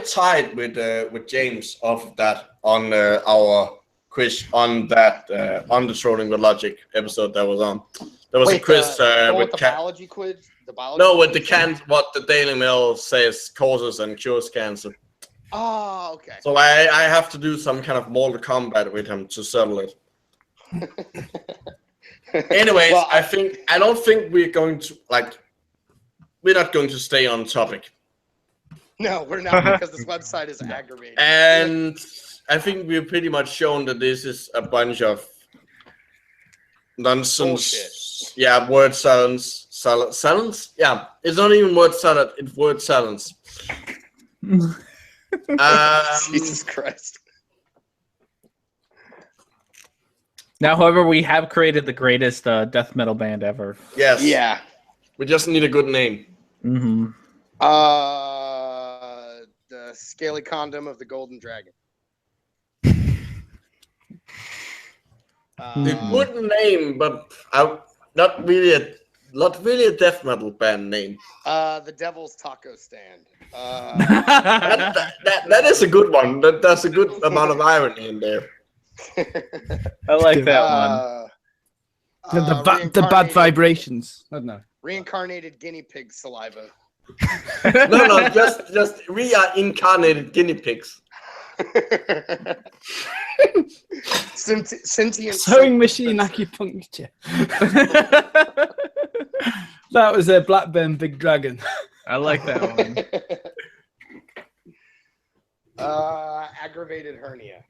tied with James of that on our quiz on the Trolling with Logic episode that was on. There was a quiz with the biology quiz. With the what the Daily Mail says causes and cures cancer. Oh, okay. So I have to do some kind of Mortal Kombat with him to settle it. Anyways, well, I don't think we're going to we're not going to stay on topic. No, we're not because this website is aggravating. And I think we've pretty much shown that this is a bunch of nonsense. Bullshit. Yeah, word silence. Silence? Yeah, it's not even word salad. It's word silence. Jesus Christ. Now, however, we have created the greatest death metal band ever. Yes. Yeah. We just need a good name. Mm-hmm. The Scaly Condom of the Golden Dragon. Good name, but not really a death metal band name. The Devil's Taco Stand. That is a good one. That's a good amount of irony in there. I like that one. The bad vibrations. I don't know. Reincarnated guinea pig saliva. No, just we are incarnated guinea pigs. Sentient Sewing machine acupuncture. That was a Blackburn Big Dragon. I like that one. Aggravated hernia.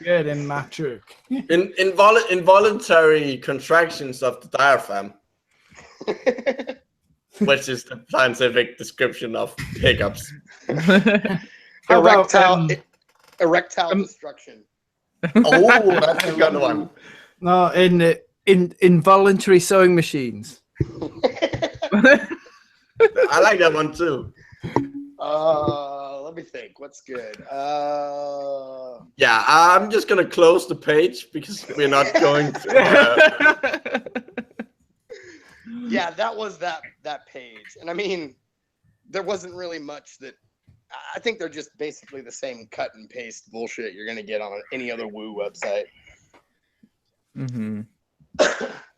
Good in my truck. Involuntary contractions of the diaphragm, which is the scientific description of hiccups. Erectile destruction. Oh, that's a good one. No, in involuntary sewing machines. I like that one too. Let me think. What's good? Yeah, I'm just gonna close the page because we're not going to. Yeah, that was that page, and I mean, there wasn't really much that. I think they're just basically the same cut and paste bullshit you're gonna get on any other Woo website. Mm-hmm.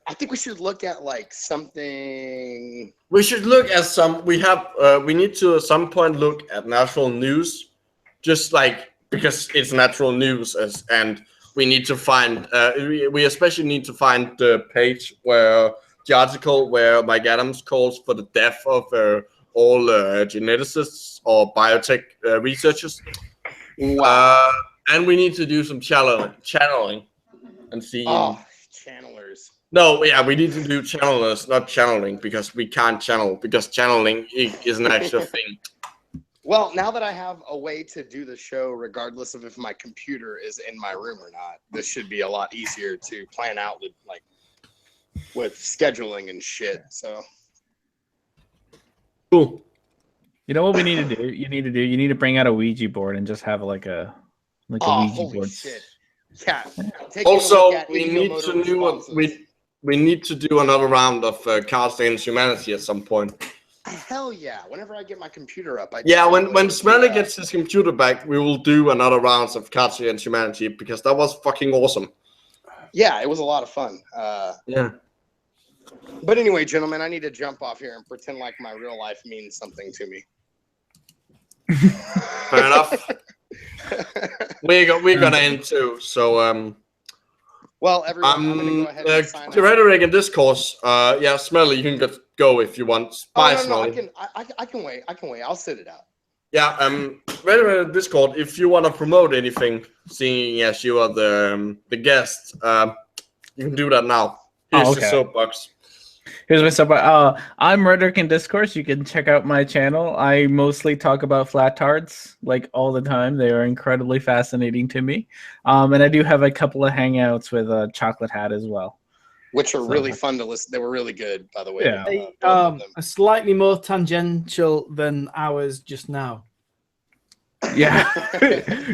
I think we should look at like something. We should look at some. We need to at some point look at natural news, just like because it's natural news, and we need to find. We especially need to find the page where the article where Mike Adams calls for the death of all geneticists or biotech researchers. Wow. And we need to do some channeling and see. Oh, channelers. No, yeah, we need to do channelers, not channeling, because we can't channel, because channeling is an actual thing. Well, now that I have a way to do the show, regardless of if my computer is in my room or not, this should be a lot easier to plan out with scheduling and shit. So, cool. You know what we need to do? You need to bring out a Ouija board and just have like a Ouija holy board. shit. Yeah. Also, we need to do another round of Cards Against Humanity at some point. Hell yeah! Whenever I get my computer up, when Smelly gets his computer back, we will do another round of Cards Against Humanity because that was fucking awesome. Yeah, it was a lot of fun. Yeah. But anyway, gentlemen, I need to jump off here and pretend like my real life means something to me. Fair enough. We're gonna end too. So well, everyone, I'm gonna go ahead and sign the rhetoric and discourse. Yeah, Smelly, you can go if you want. Bye, Smelly. I can wait. I'll sit it out. Yeah, rhetoric and Discord. If you want to promote anything, seeing as you are the guest, you can do that now. Here's the soapbox. Here's my soapbox. I'm Rhetoric and Discourse. You can check out my channel. I mostly talk about flatards like all the time. They are incredibly fascinating to me. And I do have a couple of hangouts with ChocolateHat as well, which are really fun to listen. They were really good, by the way. Yeah. They, are slightly more tangential than ours just now. Yeah.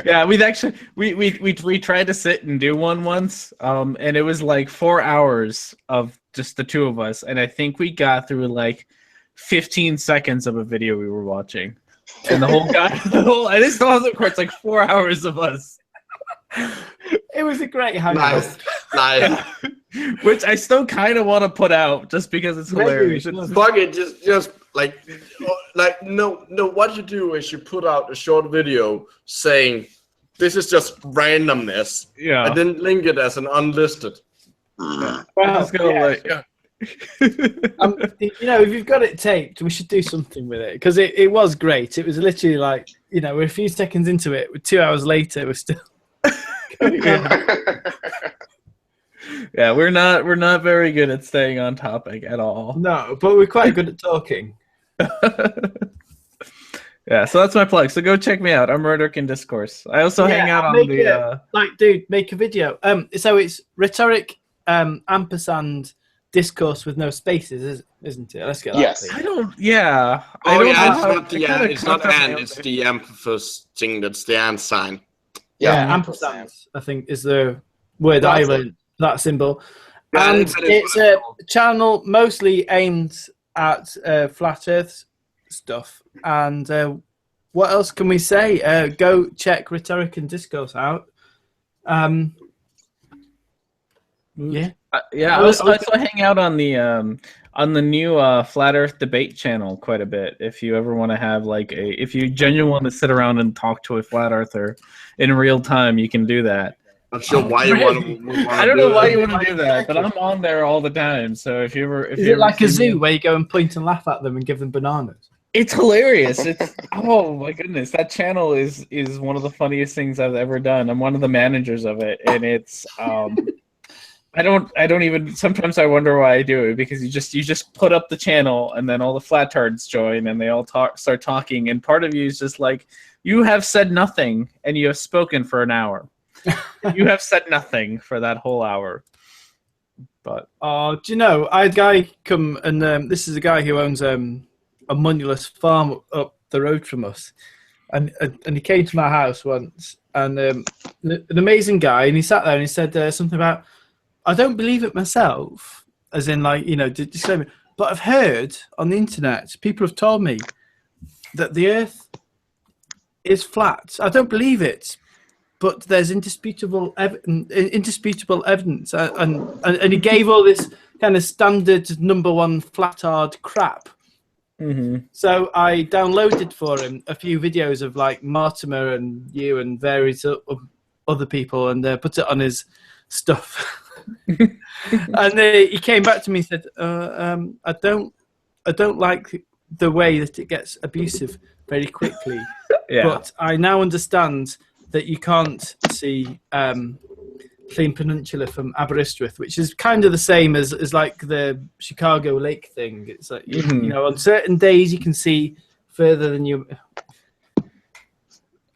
Yeah, we tried to sit and do one once, and it was like 4 hours of just the two of us, and I think we got through like 15 seconds of a video we were watching, and and it still hasn't quite, it's like 4 hours of us. It was a great hangout. Nice. Which I still kind of want to put out just because it's hilarious. Fuck it, just like no. What you do is you put out a short video saying this is just randomness. Yeah. And then link it as an unlisted. Yeah. Well, if you've got it taped, we should do something with it because it was great. It was literally like, we're a few seconds into it. 2 hours later, we're still. Yeah, we're not very good at staying on topic at all. No, but we're quite good at talking. Yeah, so that's my plug. So go check me out. I'm Rhetoric and Discourse. I also hang out on the dude, make a video. So it's rhetoric ampersand discourse with no spaces, isn't it? Let's get that. Yes. Please. I don't. Yeah. I Oh don't yeah, know it's how- not the I kinda it's not caught that and my it's own- the ampersand thing. That's the and sign. Yeah, Yeah, ampersands, I think, is the word I That's it. learned, that symbol. Yeah, And that is it's what a called. channel mostly aimed at flat Earth stuff. And what else can we say? Go check Rhetoric and Discourse out. Yeah. Yeah, I also hang out on the new Flat Earth debate channel quite a bit. If you ever want to have if you genuinely want to sit around and talk to a flat earther in real time, you can do that. Not sure why you want to. I don't know why you want to do that, but I'm on there all the time. So if you ever, Is it like a zoo where you go and point and laugh at them and give them bananas? it's hilarious. It's oh my goodness, that channel is one of the funniest things I've ever done. I'm one of the managers of it, and it's I don't even sometimes I wonder why I do it, because you just put up the channel and then all the flat tards join and they all start talking, and part of you is just like, you have said nothing and you have spoken for an hour. You have said nothing for that whole hour. But do you know, I had a guy come, and this is a guy who owns a monolith farm up the road from us, and he came to my house once, and an amazing guy, and he sat there and he said something about, I don't believe it myself, as in disclaimer, but I've heard on the internet, people have told me that the Earth is flat. I don't believe it, but there's indisputable evidence, and he gave all this kind of standard #1 flatard crap. mm-hmm. So I downloaded for him a few videos of like Mortimer and you and various other people, and put it on his stuff. And he came back to me and said, I don't like the way that it gets abusive very quickly. Yeah. But I now understand that you can't see Llyn Peninsula from Aberystwyth, which is kind of the same as like the Chicago Lake thing. It's like, you know, on certain days you can see further than you.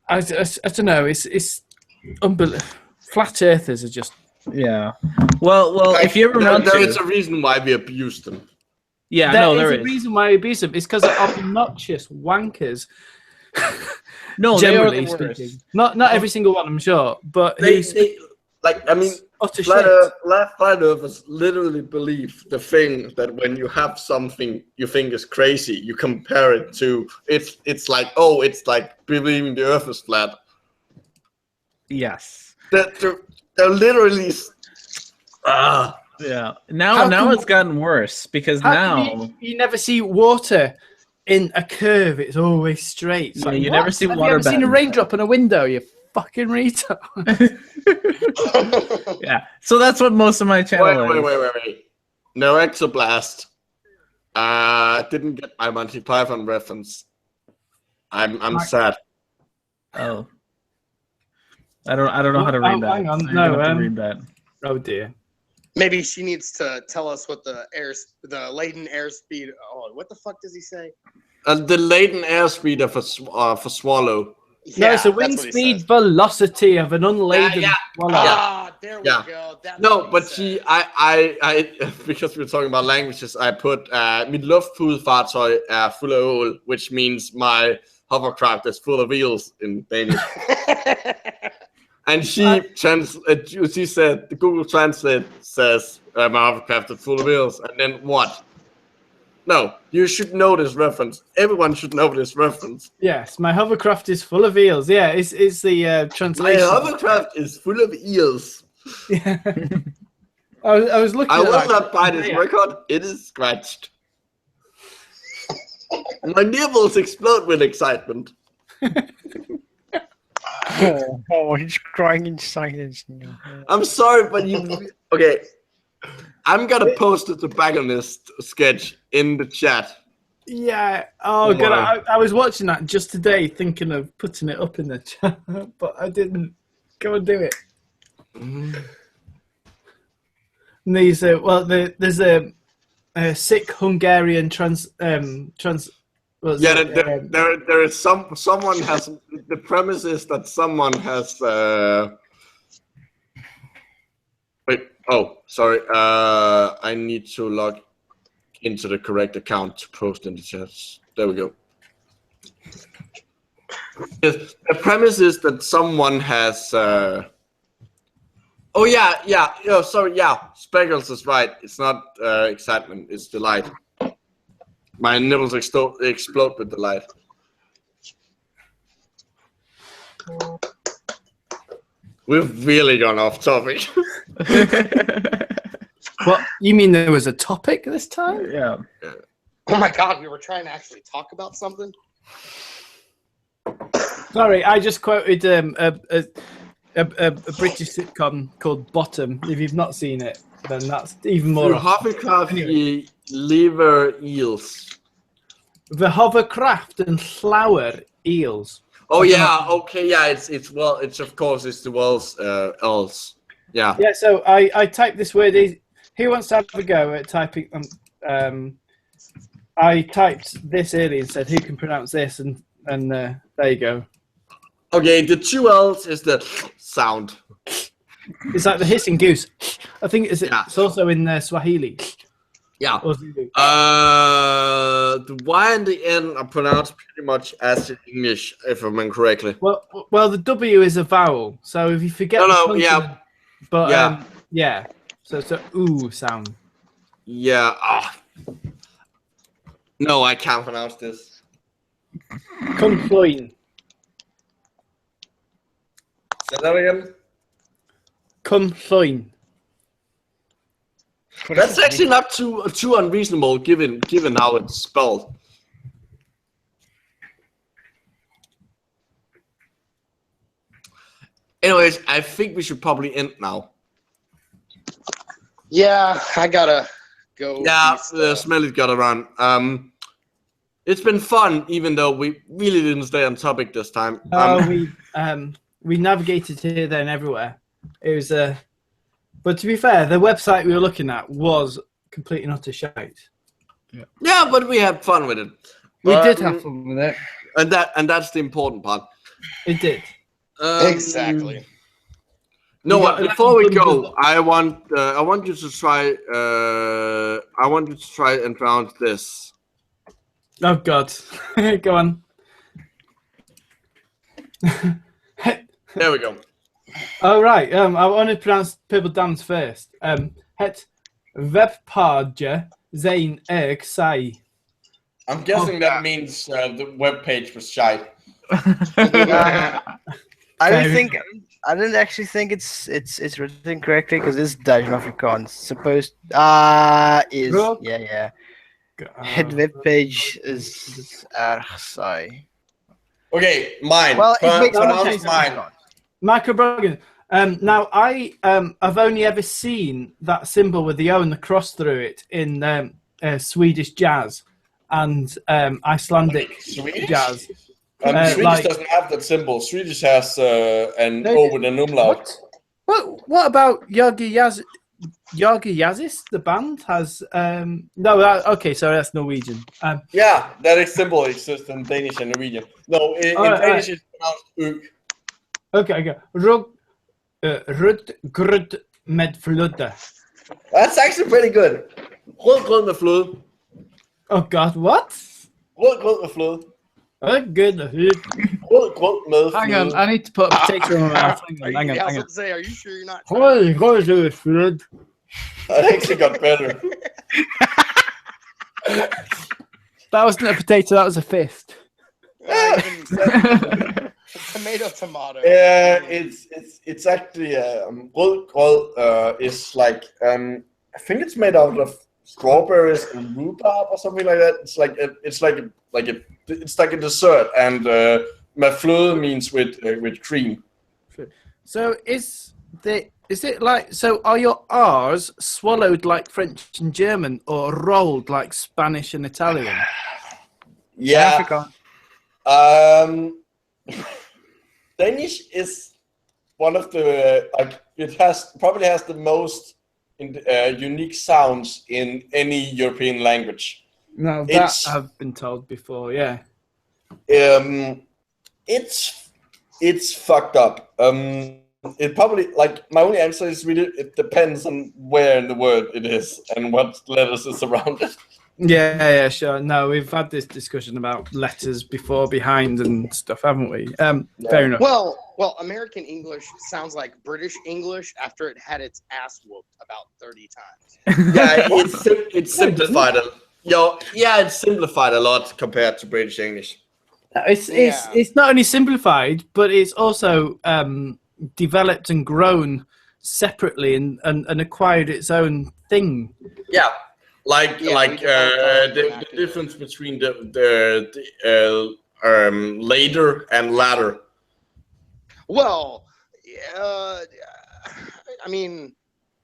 I don't know. It's unbelievable. Flat earthers are just. Yeah. Well, if you ever want there to, is a reason why we abuse them. yeah, There is. a reason why I abuse them. It's because they're obnoxious wankers. No, Generally they are the worst. speaking, not every single one, I'm sure, but They like, I mean, utter flat shit. earthers literally believe the thing that when you have something you think is crazy, you compare it to it's like, oh, it's like believing the Earth is flat. Yes. They're literally. Yeah. Now it's gotten worse, because How now can you never see water in a curve? It's always straight. It's Yeah, like, you what? never see Have water you ever seen a bend. raindrop in a window? You fucking retard. yeah. So that's what most of my channel is. Wait. No exoblast. Didn't get my Monty Python reference. I'm sad. Oh. I don't know how to read that. Hang on, So you're no, gonna have to read that. Oh dear. Maybe she needs to tell us what the latent airspeed. Oh, what the fuck does he say? The latent airspeed of a swallow. No, it's the that's wind what he speed says. velocity of an unladen swallow. Ah, there we Yeah. go. That's No, what but he said. I because we're talking about languages, I put mit luftfodfartøj er fuld af ål, which means my hovercraft is full of eels in Danish. And she said, the Google Translate says my hovercraft is full of eels, and then what? No, you should know this reference. Everyone should know this reference. Yes, my hovercraft is full of eels. Yeah, it's the My translation. hovercraft is full of eels. Yeah. I was looking I at will that. not buy this record. It is scratched. My nipples explode with excitement. Oh, he's crying in silence now. I'm sorry, but you. Okay. I'm gonna post the tobacconist sketch in the chat. Yeah. Oh, God. I was watching that just today, thinking of putting it up in the chat, but I didn't. Go and do it. And these, there's a sick Hungarian trans. Yeah, there is someone has. The premise is that someone has. Wait, Oh, sorry. I need to log into the correct account to post in the chats. There we go. Yes, the premise is that someone has. Oh yeah. Oh, sorry. Yeah, Speckles is right. It's not excitement. It's delight. My nipples explode with delight. We've really gone off topic. What, you mean there was a topic this time? Yeah. Oh my god, we were trying to actually talk about something. Sorry, I just quoted a British sitcom called Bottom. If you've not seen it, then that's even more. Hovercraft Anyway. liver eels. The hovercraft and flower eels. Oh yeah, okay, yeah. It's of course it's the world's else. Yeah. Yeah, so I typed this word. Who wants to have a go at typing? I typed this earlier and said, "Who can pronounce this?" And there you go. Okay, the two L's is the sound. It's like the hissing goose. I think it's also in Swahili. Yeah. Or Zulu. The Y and the N are pronounced pretty much as in English, if I remember correctly. Well, the W is a vowel, so if you forget consonant, but yeah. So it's a ooh sound. Yeah. No, I can't pronounce this. Confloin. Say that again. Confloin. That's actually not too unreasonable, given how it's spelled. Anyways, I think we should probably end now. Yeah, I gotta go. Yeah, the Smelly's gotta run. It's been fun, even though we really didn't stay on topic this time. We navigated here, there, and everywhere. It was but to be fair, the website we were looking at was complete and utter shite. Yeah, but we had fun with it. We did have fun with it. And that's the important part. It did. Exactly. No, You got before we 11 go, I want you to try. I want you to try and pronounce this. Oh God, go on. There we go. Oh right. I want to pronounce PurpleDan's first. Het webpage zijn erg saai. I'm guessing that means the web page was shite. I didn't actually think it's written correctly because this Dutch and Afrikaans supposed is yeah. Het webpage is erg saai. Okay, mine. Well, it makes no pronounce sense. mine. Microblogganism. Now I've only ever seen that symbol with the O and the cross through it in Swedish jazz and Icelandic jazz. Swedish doesn't have that symbol. Swedish has an O with an umlaut. What about Yazis? The band has okay, so that's Norwegian. Yeah, that symbol exists in Danish and Norwegian. No, in Danish it's pronounced ug. Okay. Rødt med fløte. That's actually pretty good. Rød med fløde. Oh God, what? Rød med fløde. Good. Rød med fløde. Hang on, I need to put a potato in my mouth. Hang on. I was about to say, are you sure you're not? That actually got better. That wasn't a potato, that was a fist. Tomato. Yeah, it's actually rød is like I think it's made out of strawberries and rhubarb or something like that. It's like a dessert, and med fløde means with cream. So is it like, so are your R's swallowed like French and German or rolled like Spanish and Italian? Yeah. Danish is one of the it probably has the most unique sounds in any European language. No, that I've been told before. Yeah. It's fucked up. it probably, like, my only answer is really, it depends on where in the word it is and what letters is around it. Yeah, sure. No, we've had this discussion about letters before, behind, and stuff, haven't we? Fair enough. Well, American English sounds like British English after it had its ass whooped about 30 times. Yeah, it's simplified. It's simplified a lot compared to British English. It's not only simplified, but it's also developed and grown separately and acquired its own thing. Yeah. The difference between the later and latter. Well, I mean,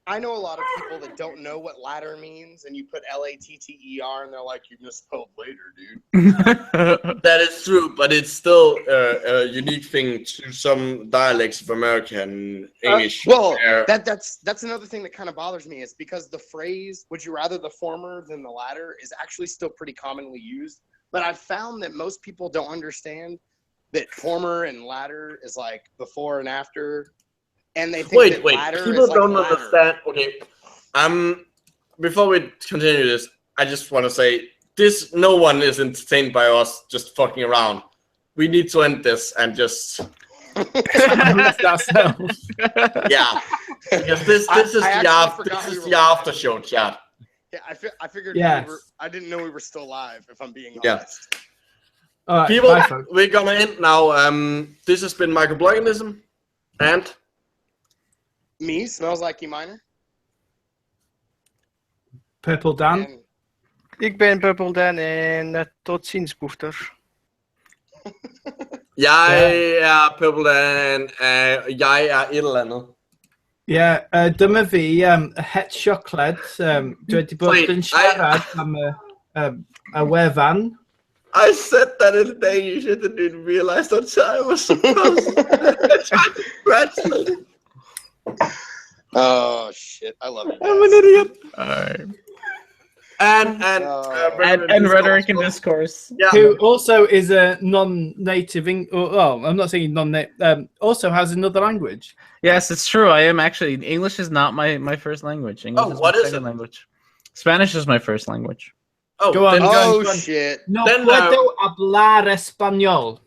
I know a lot of people that don't know what latter means, and you put Latter, and they're like, "You misspelled later, dude." That is true, but it's still a unique thing to some dialects of American English. That's another thing that kind of bothers me is because the phrase "Would you rather the former than the latter" is actually still pretty commonly used, but I've found that most people don't understand that former and latter is like before and after. And they think latter people is like don't latter. understand. Okay, before we continue this, I just want to say this: no one is entertained by us just fucking around. We need to end this and just ourselves. Yeah, because this is the after show chat. Yeah, I figured. Yes. I didn't know we were still live. If I'm being Yeah. honest. All right, People, bye, folks. we're gonna end now. This has been Microblogganism, and Me smells like E minor. PurpleDan. And Ik ben PurpleDan en tot ziens, boefters. jeg er PurpleDan, jeg er et eller andet. Ja, dyma fi, het chocolate, dwi wedi bod Wait, yn siarad am y wefan. I said that in Danish and didn't realize that I was supposed to translate it. oh shit, I love it. I'm an idiot. Alright. And rhetoric and discourse. Yeah. Who also is a non-native, I'm not saying non-native, also has another language. Yes, it's true. I am actually English is not my first language. English what my is second it? language. Spanish is my first language. Oh, Go on, then, go on, Oh go on. shit. No Then, puedo hablar español.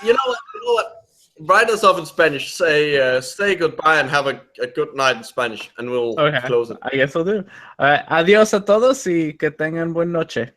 you know what? Write us off in Spanish. Say goodbye and have a good night in Spanish, and we'll Okay. close it. I guess I'll do. Adiós a todos y que tengan buena noche.